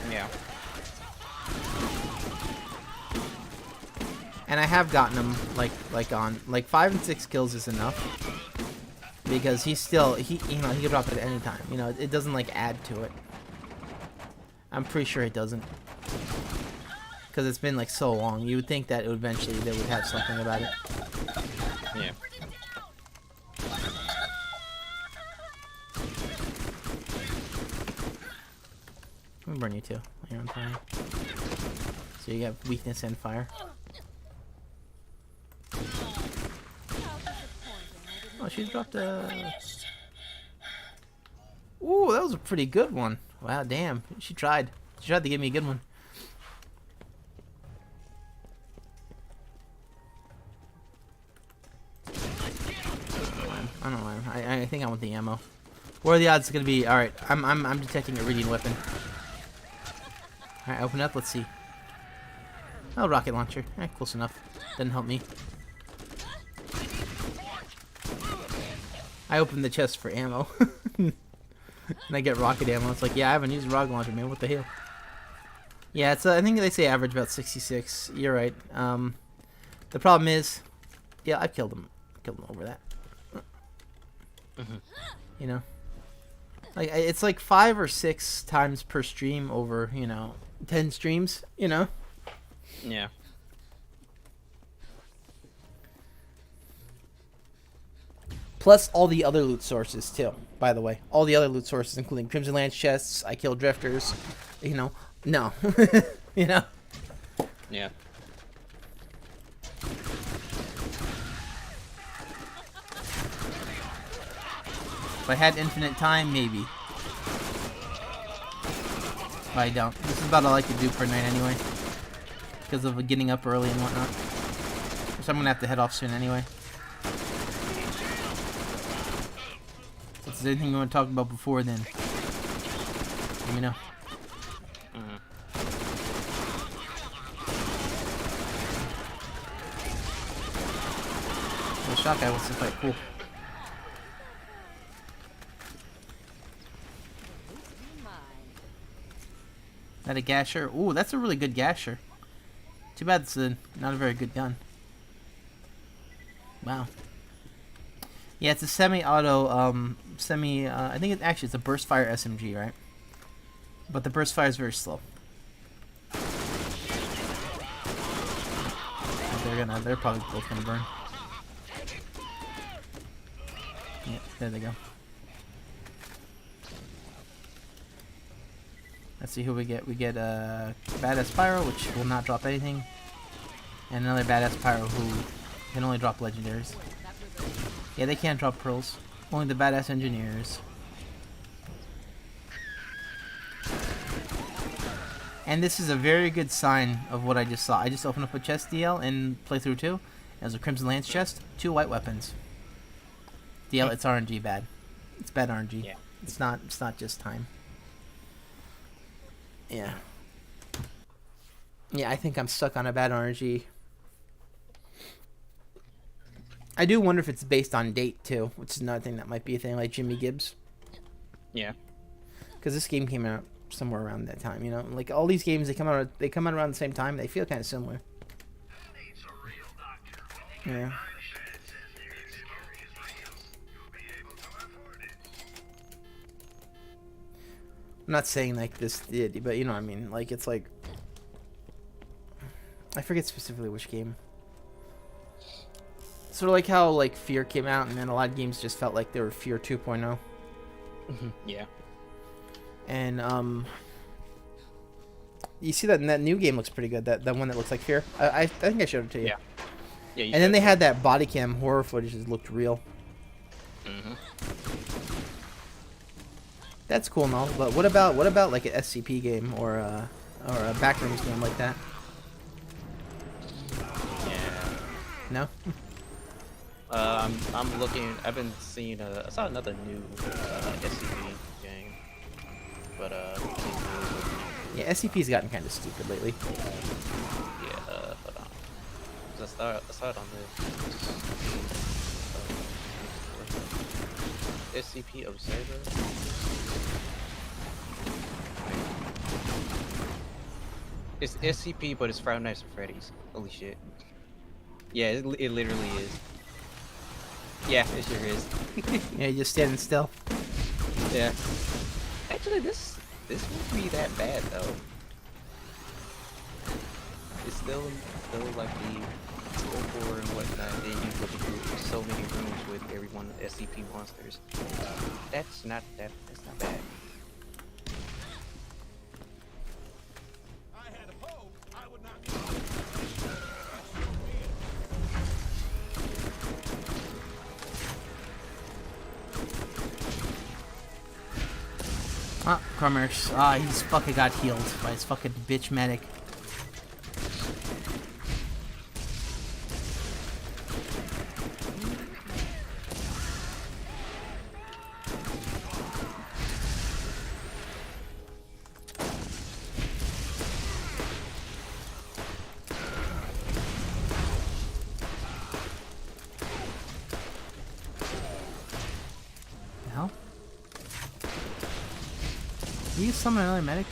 S3: Yeah.
S1: And I have gotten him like on 5 and 6 kills is enough, because he can drop it at any time. You know, it doesn't like add to it. I'm pretty sure it doesn't, because it's been like so long. You would think that eventually they would have something about it.
S3: Yeah.
S1: I'm gonna burn you too. You're on fire. So you have weakness and fire. Oh, she dropped a... Ooh, that was was a pretty good one. Wow, damn. She tried. She tried to give me a good one. I don't know. I think I want the ammo. What are the odds it's gonna be? All right, I'm detecting a reading weapon. All right, open up. Let's see. Oh, rocket launcher. Close enough. Didn't help me. I opened the chest for ammo. And I get rocket ammo. It's like, yeah, I haven't used a rocket launcher, man. What the hell? Yeah, it's. I think they say average about 66. You're right. The problem is, yeah, I killed him. Killed him over that. You know, like it's like 5 or 6 times per stream over, 10 streams.
S3: Yeah.
S1: Plus all the other loot sources too. By the way, all the other loot sources, including Crimson Lance chests. I killed drifters. No.
S3: Yeah.
S1: If I had infinite time, maybe. But I don't. This is about all I could do per night anyway. Because of getting up early and whatnot. So I'm going to have to head off soon anyway. So if there's anything you want to talk about before then, let me know. The shot guy wants to fight. Cool. That a gasher? Ooh, that's a really good gasher. Too bad it's not a very good gun. Wow. Yeah, it's a semi-auto, I think it's a burst fire SMG, right? But the burst fire is very slow. They're probably both gonna burn. Yeah, there they go. Let's see who we get. We get a badass pyro, which will not drop anything, and another badass pyro who can only drop legendaries. Yeah, they can't drop pearls. Only the badass engineers. And this is a very good sign of what I just saw. I just opened up a chest DL in playthrough 2. It was a Crimson Lance chest, 2 white weapons. DL, it's RNG bad. It's bad RNG.
S3: Yeah.
S1: It's not just time. Yeah. Yeah, I think I'm stuck on a bad RNG. I do wonder if it's based on date too, which is another thing that might be a thing, like Jimmy Gibbs.
S3: Yeah.
S1: Because this game came out somewhere around that time, like all these games they come out around the same time. They feel kind of similar. Yeah. I'm not saying like this did, but you know what I mean. Like it's like I forget specifically which game. Sort of like how like Fear came out, and then a lot of games just felt like they were Fear 2.0.
S3: Yeah.
S1: And you see that new game looks pretty good. That one that looks like Fear. I think I showed it to you.
S3: Yeah. Yeah.
S1: And then they had that body cam horror footage that looked real. That's cool and all, but what about like an SCP game or a Backrooms game like that?
S3: Yeah.
S1: No.
S3: I'm looking. I've been seeing. I saw another new SCP game, but
S1: Yeah, SCP's gotten kind of stupid lately.
S3: yeah. Hold on. I saw it on the SCP Observer. It's SCP, but it's Five Nights at Freddy's. Holy shit. Yeah, it literally is. Yeah, it sure is.
S1: Yeah, you're just standing still.
S3: Yeah. Actually, this won't be that bad though. It's still like the score and whatnot. Then you go through so many rooms with every one of the SCP monsters. That's not bad.
S1: Ah, Cormers. Ah, he's fucking got healed by his fucking bitch medic. The hell? Did you summon another medic?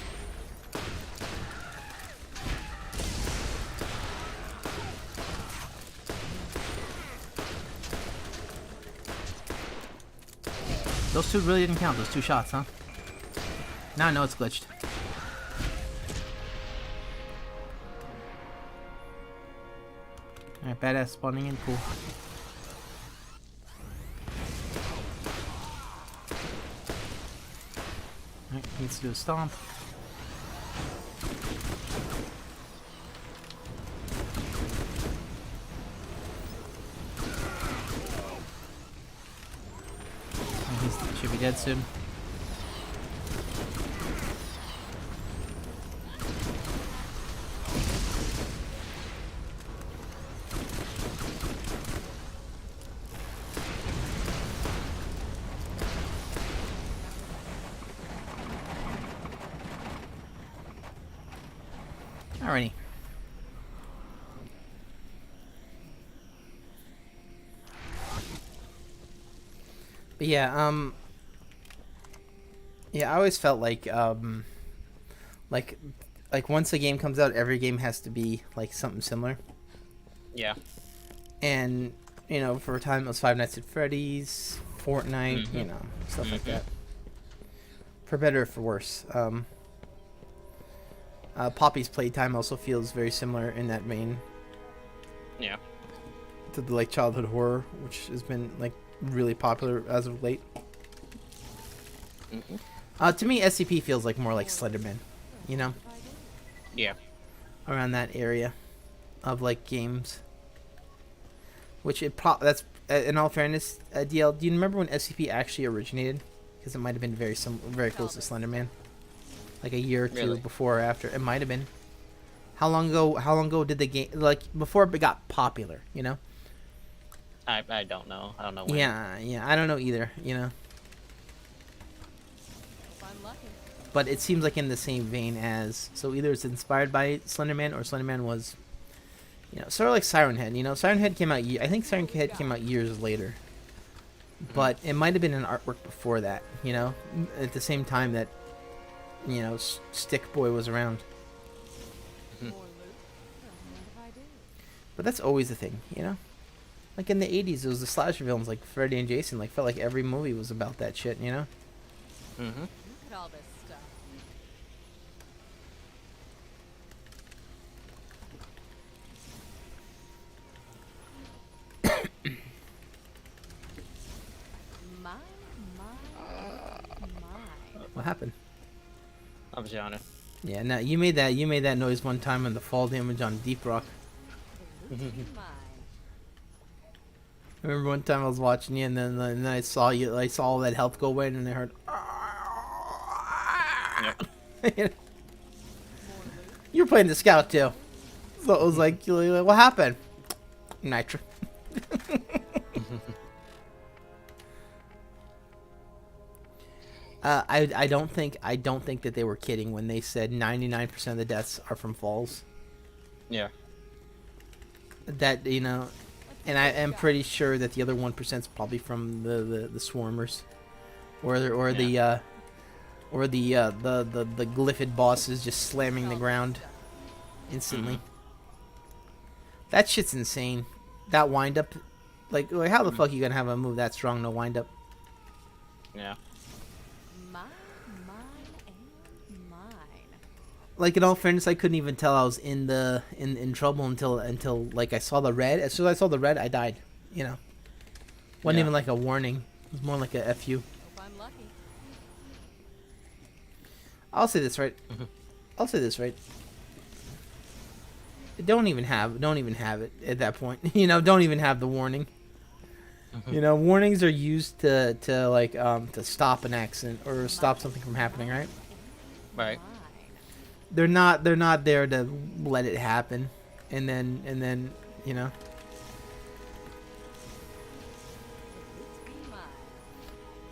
S1: Those two really didn't count, those 2 shots, huh? Now I know it's glitched. Alright, badass spawning in, cool. Alright, needs to do a stomp. He should be dead soon. Alrighty. But yeah, yeah, I always felt like once a game comes out, every game has to be like something similar.
S3: Yeah.
S1: And you know, for a time it was Five Nights at Freddy's, Fortnite, you know, stuff like that. For better or for worse. Poppy's Playtime also feels very similar in that vein.
S3: Yeah.
S1: To the like childhood horror, which has been like really popular as of late. To me, SCP feels like more like Slenderman, you know?
S3: Yeah.
S1: Around that area of like games. Which that's in all fairness, DL. Do you remember when SCP actually originated? Because it might have been very close to Slenderman, like a year or two before or after. It might have been. How long ago did the game, like before it got popular? You know.
S3: I don't know. I don't know when.
S1: Yeah. I don't know either. You know. But it seems like in the same vein as, so either it's inspired by Slenderman or Slenderman was, you know, sort of like Siren Head. You know, Siren Head came out. I think Siren Head came out years later. But it might have been an artwork before that. You know, at the same time that, you know, Stick Boy was around. But that's always the thing, you know. Like in the 80s, it was the slasher films like Freddy and Jason. Like felt like every movie was about that shit, you know.
S4: Look at all this stuff. My.
S1: What happened?
S3: I was yawning.
S1: Yeah, no, you made that noise one time on the fall damage on Deep Rock. I remember one time I was watching you, and then I saw you. I saw all that health go away, and I heard.
S3: Yep.
S1: You were playing the scout too, so it was like, what happened? Nitro. I don't think that they were kidding when they said 99% of the deaths are from falls.
S3: Yeah.
S1: That, you know, and I am pretty sure that the other 1% is probably from the swarmers, or the glyphid bosses just slamming the ground instantly. That shit's insane. That wind up, like how the fuck you gonna have a move that strong no wind up?
S3: Yeah.
S1: Like in all fairness, I couldn't even tell I was in trouble until like I saw the red. As soon as I saw the red, I died. You know, wasn't even like a warning. It was more like a F you.
S4: I'm lucky.
S1: I'll say this right. I'll say this right. Don't even have it at that point. You know, don't even have the warning. You know, warnings are used to stop an accident or stop something from happening, right?
S3: Right.
S1: They're not there to let it happen, and then you know.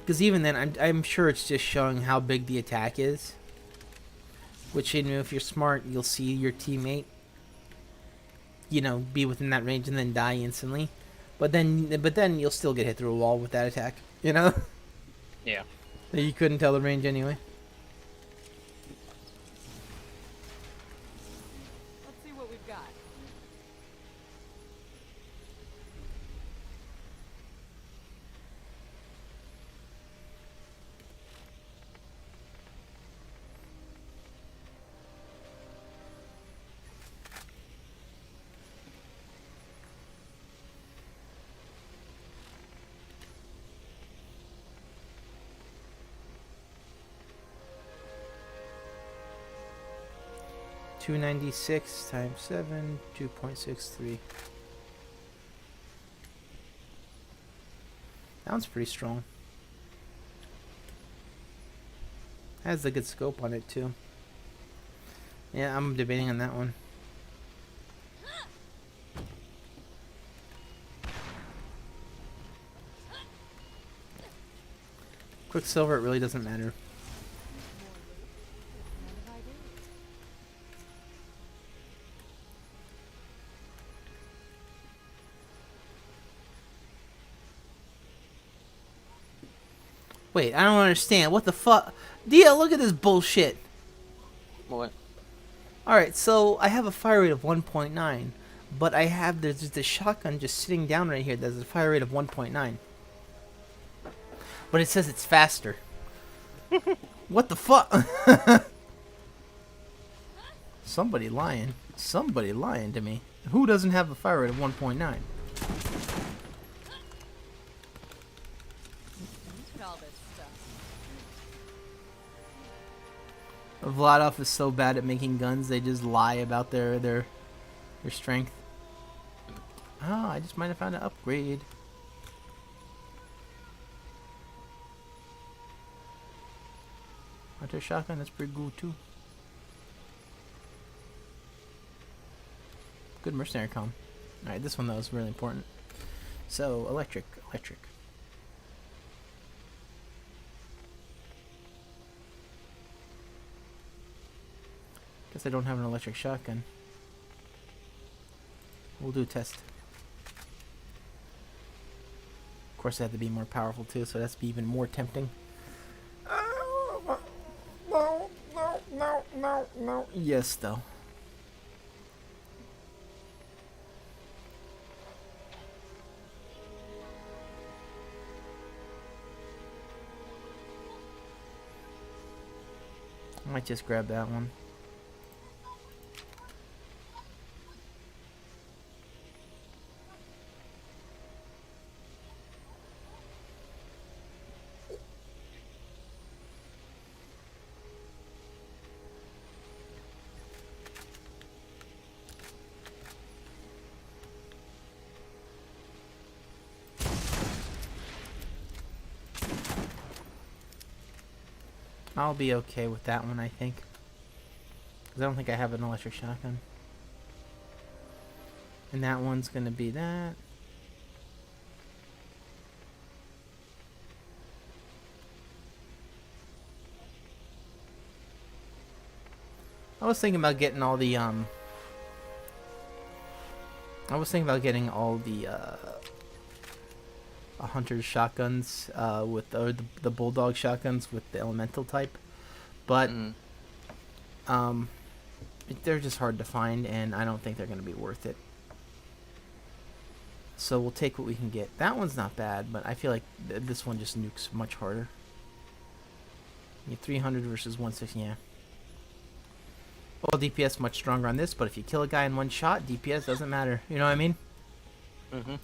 S1: Because even then, I'm sure it's just showing how big the attack is. Which, you know, if you're smart, you'll see your teammate, you know, be within that range and then die instantly. But then you'll still get hit through a wall with that attack. You know.
S3: Yeah.
S1: You couldn't tell the range anyway.
S4: Let's see what we've got.
S1: $296 times 7, 2.63. That one's pretty strong. Has a good scope on it too. Yeah, I'm debating on that one. Quicksilver, it really doesn't matter. Wait, I don't understand. What the fuck? Dia, look at this bullshit.
S3: What?
S1: Alright, so I have a fire rate of 1.9, but there's just a shotgun just sitting down right here that's a fire rate of 1.9. But it says it's faster. What the fuck? Somebody lying. Somebody lying to me. Who doesn't have a fire rate of 1.9?
S4: Look at all this stuff.
S1: Vladov is so bad at making guns, they just lie about their strength. Oh, I just might have found an upgrade. Hunter shotgun, that's pretty good too. Good mercenary comm. Alright, this one though is really important. So, electric. Guess I don't have an electric shotgun. We'll do a test. Of course, I have to be more powerful too, so that's be even more tempting. No. Yes, though. I might just grab that one. I'll be okay with that one, I think. Because I don't think I have an electric shotgun. And that one's going to be that. I was thinking about getting all the, hunter's shotguns with the bulldog shotguns with the elemental type, but they're just hard to find, and I don't think they're going to be worth it. So we'll take what we can get. That one's not bad, but I feel like this one just nukes much harder. You get 300 versus 160, yeah. Well, DPS much stronger on this, but if you kill a guy in one shot, DPS doesn't matter. You know what I mean?
S3: Mm-hmm.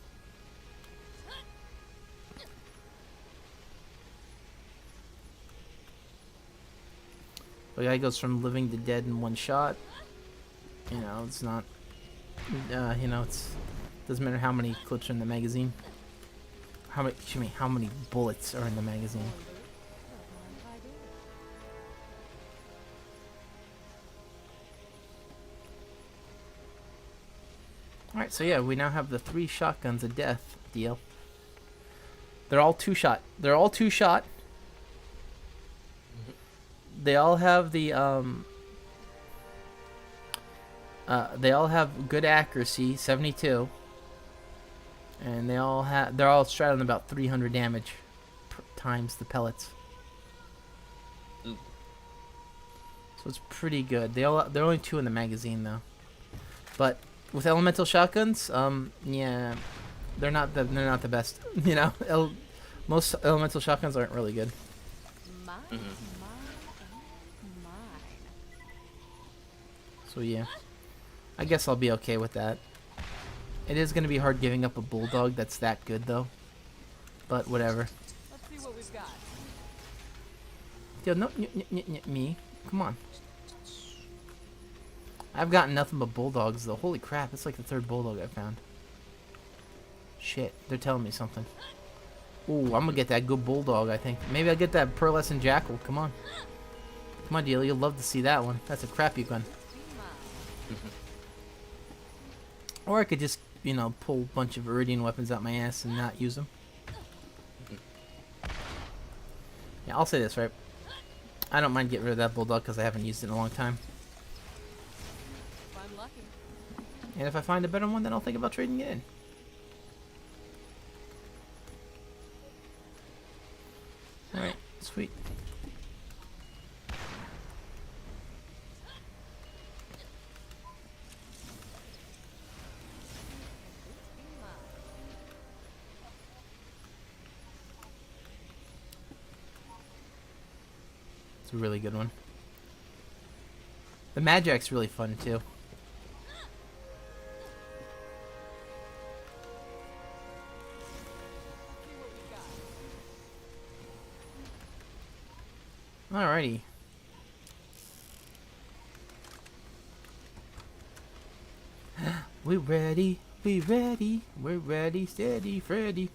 S1: The guy goes from living to dead in one shot. You know, it's not. You know, it's doesn't matter how many clips are in the magazine. how many bullets are in the magazine?
S4: Don't mind if I do.
S1: Alright, so yeah, we now have the 3 shotguns of death deal. They're all 2-shot. They're all 2-shot. They all have the they all have good accuracy, 72. And they're all straddling about 300 damage times the pellets.
S2: Ooh.
S1: So it's pretty good. They're only 2 in the magazine though. But with elemental shotguns, yeah, they're not the best. You know, most elemental shotguns aren't really good.
S4: Mine,
S2: Mhm.
S4: mine.
S1: So yeah, I guess I'll be okay with that. It is gonna be hard giving up a bulldog that's that good though. But whatever.
S4: Let's see what we've got.
S1: Yo, no, me. Come on. I've gotten nothing but bulldogs though. Holy crap, it's like the 3rd bulldog I found. Shit, they're telling me something. Ooh, I'm gonna get that good bulldog, I think. Maybe I'll get that pearlescent jackal. Come on. Come on, deal. You'll love to see that one. That's a crappy gun. Or I could just, you know, pull a bunch of Iridian weapons out my ass and not use them. Yeah, I'll say this, right? I don't mind getting rid of that bulldog because I haven't used it in a long time.
S4: If I'm lucky.
S1: And if I find a better one, then I'll think about trading it in. Alright, sweet. It's a really good one. The Magic's really fun too. Alrighty. We ready, we're ready, steady, Freddy.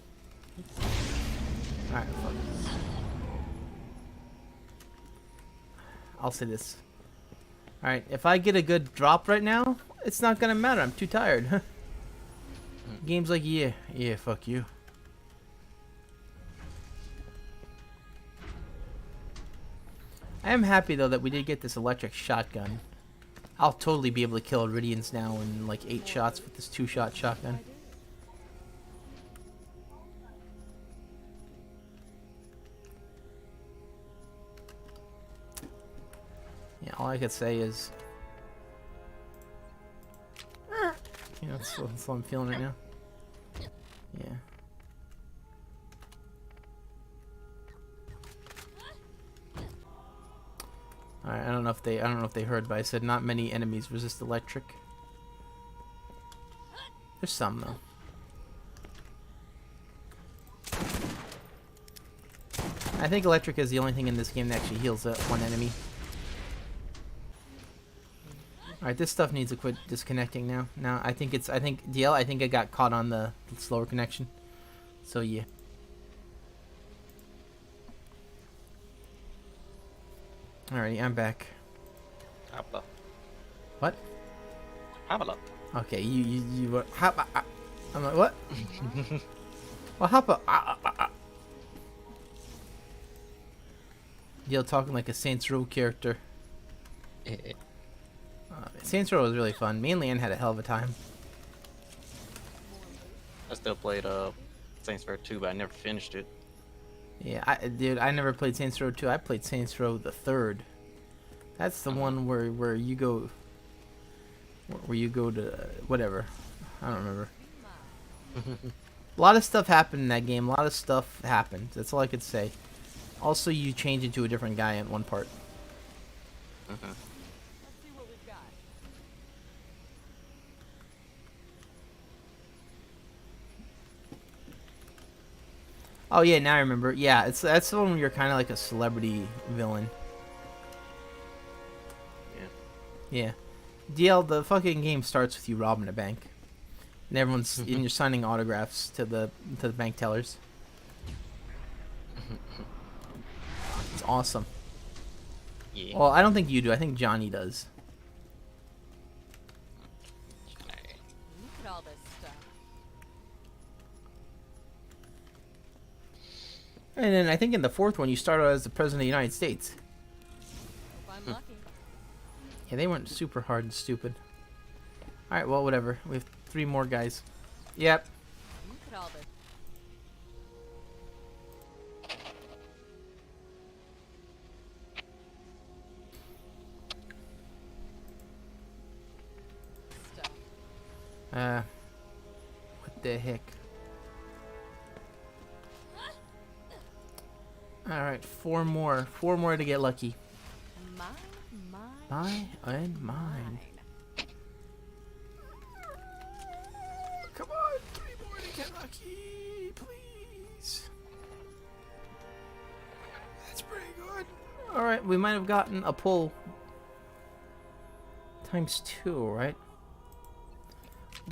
S1: Alright, fuck it. I'll say this. Alright, if I get a good drop right now, it's not gonna matter, I'm too tired. Game's like, yeah, fuck you. I am happy though that we did get this electric shotgun. I'll totally be able to kill Iridians now in like 8 shots with this 2-shot shotgun. Yeah, all I could say is, you know, that's what I'm feeling right now. Yeah. Alright, I don't know if they heard, but I said not many enemies resist electric. There's some though. I think electric is the only thing in this game that actually heals one enemy. Alright, this stuff needs to quit disconnecting now. Now I think DL, I think I got caught on the slower connection. So yeah. Alrighty, I'm back.
S2: Hopla.
S1: What?
S2: Hopla.
S1: Okay, you hop. I'm like, what? Well, hop. You're talking like a Saints Row character. Saints Row was really fun. Me and Leanne had a hell of a time.
S2: I still played Saints Row 2, but I never finished it.
S1: Yeah, dude, I never played Saints Row 2. I played Saints Row the 3rd. That's the one where you go to whatever. I don't remember. A lot of stuff happened in that game. A lot of stuff happened. That's all I could say. Also, you change into a different guy in one part.
S4: Let's see what we've got.
S1: Oh yeah, now I remember. Yeah, that's the one where you're kind of like a celebrity villain. Yeah. DL, the fucking game starts with you robbing a bank, and everyone's and you're signing autographs to the bank tellers. It's awesome.
S2: Yeah.
S1: Well, I don't think you do. I think Johnny does.
S4: Look at all this stuff.
S1: And then I think in the fourth one, you start out as the President of the United States.
S4: Hope I'm lucky.
S1: Yeah, they weren't super hard and stupid. Alright, well, whatever. We have 3 more guys. Yep.
S4: Look at all this stuff.
S1: What the heck? Alright, 4 more. 4 more to get lucky.
S4: Mine.
S1: Mine. Come on, 3 more to get lucky, please. That's pretty good. Alright, we might have gotten a pull. Times 2, right?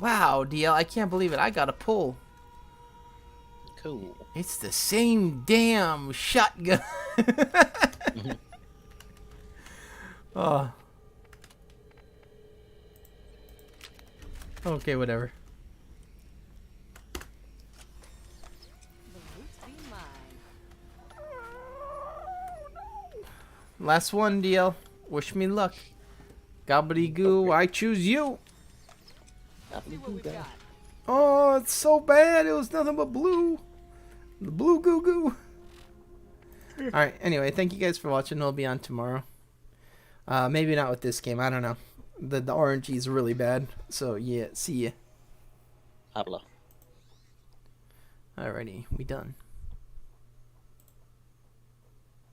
S1: Wow, DL, I can't believe it. I got a pull.
S2: Cool.
S1: It's the same damn shotgun. Oh. Okay, whatever.
S4: The loot's be mine.
S1: Last one, DL. Wish me luck. Gobbledygoo, I choose you.
S4: See what we've got.
S1: Oh, it's so bad. It was nothing but blue. The blue goo goo. Alright, anyway, thank you guys for watching. We'll be on tomorrow. Maybe not with this game. I don't know. The RNG is really bad. So, yeah, see ya.
S3: Habla.
S1: Alrighty, we done.